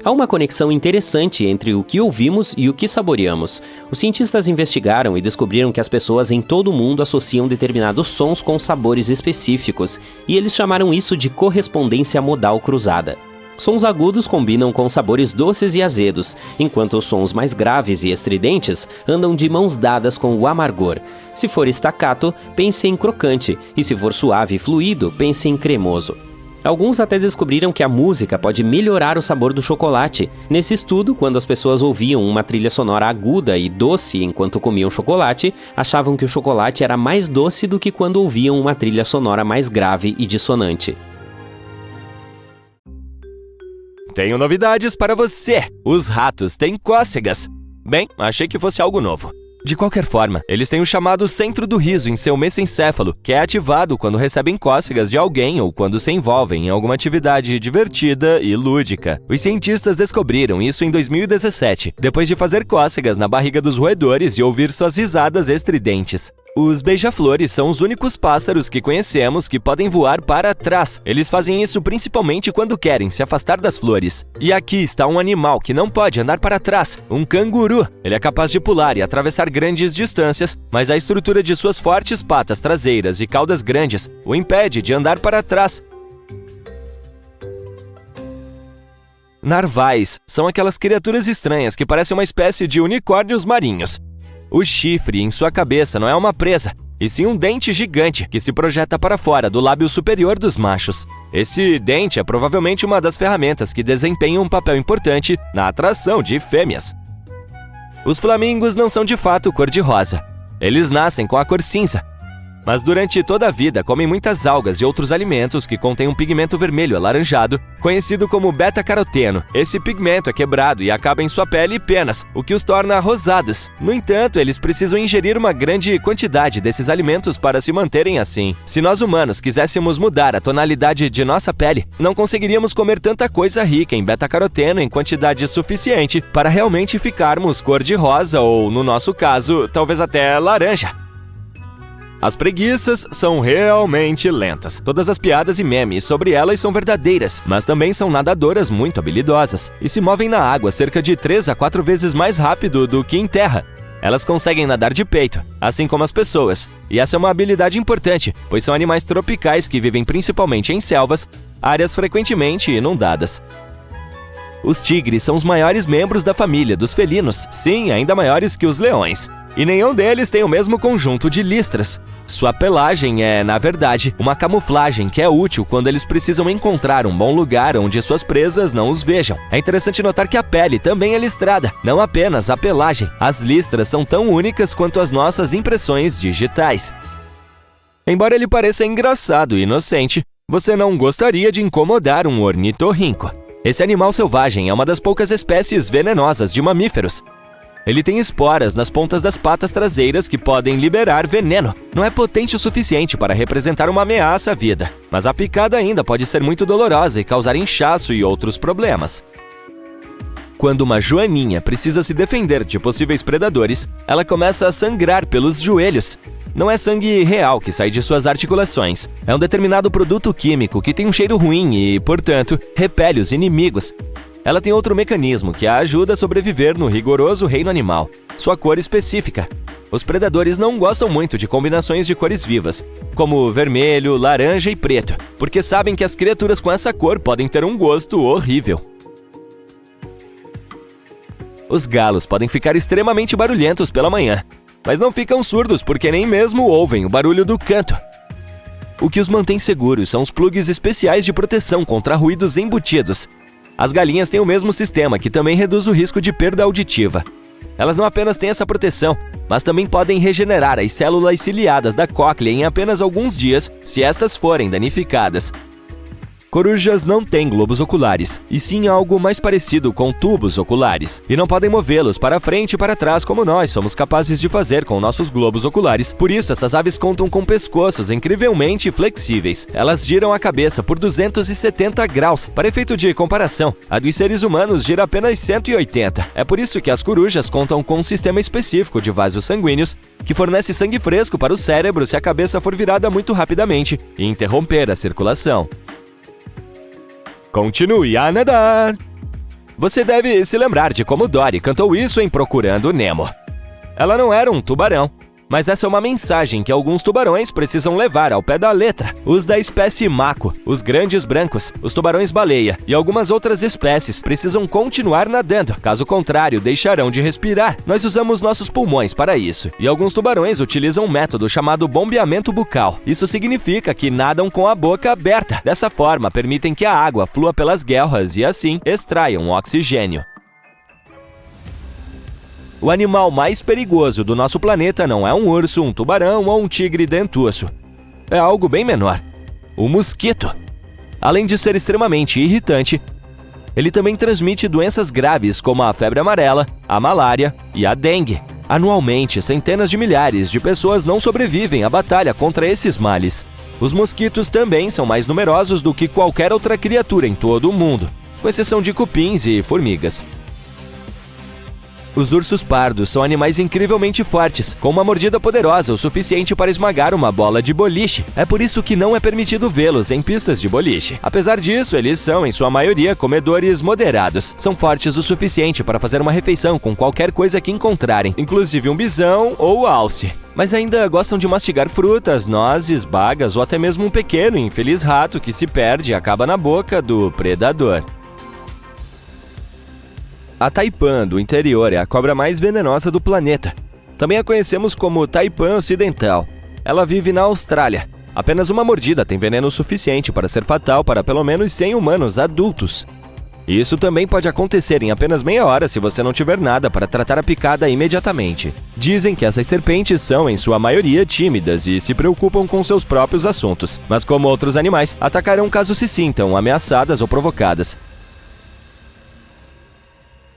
Há uma conexão interessante entre o que ouvimos e o que saboreamos. Os cientistas investigaram e descobriram que as pessoas em todo o mundo associam determinados sons com sabores específicos, e eles chamaram isso de correspondência modal cruzada. Sons agudos combinam com sabores doces e azedos, enquanto os sons mais graves e estridentes andam de mãos dadas com o amargor. Se for staccato, pense em crocante, e se for suave e fluido, pense em cremoso. Alguns até descobriram que a música pode melhorar o sabor do chocolate. Nesse estudo, quando as pessoas ouviam uma trilha sonora aguda e doce enquanto comiam chocolate, achavam que o chocolate era mais doce do que quando ouviam uma trilha sonora mais grave e dissonante.
Tenho novidades para você! Os ratos têm cócegas! Bem, achei que fosse algo novo. De qualquer forma, eles têm o chamado centro do riso em seu mesencéfalo, que é ativado quando recebem cócegas de alguém ou quando se envolvem em alguma atividade divertida e lúdica. Os cientistas descobriram isso em 2017, depois de fazer cócegas na barriga dos roedores e ouvir suas risadas estridentes. Os beija-flores são os únicos pássaros que conhecemos que podem voar para trás. Eles fazem isso principalmente quando querem se afastar das flores. E aqui está um animal que não pode andar para trás, um canguru. Ele é capaz de pular e atravessar grandes distâncias, mas a estrutura de suas fortes patas traseiras e caudas grandes o impede de andar para trás. Narvais são aquelas criaturas estranhas que parecem uma espécie de unicórnios marinhos. O chifre em sua cabeça não é uma presa, e sim um dente gigante que se projeta para fora do lábio superior dos machos. Esse dente é provavelmente uma das ferramentas que desempenham um papel importante na atração de fêmeas. Os flamingos não são de fato cor-de-rosa. Eles nascem com a cor cinza. Mas durante toda a vida comem muitas algas e outros alimentos que contêm um pigmento vermelho alaranjado, conhecido como beta-caroteno. Esse pigmento é quebrado e acaba em sua pele e penas, o que os torna rosados. No entanto, eles precisam ingerir uma grande quantidade desses alimentos para se manterem assim. Se nós humanos quiséssemos mudar a tonalidade de nossa pele, não conseguiríamos comer tanta coisa rica em beta-caroteno em quantidade suficiente para realmente ficarmos cor-de-rosa ou, no nosso caso, talvez até laranja. As preguiças são realmente lentas. Todas as piadas e memes sobre elas são verdadeiras, mas também são nadadoras muito habilidosas e se movem na água cerca de 3 a 4 vezes mais rápido do que em terra. Elas conseguem nadar de peito, assim como as pessoas, e essa é uma habilidade importante, pois são animais tropicais que vivem principalmente em selvas, áreas frequentemente inundadas. Os tigres são os maiores membros da família dos felinos, sim, ainda maiores que os leões. E nenhum deles tem o mesmo conjunto de listras. Sua pelagem é, na verdade, uma camuflagem que é útil quando eles precisam encontrar um bom lugar onde suas presas não os vejam. É interessante notar que a pele também é listrada, não apenas a pelagem. As listras são tão únicas quanto as nossas impressões digitais. Embora ele pareça engraçado e inocente, você não gostaria de incomodar um ornitorrinco. Esse animal selvagem é uma das poucas espécies venenosas de mamíferos. Ele tem esporas nas pontas das patas traseiras que podem liberar veneno. Não é potente o suficiente para representar uma ameaça à vida, mas a picada ainda pode ser muito dolorosa e causar inchaço e outros problemas. Quando uma joaninha precisa se defender de possíveis predadores, ela começa a sangrar pelos joelhos. Não é sangue real que sai de suas articulações. É um determinado produto químico que tem um cheiro ruim e, portanto, repele os inimigos. Ela tem outro mecanismo que a ajuda a sobreviver no rigoroso reino animal, sua cor específica. Os predadores não gostam muito de combinações de cores vivas, como vermelho, laranja e preto, porque sabem que as criaturas com essa cor podem ter um gosto horrível. Os galos podem ficar extremamente barulhentos pela manhã, mas não ficam surdos porque nem mesmo ouvem o barulho do canto. O que os mantém seguros são os plugs especiais de proteção contra ruídos embutidos. As galinhas têm o mesmo sistema, que também reduz o risco de perda auditiva. Elas não apenas têm essa proteção, mas também podem regenerar as células ciliadas da cóclea em apenas alguns dias, se estas forem danificadas. Corujas não têm globos oculares, e sim algo mais parecido com tubos oculares, e não podem movê-los para frente e para trás como nós somos capazes de fazer com nossos globos oculares. Por isso, essas aves contam com pescoços incrivelmente flexíveis. Elas giram a cabeça por 270 graus. Para efeito de comparação, a dos seres humanos gira apenas 180. É por isso que as corujas contam com um sistema específico de vasos sanguíneos que fornece sangue fresco para o cérebro se a cabeça for virada muito rapidamente e interromper a circulação. Continue a nadar! Você deve se lembrar de como Dory cantou isso em Procurando Nemo. Ela não era um tubarão, mas essa é uma mensagem que alguns tubarões precisam levar ao pé da letra. Os da espécie mako, os grandes brancos, os tubarões-baleia e algumas outras espécies precisam continuar nadando. Caso contrário, deixarão de respirar. Nós usamos nossos pulmões para isso, e alguns tubarões utilizam um método chamado bombeamento bucal. Isso significa que nadam com a boca aberta. Dessa forma, permitem que a água flua pelas guelras e, assim, extraiam oxigênio. O animal mais perigoso do nosso planeta não é um urso, um tubarão ou um tigre dentuço. É algo bem menor: o mosquito. Além de ser extremamente irritante, ele também transmite doenças graves como a febre amarela, a malária e a dengue. Anualmente, centenas de milhares de pessoas não sobrevivem à batalha contra esses males. Os mosquitos também são mais numerosos do que qualquer outra criatura em todo o mundo, com exceção de cupins e formigas. Os ursos pardos são animais incrivelmente fortes, com uma mordida poderosa o suficiente para esmagar uma bola de boliche. É por isso que não é permitido vê-los em pistas de boliche. Apesar disso, eles são, em sua maioria, comedores moderados. São fortes o suficiente para fazer uma refeição com qualquer coisa que encontrarem, inclusive um bisão ou alce. Mas ainda gostam de mastigar frutas, nozes, bagas ou até mesmo um pequeno e infeliz rato que se perde e acaba na boca do predador. A taipã do interior é a cobra mais venenosa do planeta. Também a conhecemos como taipã ocidental. Ela vive na Austrália. Apenas uma mordida tem veneno suficiente para ser fatal para pelo menos 100 humanos adultos. Isso também pode acontecer em apenas meia hora se você não tiver nada para tratar a picada imediatamente. Dizem que essas serpentes são, em sua maioria, tímidas e se preocupam com seus próprios assuntos, mas como outros animais, atacarão caso se sintam ameaçadas ou provocadas.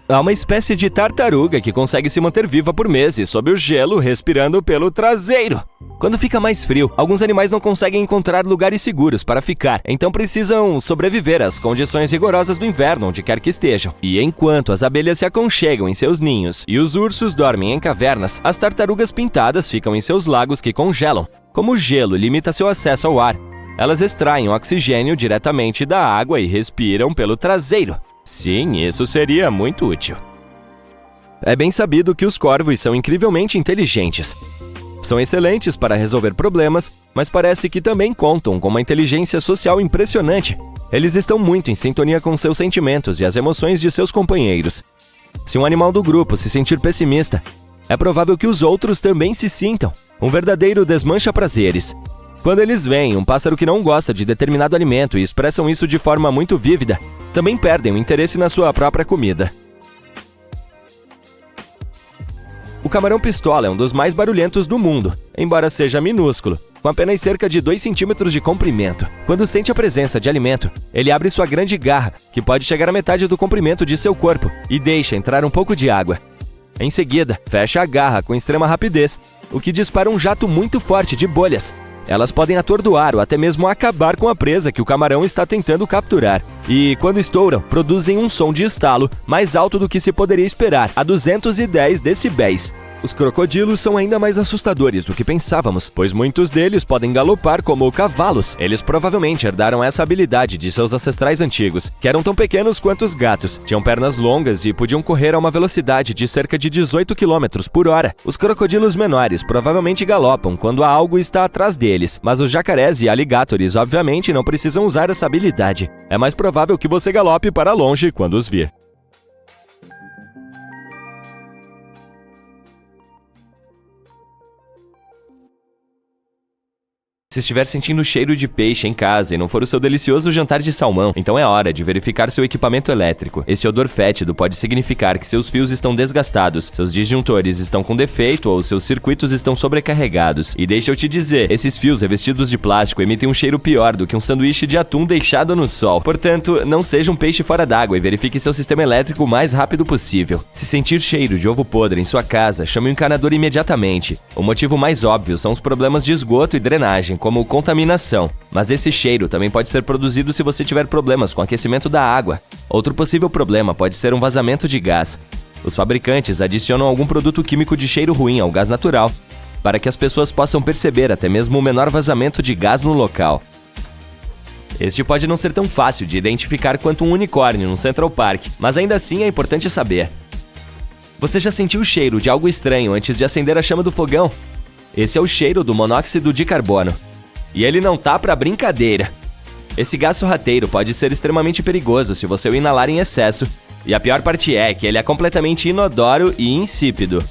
Há uma espécie de tartaruga que consegue se manter viva por meses sob o gelo, respirando pelo traseiro. Quando fica mais frio, alguns animais não conseguem encontrar lugares seguros para ficar, então precisam sobreviver às condições rigorosas do inverno onde quer que estejam. E enquanto as abelhas se aconchegam em seus ninhos e os ursos dormem em cavernas, as tartarugas pintadas ficam em seus lagos que congelam. Como o gelo limita seu acesso ao ar, elas extraem oxigênio diretamente da água e respiram pelo traseiro. Sim, isso seria muito útil. É bem sabido que os corvos são incrivelmente inteligentes. São excelentes para resolver problemas, mas parece que também contam com uma inteligência social impressionante. Eles estão muito em sintonia com seus sentimentos e as emoções de seus companheiros. Se um animal do grupo se sentir pessimista, é provável que os outros também se sintam. Um verdadeiro desmancha-prazeres. Quando eles veem um pássaro que não gosta de determinado alimento e expressam isso de forma muito vívida, também perdem o interesse na sua própria comida. O camarão-pistola é um dos mais barulhentos do mundo, embora seja minúsculo, com apenas cerca de 2 centímetros de comprimento. Quando sente a presença de alimento, ele abre sua grande garra, que pode chegar à metade do comprimento de seu corpo, e deixa entrar um pouco de água. Em seguida, fecha a garra com extrema rapidez, o que dispara um jato muito forte de bolhas. Elas podem atordoar ou até mesmo acabar com a presa que o camarão está tentando capturar. E, quando estouram, produzem um som de estalo mais alto do que se poderia esperar, a 210 decibéis. Os crocodilos são ainda mais assustadores do que pensávamos, pois muitos deles podem galopar como cavalos. Eles provavelmente herdaram essa habilidade de seus ancestrais antigos, que eram tão pequenos quanto os gatos, tinham pernas longas e podiam correr a uma velocidade de cerca de 18 km por hora. Os crocodilos menores provavelmente galopam quando algo está atrás deles, mas os jacarés e alligators obviamente não precisam usar essa habilidade. É mais provável que você galope para longe quando os vir. Se estiver sentindo cheiro de peixe em casa e não for o seu delicioso jantar de salmão, então é hora de verificar seu equipamento elétrico. Esse odor fétido pode significar que seus fios estão desgastados, seus disjuntores estão com defeito ou seus circuitos estão sobrecarregados. E deixa eu te dizer, esses fios revestidos de plástico emitem um cheiro pior do que um sanduíche de atum deixado no sol. Portanto, não seja um peixe fora d'água e verifique seu sistema elétrico o mais rápido possível. Se sentir cheiro de ovo podre em sua casa, chame o encanador imediatamente. O motivo mais óbvio são os problemas de esgoto e drenagem, como contaminação. Mas esse cheiro também pode ser produzido se você tiver problemas com o aquecimento da água. Outro possível problema pode ser um vazamento de gás. Os fabricantes adicionam algum produto químico de cheiro ruim ao gás natural, para que as pessoas possam perceber até mesmo o menor vazamento de gás no local. Este pode não ser tão fácil de identificar quanto um unicórnio no Central Park, mas ainda assim é importante saber. Você já sentiu o cheiro de algo estranho antes de acender a chama do fogão? Esse é o cheiro do monóxido de carbono. E ele não tá pra brincadeira. Esse gás sorrateiro pode ser extremamente perigoso se você o inalar em excesso, e a pior parte é que ele é completamente inodoro e insípido.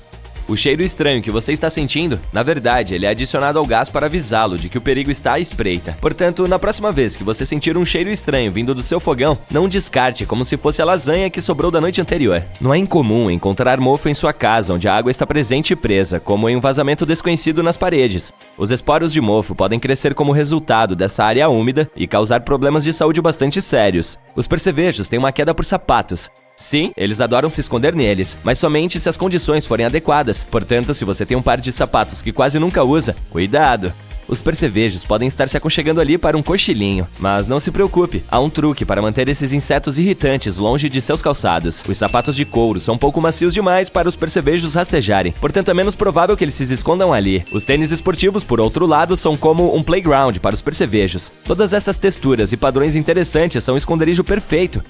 O cheiro estranho que você está sentindo, na verdade, ele é adicionado ao gás para avisá-lo de que o perigo está à espreita. Portanto, na próxima vez que você sentir um cheiro estranho vindo do seu fogão, não descarte como se fosse a lasanha que sobrou da noite anterior. Não é incomum encontrar mofo em sua casa onde a água está presente e presa, como em um vazamento desconhecido nas paredes. Os esporos de mofo podem crescer como resultado dessa área úmida e causar problemas de saúde bastante sérios. Os percevejos têm uma queda por sapatos. Sim, eles adoram se esconder neles, mas somente se as condições forem adequadas. Portanto, se você tem um par de sapatos que quase nunca usa, cuidado! Os percevejos podem estar se aconchegando ali para um cochilinho, mas não se preocupe, há um truque para manter esses insetos irritantes longe de seus calçados. Os sapatos de couro são um pouco macios demais para os percevejos rastejarem, portanto é menos provável que eles se escondam ali. Os tênis esportivos, por outro lado, são como um playground para os percevejos. Todas essas texturas e padrões interessantes são o esconderijo perfeito.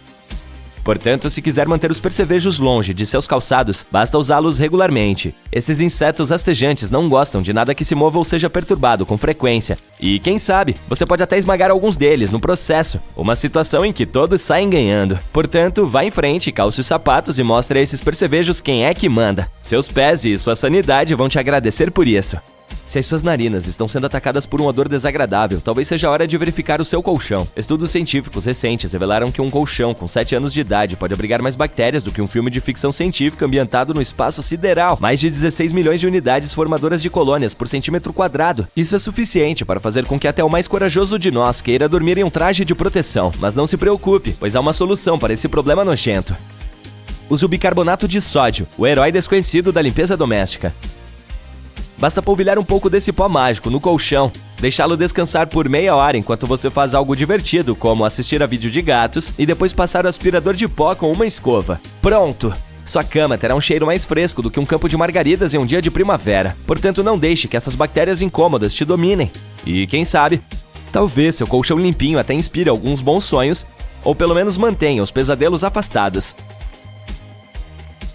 Portanto, se quiser manter os percevejos longe de seus calçados, basta usá-los regularmente. Esses insetos rastejantes não gostam de nada que se mova ou seja perturbado com frequência. E quem sabe, você pode até esmagar alguns deles no processo. Uma situação em que todos saem ganhando. Portanto, vá em frente, calce os sapatos e mostre a esses percevejos quem é que manda. Seus pés e sua sanidade vão te agradecer por isso. Se as suas narinas estão sendo atacadas por um odor desagradável, talvez seja a hora de verificar o seu colchão. Estudos científicos recentes revelaram que um colchão com 7 anos de idade pode abrigar mais bactérias do que um filme de ficção científica ambientado no espaço sideral. Mais de 16 milhões de unidades formadoras de colônias por centímetro quadrado. Isso é suficiente para fazer com que até o mais corajoso de nós queira dormir em um traje de proteção. Mas não se preocupe, pois há uma solução para esse problema nojento. Use o bicarbonato de sódio, o herói desconhecido da limpeza doméstica. Basta polvilhar um pouco desse pó mágico no colchão, deixá-lo descansar por meia hora enquanto você faz algo divertido, como assistir a vídeo de gatos, e depois passar o aspirador de pó com uma escova. Pronto! Sua cama terá um cheiro mais fresco do que um campo de margaridas em um dia de primavera. Portanto, não deixe que essas bactérias incômodas te dominem. E quem sabe, talvez seu colchão limpinho até inspire alguns bons sonhos, ou pelo menos mantenha os pesadelos afastados.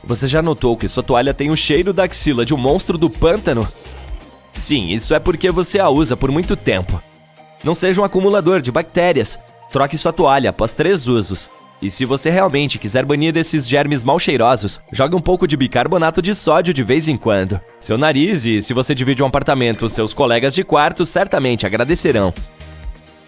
Você já notou que sua toalha tem o cheiro da axila de um monstro do pântano? Sim, isso é porque você a usa por muito tempo. Não seja um acumulador de bactérias. Troque sua toalha após 3 usos. E se você realmente quiser banir esses germes mal cheirosos, jogue um pouco de bicarbonato de sódio de vez em quando. Seu nariz e, se você divide um apartamento, seus colegas de quarto certamente agradecerão.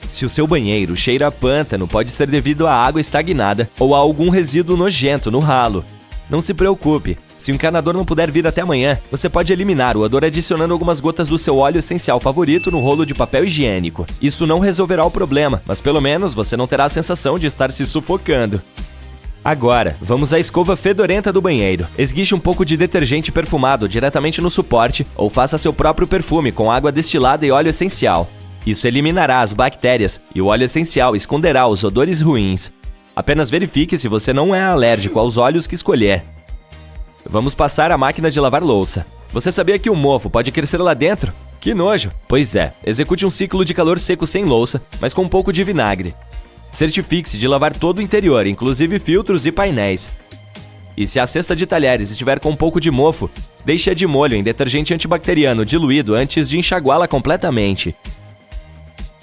Se o seu banheiro cheira a pântano, pode ser devido à água estagnada ou a algum resíduo nojento no ralo. Não se preocupe, se o encanador não puder vir até amanhã, você pode eliminar o odor adicionando algumas gotas do seu óleo essencial favorito no rolo de papel higiênico. Isso não resolverá o problema, mas pelo menos você não terá a sensação de estar se sufocando. Agora, vamos à escova fedorenta do banheiro. Esguiche um pouco de detergente perfumado diretamente no suporte ou faça seu próprio perfume com água destilada e óleo essencial. Isso eliminará as bactérias e o óleo essencial esconderá os odores ruins. Apenas verifique se você não é alérgico aos óleos que escolher. Vamos passar a máquina de lavar louça. Você sabia que o mofo pode crescer lá dentro? Que nojo! Pois é, execute um ciclo de calor seco sem louça, mas com um pouco de vinagre. Certifique-se de lavar todo o interior, inclusive filtros e painéis. E se a cesta de talheres estiver com um pouco de mofo, deixe-a de molho em detergente antibacteriano diluído antes de enxaguá-la completamente.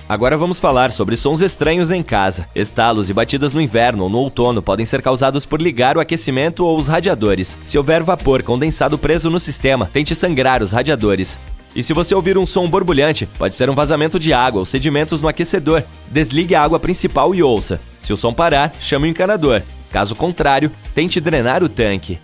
Agora vamos falar sobre sons estranhos em casa. Estalos e batidas no inverno ou no outono podem ser causados por ligar o aquecimento ou os radiadores. Se houver vapor condensado preso no sistema, tente sangrar os radiadores. E se você ouvir um som borbulhante, pode ser um vazamento de água ou sedimentos no aquecedor. Desligue a água principal e ouça. Se o som parar, chame o encanador. Caso contrário, tente drenar o tanque.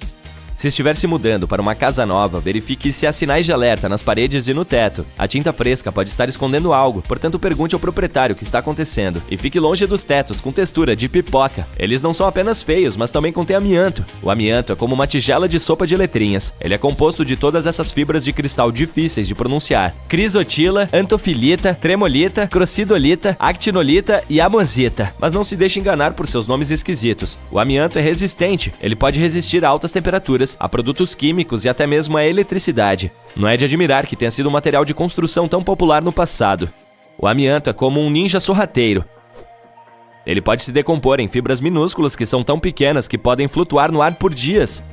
Se estiver se mudando para uma casa nova, verifique se há sinais de alerta nas paredes e no teto. A tinta fresca pode estar escondendo algo, portanto pergunte ao proprietário o que está acontecendo. E fique longe dos tetos com textura de pipoca. Eles não são apenas feios, mas também contêm amianto. O amianto é como uma tigela de sopa de letrinhas. Ele é composto de todas essas fibras de cristal difíceis de pronunciar: crisotila, antofilita, tremolita, crossidolita, actinolita e amosita. Mas não se deixe enganar por seus nomes esquisitos. O amianto é resistente. Ele pode resistir a altas temperaturas, a produtos químicos e até mesmo a eletricidade. Não é de admirar que tenha sido um material de construção tão popular no passado. O amianto é como um ninja sorrateiro. Ele pode se decompor em fibras minúsculas que são tão pequenas que podem flutuar no ar por dias.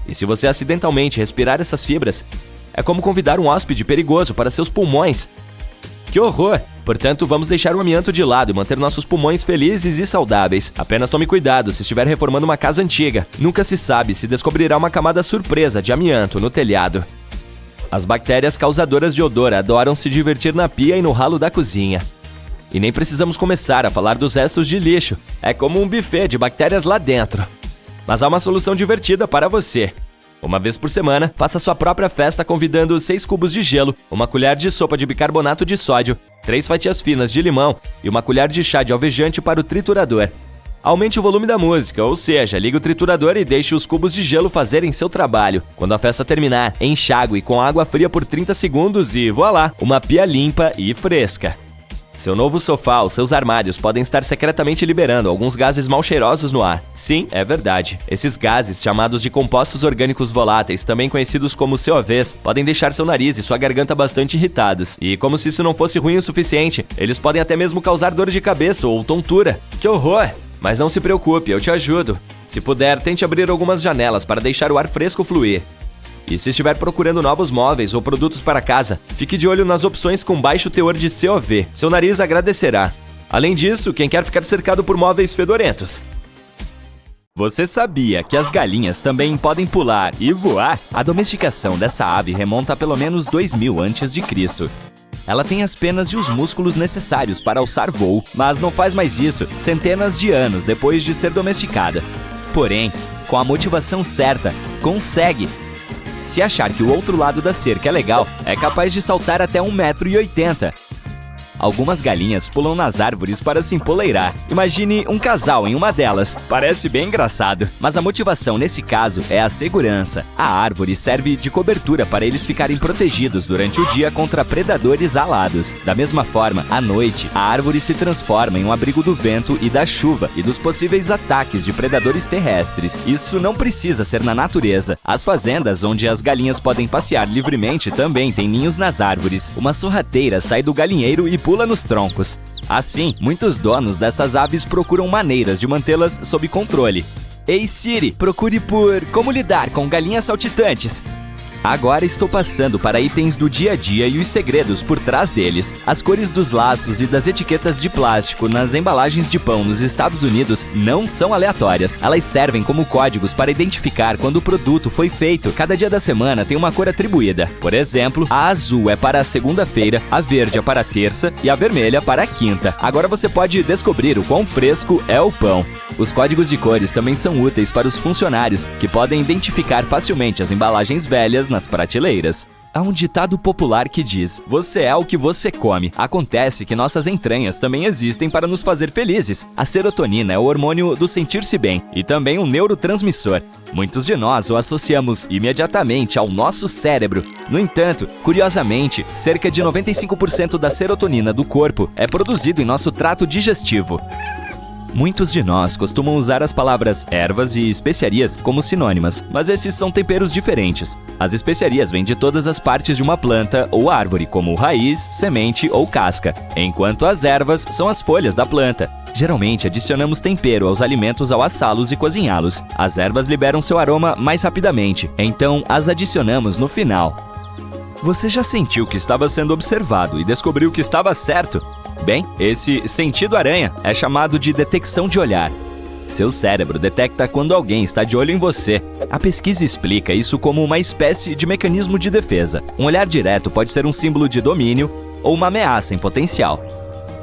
E se você acidentalmente respirar essas fibras, é como convidar um hóspede perigoso para seus pulmões. Que horror! Portanto, vamos deixar o amianto de lado e manter nossos pulmões felizes e saudáveis. Apenas tome cuidado se estiver reformando uma casa antiga. Nunca se sabe se descobrirá uma camada surpresa de amianto no telhado. As bactérias causadoras de odor adoram se divertir na pia e no ralo da cozinha. E nem precisamos começar a falar dos restos de lixo. É como um buffet de bactérias lá dentro. Mas há uma solução divertida para você. Uma vez por semana, faça sua própria festa convidando 6 cubos de gelo, uma colher de sopa de bicarbonato de sódio, 3 fatias finas de limão e uma colher de chá de alvejante para o triturador. Aumente o volume da música, ou seja, ligue o triturador e deixe os cubos de gelo fazerem seu trabalho. Quando a festa terminar, enxague com água fria por 30 segundos e voilá, uma pia limpa e fresca. Seu novo sofá ou seus armários podem estar secretamente liberando alguns gases mal cheirosos no ar. Sim, é verdade. Esses gases, chamados de compostos orgânicos voláteis, também conhecidos como COVs, podem deixar seu nariz e sua garganta bastante irritados. E como se isso não fosse ruim o suficiente, eles podem até mesmo causar dor de cabeça ou tontura. Que horror! Mas não se preocupe, eu te ajudo. Se puder, tente abrir algumas janelas para deixar o ar fresco fluir. E se estiver procurando novos móveis ou produtos para casa, fique de olho nas opções com baixo teor de COV. Seu nariz agradecerá. Além disso, quem quer ficar cercado por móveis fedorentos? Você sabia que as galinhas também podem pular e voar? A domesticação dessa ave remonta a pelo menos 2000 a.C. Ela tem as penas e os músculos necessários para alçar voo, mas não faz mais isso centenas de anos depois de ser domesticada. Porém, com a motivação certa, consegue. Se achar que o outro lado da cerca é legal, é capaz de saltar até 1,80 m. Algumas galinhas pulam nas árvores para se empoleirar. Imagine um casal em uma delas. Parece bem engraçado. Mas a motivação nesse caso é a segurança. A árvore serve de cobertura para eles ficarem protegidos durante o dia contra predadores alados. Da mesma forma, à noite, a árvore se transforma em um abrigo do vento e da chuva e dos possíveis ataques de predadores terrestres. Isso não precisa ser na natureza. As fazendas onde as galinhas podem passear livremente também têm ninhos nas árvores. Uma sorrateira sai do galinheiro e pula nos troncos. Assim, muitos donos dessas aves procuram maneiras de mantê-las sob controle. Ei Siri, procure por como lidar com galinhas saltitantes. Agora estou passando para itens do dia a dia e os segredos por trás deles. As cores dos laços e das etiquetas de plástico nas embalagens de pão nos Estados Unidos não são aleatórias. Elas servem como códigos para identificar quando o produto foi feito. Cada dia da semana tem uma cor atribuída. Por exemplo, a azul é para a segunda-feira, a verde é para a terça e a vermelha para a quinta. Agora você pode descobrir o quão fresco é o pão. Os códigos de cores também são úteis para os funcionários, que podem identificar facilmente as embalagens velhas nas prateleiras. Há um ditado popular que diz: você é o que você come. Acontece que nossas entranhas também existem para nos fazer felizes. A serotonina é o hormônio do sentir-se bem e também um neurotransmissor. Muitos de nós o associamos imediatamente ao nosso cérebro. No entanto, curiosamente, cerca de 95% da serotonina do corpo é produzido em nosso trato digestivo. Muitos de nós costumam usar as palavras ervas e especiarias como sinônimas, mas esses são temperos diferentes. As especiarias vêm de todas as partes de uma planta ou árvore, como raiz, semente ou casca, enquanto as ervas são as folhas da planta. Geralmente adicionamos tempero aos alimentos ao assá-los e cozinhá-los. As ervas liberam seu aroma mais rapidamente, então as adicionamos no final. Você já sentiu que estava sendo observado e descobriu que estava certo? Bem, esse sentido aranha é chamado de detecção de olhar. Seu cérebro detecta quando alguém está de olho em você. A pesquisa explica isso como uma espécie de mecanismo de defesa. Um olhar direto pode ser um símbolo de domínio ou uma ameaça em potencial.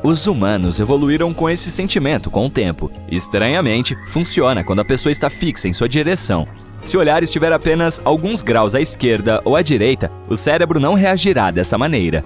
Os humanos evoluíram com esse sentimento com o tempo. Estranhamente, funciona quando a pessoa está fixa em sua direção. Se o olhar estiver apenas alguns graus à esquerda ou à direita, o cérebro não reagirá dessa maneira.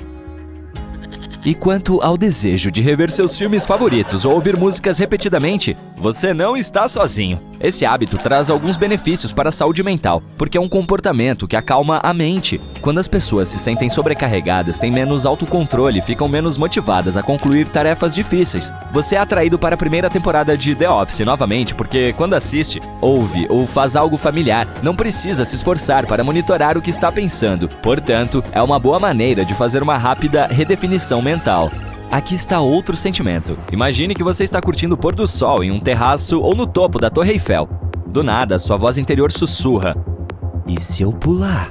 E quanto ao desejo de rever seus filmes favoritos ou ouvir músicas repetidamente, você não está sozinho. Esse hábito traz alguns benefícios para a saúde mental, porque é um comportamento que acalma a mente. Quando as pessoas se sentem sobrecarregadas, têm menos autocontrole e ficam menos motivadas a concluir tarefas difíceis. Você é atraído para a primeira temporada de The Office novamente porque, quando assiste, ouve ou faz algo familiar, não precisa se esforçar para monitorar o que está pensando. Portanto, é uma boa maneira de fazer uma rápida redefinição mental. Aqui está outro sentimento. Imagine que você está curtindo o pôr do sol em um terraço ou no topo da Torre Eiffel. Do nada, sua voz interior sussurra: e se eu pular?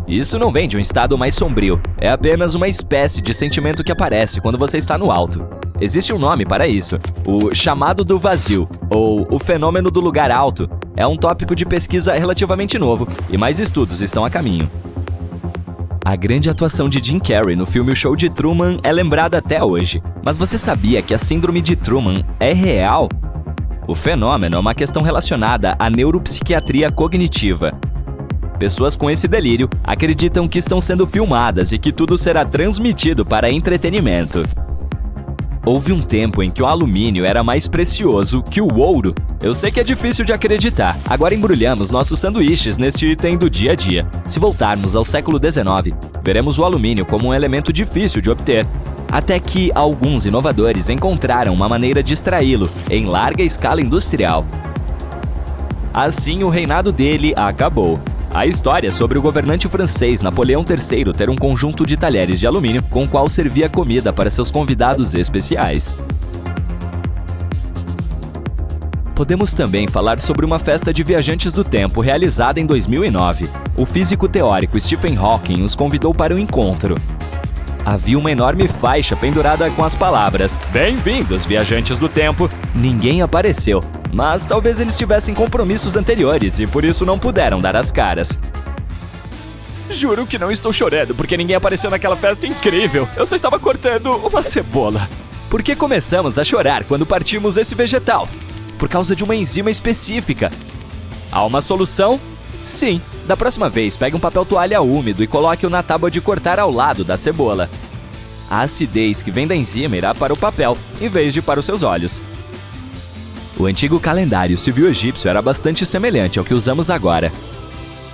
Isso não vem de um estado mais sombrio. É apenas uma espécie de sentimento que aparece quando você está no alto. Existe um nome para isso: o chamado do vazio, ou o fenômeno do lugar alto. É um tópico de pesquisa relativamente novo, e mais estudos estão a caminho. A grande atuação de Jim Carrey no filme O Show de Truman é lembrada até hoje. Mas você sabia que a síndrome de Truman é real? O fenômeno é uma questão relacionada à neuropsiquiatria cognitiva. Pessoas com esse delírio acreditam que estão sendo filmadas e que tudo será transmitido para entretenimento. Houve um tempo em que o alumínio era mais precioso que o ouro. Eu sei que é difícil de acreditar. Agora embrulhamos nossos sanduíches neste item do dia a dia. Se voltarmos ao século XIX, veremos o alumínio como um elemento difícil de obter. Até que alguns inovadores encontraram uma maneira de extraí-lo em larga escala industrial. Assim, o reinado dele acabou. A história sobre o governante francês Napoleão III ter um conjunto de talheres de alumínio com o qual servia comida para seus convidados especiais. Podemos também falar sobre uma festa de viajantes do tempo realizada em 2009. O físico teórico Stephen Hawking os convidou para o encontro. Havia uma enorme faixa pendurada com as palavras: "Bem-vindos, viajantes do tempo". Ninguém apareceu, mas talvez eles tivessem compromissos anteriores e por isso não puderam dar as caras. Juro que não estou chorando porque ninguém apareceu naquela festa incrível. Eu só estava cortando uma cebola. Por que começamos a chorar quando partimos esse vegetal? Por causa de uma enzima específica. Há uma solução? Sim. Da próxima vez, pegue um papel toalha úmido e coloque-o na tábua de cortar ao lado da cebola. A acidez que vem da enzima irá para o papel, em vez de para os seus olhos. O antigo calendário civil egípcio era bastante semelhante ao que usamos agora.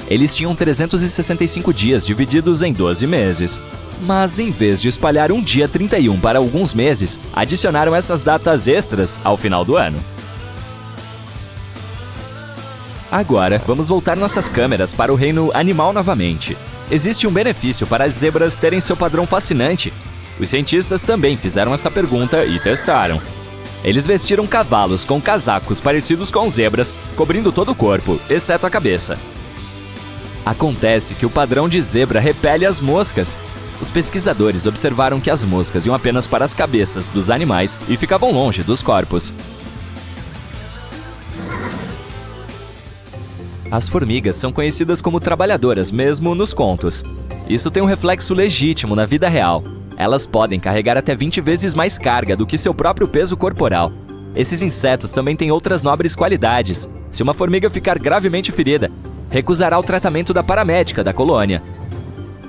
Eles tinham 365 dias divididos em 12 meses. Mas em vez de espalhar um dia 31 para alguns meses, adicionaram essas datas extras ao final do ano. Agora, vamos voltar nossas câmeras para o reino animal novamente. Existe um benefício para as zebras terem seu padrão fascinante. Os cientistas também fizeram essa pergunta e testaram. Eles vestiram cavalos com casacos parecidos com zebras, cobrindo todo o corpo, exceto a cabeça. Acontece que o padrão de zebra repele as moscas. Os pesquisadores observaram que as moscas iam apenas para as cabeças dos animais e ficavam longe dos corpos. As formigas são conhecidas como trabalhadoras, mesmo nos contos. Isso tem um reflexo legítimo na vida real. Elas podem carregar até 20 vezes mais carga do que seu próprio peso corporal. Esses insetos também têm outras nobres qualidades. Se uma formiga ficar gravemente ferida, recusará o tratamento da paramédica da colônia.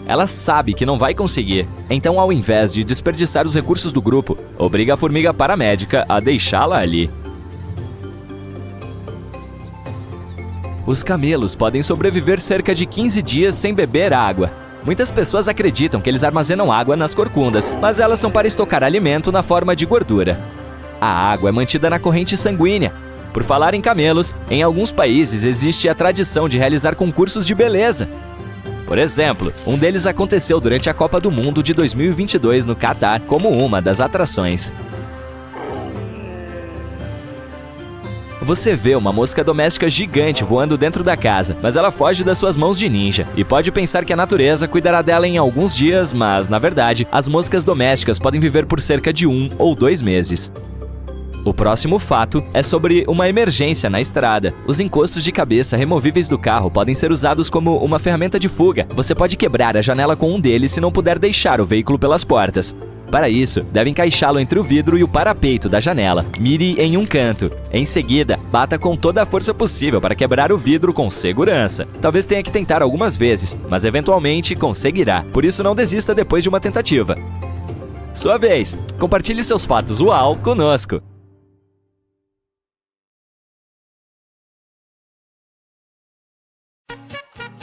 Ela sabe que não vai conseguir, então ao invés de desperdiçar os recursos do grupo, obriga a formiga paramédica a deixá-la ali. Os camelos podem sobreviver cerca de 15 dias sem beber água. Muitas pessoas acreditam que eles armazenam água nas corcundas, mas elas são para estocar alimento na forma de gordura. A água é mantida na corrente sanguínea. Por falar em camelos, em alguns países existe a tradição de realizar concursos de beleza. Por exemplo, um deles aconteceu durante a Copa do Mundo de 2022 no Catar como uma das atrações. Você vê uma mosca doméstica gigante voando dentro da casa, mas ela foge das suas mãos de ninja. E pode pensar que a natureza cuidará dela em alguns dias, mas, na verdade, as moscas domésticas podem viver por cerca de 1 ou 2 meses. O próximo fato é sobre uma emergência na estrada. Os encostos de cabeça removíveis do carro podem ser usados como uma ferramenta de fuga. Você pode quebrar a janela com um deles se não puder deixar o veículo pelas portas. Para isso, deve encaixá-lo entre o vidro e o parapeito da janela. Mire em um canto. Em seguida, bata com toda a força possível para quebrar o vidro com segurança. Talvez tenha que tentar algumas vezes, mas eventualmente conseguirá. Por isso, não desista depois de uma tentativa. Sua vez! Compartilhe seus fatos uau conosco!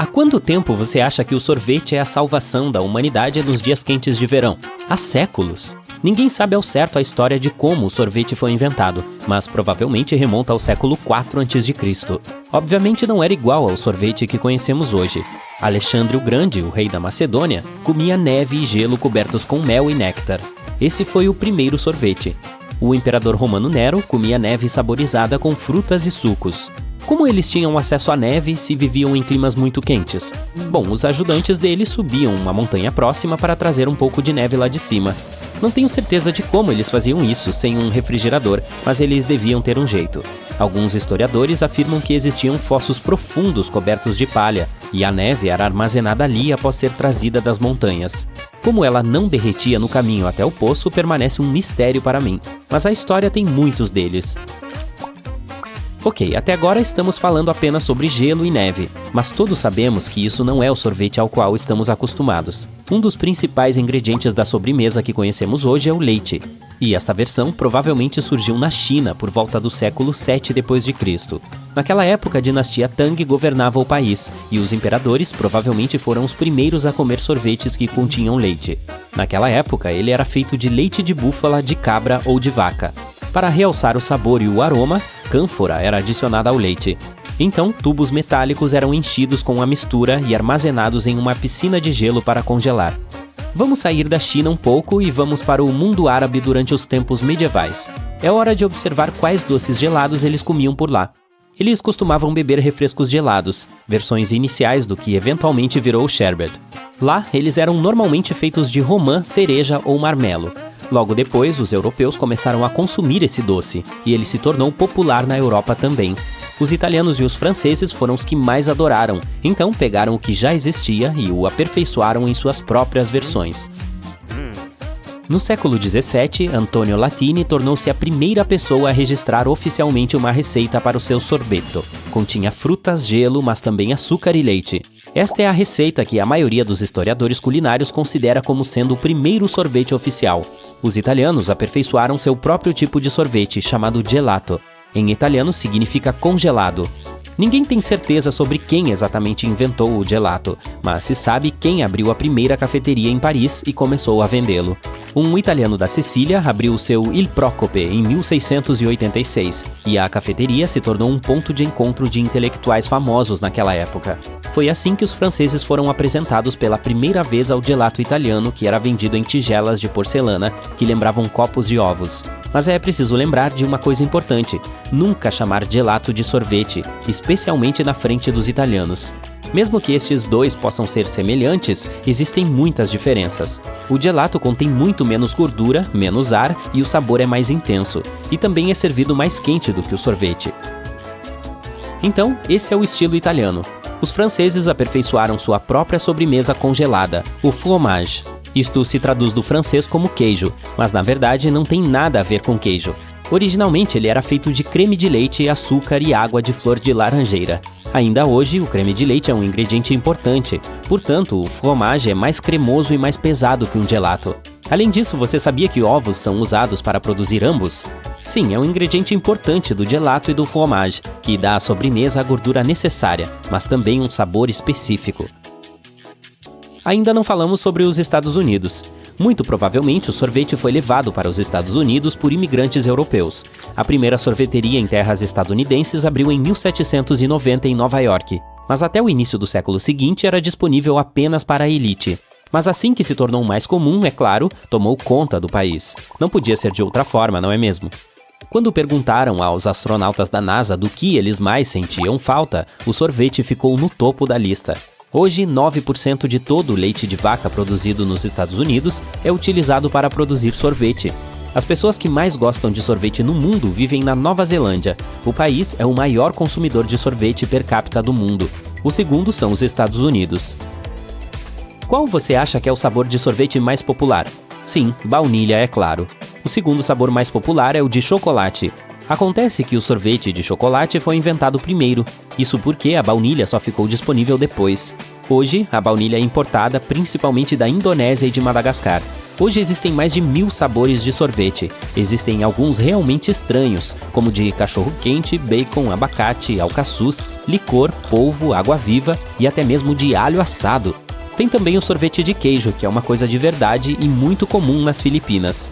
Há quanto tempo você acha que o sorvete é a salvação da humanidade nos dias quentes de verão? Há séculos. Ninguém sabe ao certo a história de como o sorvete foi inventado, mas provavelmente remonta ao século IV a.C. Obviamente não era igual ao sorvete que conhecemos hoje. Alexandre o Grande, o rei da Macedônia, comia neve e gelo cobertos com mel e néctar. Esse foi o primeiro sorvete. O imperador romano Nero comia neve saborizada com frutas e sucos. Como eles tinham acesso à neve se viviam em climas muito quentes? Bom, os ajudantes dele subiam uma montanha próxima para trazer um pouco de neve lá de cima. Não tenho certeza de como eles faziam isso sem um refrigerador, mas eles deviam ter um jeito. Alguns historiadores afirmam que existiam fossos profundos cobertos de palha, e a neve era armazenada ali após ser trazida das montanhas. Como ela não derretia no caminho até o poço, permanece um mistério para mim, mas a história tem muitos deles. Ok, até agora estamos falando apenas sobre gelo e neve, mas todos sabemos que isso não é o sorvete ao qual estamos acostumados. Um dos principais ingredientes da sobremesa que conhecemos hoje é o leite, e esta versão provavelmente surgiu na China por volta do século 7 d.C. Naquela época, a dinastia Tang governava o país, e os imperadores provavelmente foram os primeiros a comer sorvetes que continham leite. Naquela época, ele era feito de leite de búfala, de cabra ou de vaca. Para realçar o sabor e o aroma, cânfora era adicionada ao leite. Então, tubos metálicos eram enchidos com a mistura e armazenados em uma piscina de gelo para congelar. Vamos sair da China um pouco e vamos para o mundo árabe durante os tempos medievais. É hora de observar quais doces gelados eles comiam por lá. Eles costumavam beber refrescos gelados, versões iniciais do que eventualmente virou o sherbet. Lá, eles eram normalmente feitos de romã, cereja ou marmelo. Logo depois, os europeus começaram a consumir esse doce, e ele se tornou popular na Europa também. Os italianos e os franceses foram os que mais adoraram, então pegaram o que já existia e o aperfeiçoaram em suas próprias versões. No século XVII, Antonio Latini tornou-se a primeira pessoa a registrar oficialmente uma receita para o seu sorbeto. Continha frutas, gelo, mas também açúcar e leite. Esta é a receita que a maioria dos historiadores culinários considera como sendo o primeiro sorvete oficial. Os italianos aperfeiçoaram seu próprio tipo de sorvete, chamado gelato. Em italiano significa congelado. Ninguém tem certeza sobre quem exatamente inventou o gelato, mas se sabe quem abriu a primeira cafeteria em Paris e começou a vendê-lo. Um italiano da Sicília abriu o seu Il Procope em 1686, e a cafeteria se tornou um ponto de encontro de intelectuais famosos naquela época. Foi assim que os franceses foram apresentados pela primeira vez ao gelato italiano, que era vendido em tigelas de porcelana que lembravam copos de ovos. Mas é preciso lembrar de uma coisa importante: nunca chamar gelato de sorvete, especialmente na frente dos italianos. Mesmo que estes dois possam ser semelhantes, existem muitas diferenças. O gelato contém muito menos gordura, menos ar e o sabor é mais intenso, e também é servido mais quente do que o sorvete. Então, esse é o estilo italiano. Os franceses aperfeiçoaram sua própria sobremesa congelada, o fromage. Isto se traduz do francês como queijo, mas na verdade não tem nada a ver com queijo. Originalmente ele era feito de creme de leite, açúcar e água de flor de laranjeira. Ainda hoje, o creme de leite é um ingrediente importante, portanto, o fromage é mais cremoso e mais pesado que um gelato. Além disso, você sabia que ovos são usados para produzir ambos? Sim, é um ingrediente importante do gelato e do fromage, que dá à sobremesa a gordura necessária, mas também um sabor específico. Ainda não falamos sobre os Estados Unidos. Muito provavelmente o sorvete foi levado para os Estados Unidos por imigrantes europeus. A primeira sorveteria em terras estadunidenses abriu em 1790 em Nova York, mas até o início do século seguinte era disponível apenas para a elite. Mas assim que se tornou mais comum, é claro, tomou conta do país. Não podia ser de outra forma, não é mesmo? Quando perguntaram aos astronautas da NASA do que eles mais sentiam falta, o sorvete ficou no topo da lista. Hoje, 9% de todo o leite de vaca produzido nos Estados Unidos é utilizado para produzir sorvete. As pessoas que mais gostam de sorvete no mundo vivem na Nova Zelândia. O país é o maior consumidor de sorvete per capita do mundo. O segundo são os Estados Unidos. Qual você acha que é o sabor de sorvete mais popular? Sim, baunilha, é claro. O segundo sabor mais popular é o de chocolate. Acontece que o sorvete de chocolate foi inventado primeiro, isso porque a baunilha só ficou disponível depois. Hoje, a baunilha é importada principalmente da Indonésia e de Madagascar. Hoje existem mais de 1000 sabores de sorvete. Existem alguns realmente estranhos, como de cachorro-quente, bacon, abacate, alcaçuz, licor, polvo, água-viva e até mesmo de alho assado. Tem também o sorvete de queijo, que é uma coisa de verdade e muito comum nas Filipinas.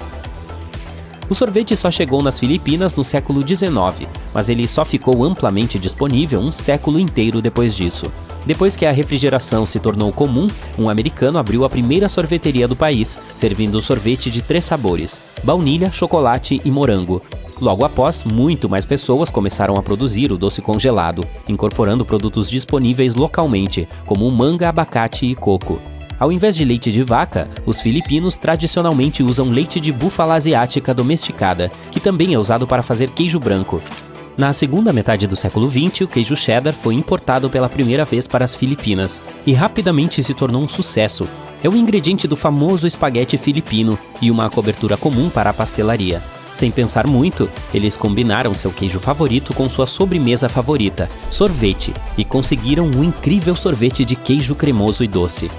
O sorvete só chegou nas Filipinas no século XIX, mas ele só ficou amplamente disponível um século inteiro depois disso. Depois que a refrigeração se tornou comum, um americano abriu a primeira sorveteria do país, servindo sorvete de 3 sabores: baunilha, chocolate e morango. Logo após, muito mais pessoas começaram a produzir o doce congelado, incorporando produtos disponíveis localmente, como manga, abacate e coco. Ao invés de leite de vaca, os filipinos tradicionalmente usam leite de búfala asiática domesticada, que também é usado para fazer queijo branco. Na segunda metade do século XX, o queijo cheddar foi importado pela primeira vez para as Filipinas e rapidamente se tornou um sucesso. É o ingrediente do famoso espaguete filipino e uma cobertura comum para a pastelaria. Sem pensar muito, eles combinaram seu queijo favorito com sua sobremesa favorita, sorvete, e conseguiram um incrível sorvete de queijo cremoso e doce.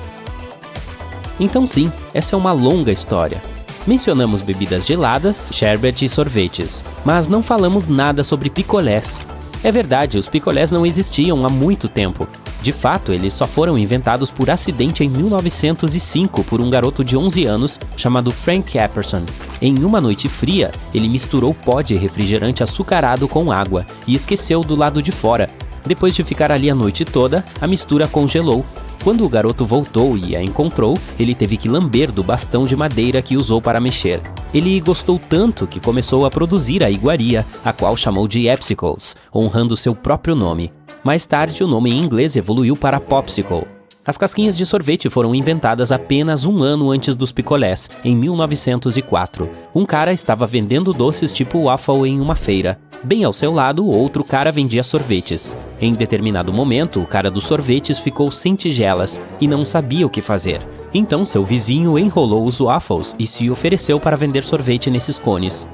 Então sim, essa é uma longa história. Mencionamos bebidas geladas, sherbet e sorvetes, mas não falamos nada sobre picolés. É verdade, os picolés não existiam há muito tempo. De fato, eles só foram inventados por acidente em 1905 por um garoto de 11 anos chamado Frank Epperson. Em uma noite fria, ele misturou pó de refrigerante açucarado com água e esqueceu do lado de fora. Depois de ficar ali a noite toda, a mistura congelou. Quando o garoto voltou e a encontrou, ele teve que lamber do bastão de madeira que usou para mexer. Ele gostou tanto que começou a produzir a iguaria, a qual chamou de Epsicles, honrando seu próprio nome. Mais tarde, o nome em inglês evoluiu para Popsicle. As casquinhas de sorvete foram inventadas apenas um ano antes dos picolés, em 1904. Um cara estava vendendo doces tipo waffle em uma feira. Bem ao seu lado, outro cara vendia sorvetes. Em determinado momento, o cara dos sorvetes ficou sem tigelas e não sabia o que fazer. Então, seu vizinho enrolou os waffles e se ofereceu para vender sorvete nesses cones.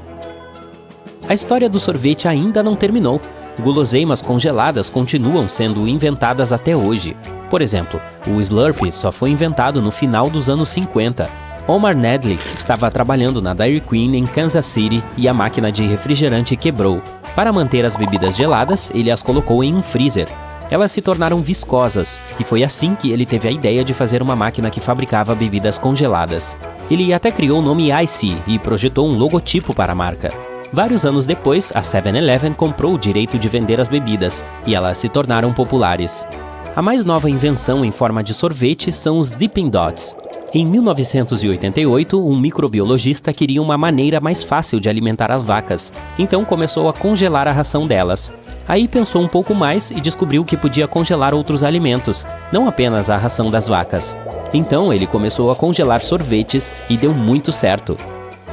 A história do sorvete ainda não terminou. Guloseimas congeladas continuam sendo inventadas até hoje. Por exemplo, o Slurpee só foi inventado no final dos anos 50. Omar Nedlick estava trabalhando na Dairy Queen em Kansas City e a máquina de refrigerante quebrou. Para manter as bebidas geladas, ele as colocou em um freezer. Elas se tornaram viscosas, e foi assim que ele teve a ideia de fazer uma máquina que fabricava bebidas congeladas. Ele até criou o nome Icy e projetou um logotipo para a marca. Vários anos depois, a 7-Eleven comprou o direito de vender as bebidas, e elas se tornaram populares. A mais nova invenção em forma de sorvete são os Dippin' Dots. Em 1988, um microbiologista queria uma maneira mais fácil de alimentar as vacas, então começou a congelar a ração delas. Aí pensou um pouco mais e descobriu que podia congelar outros alimentos, não apenas a ração das vacas. Então ele começou a congelar sorvetes e deu muito certo.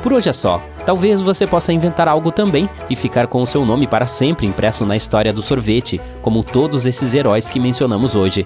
Por hoje é só. Talvez você possa inventar algo também e ficar com o seu nome para sempre impresso na história do sorvete, como todos esses heróis que mencionamos hoje.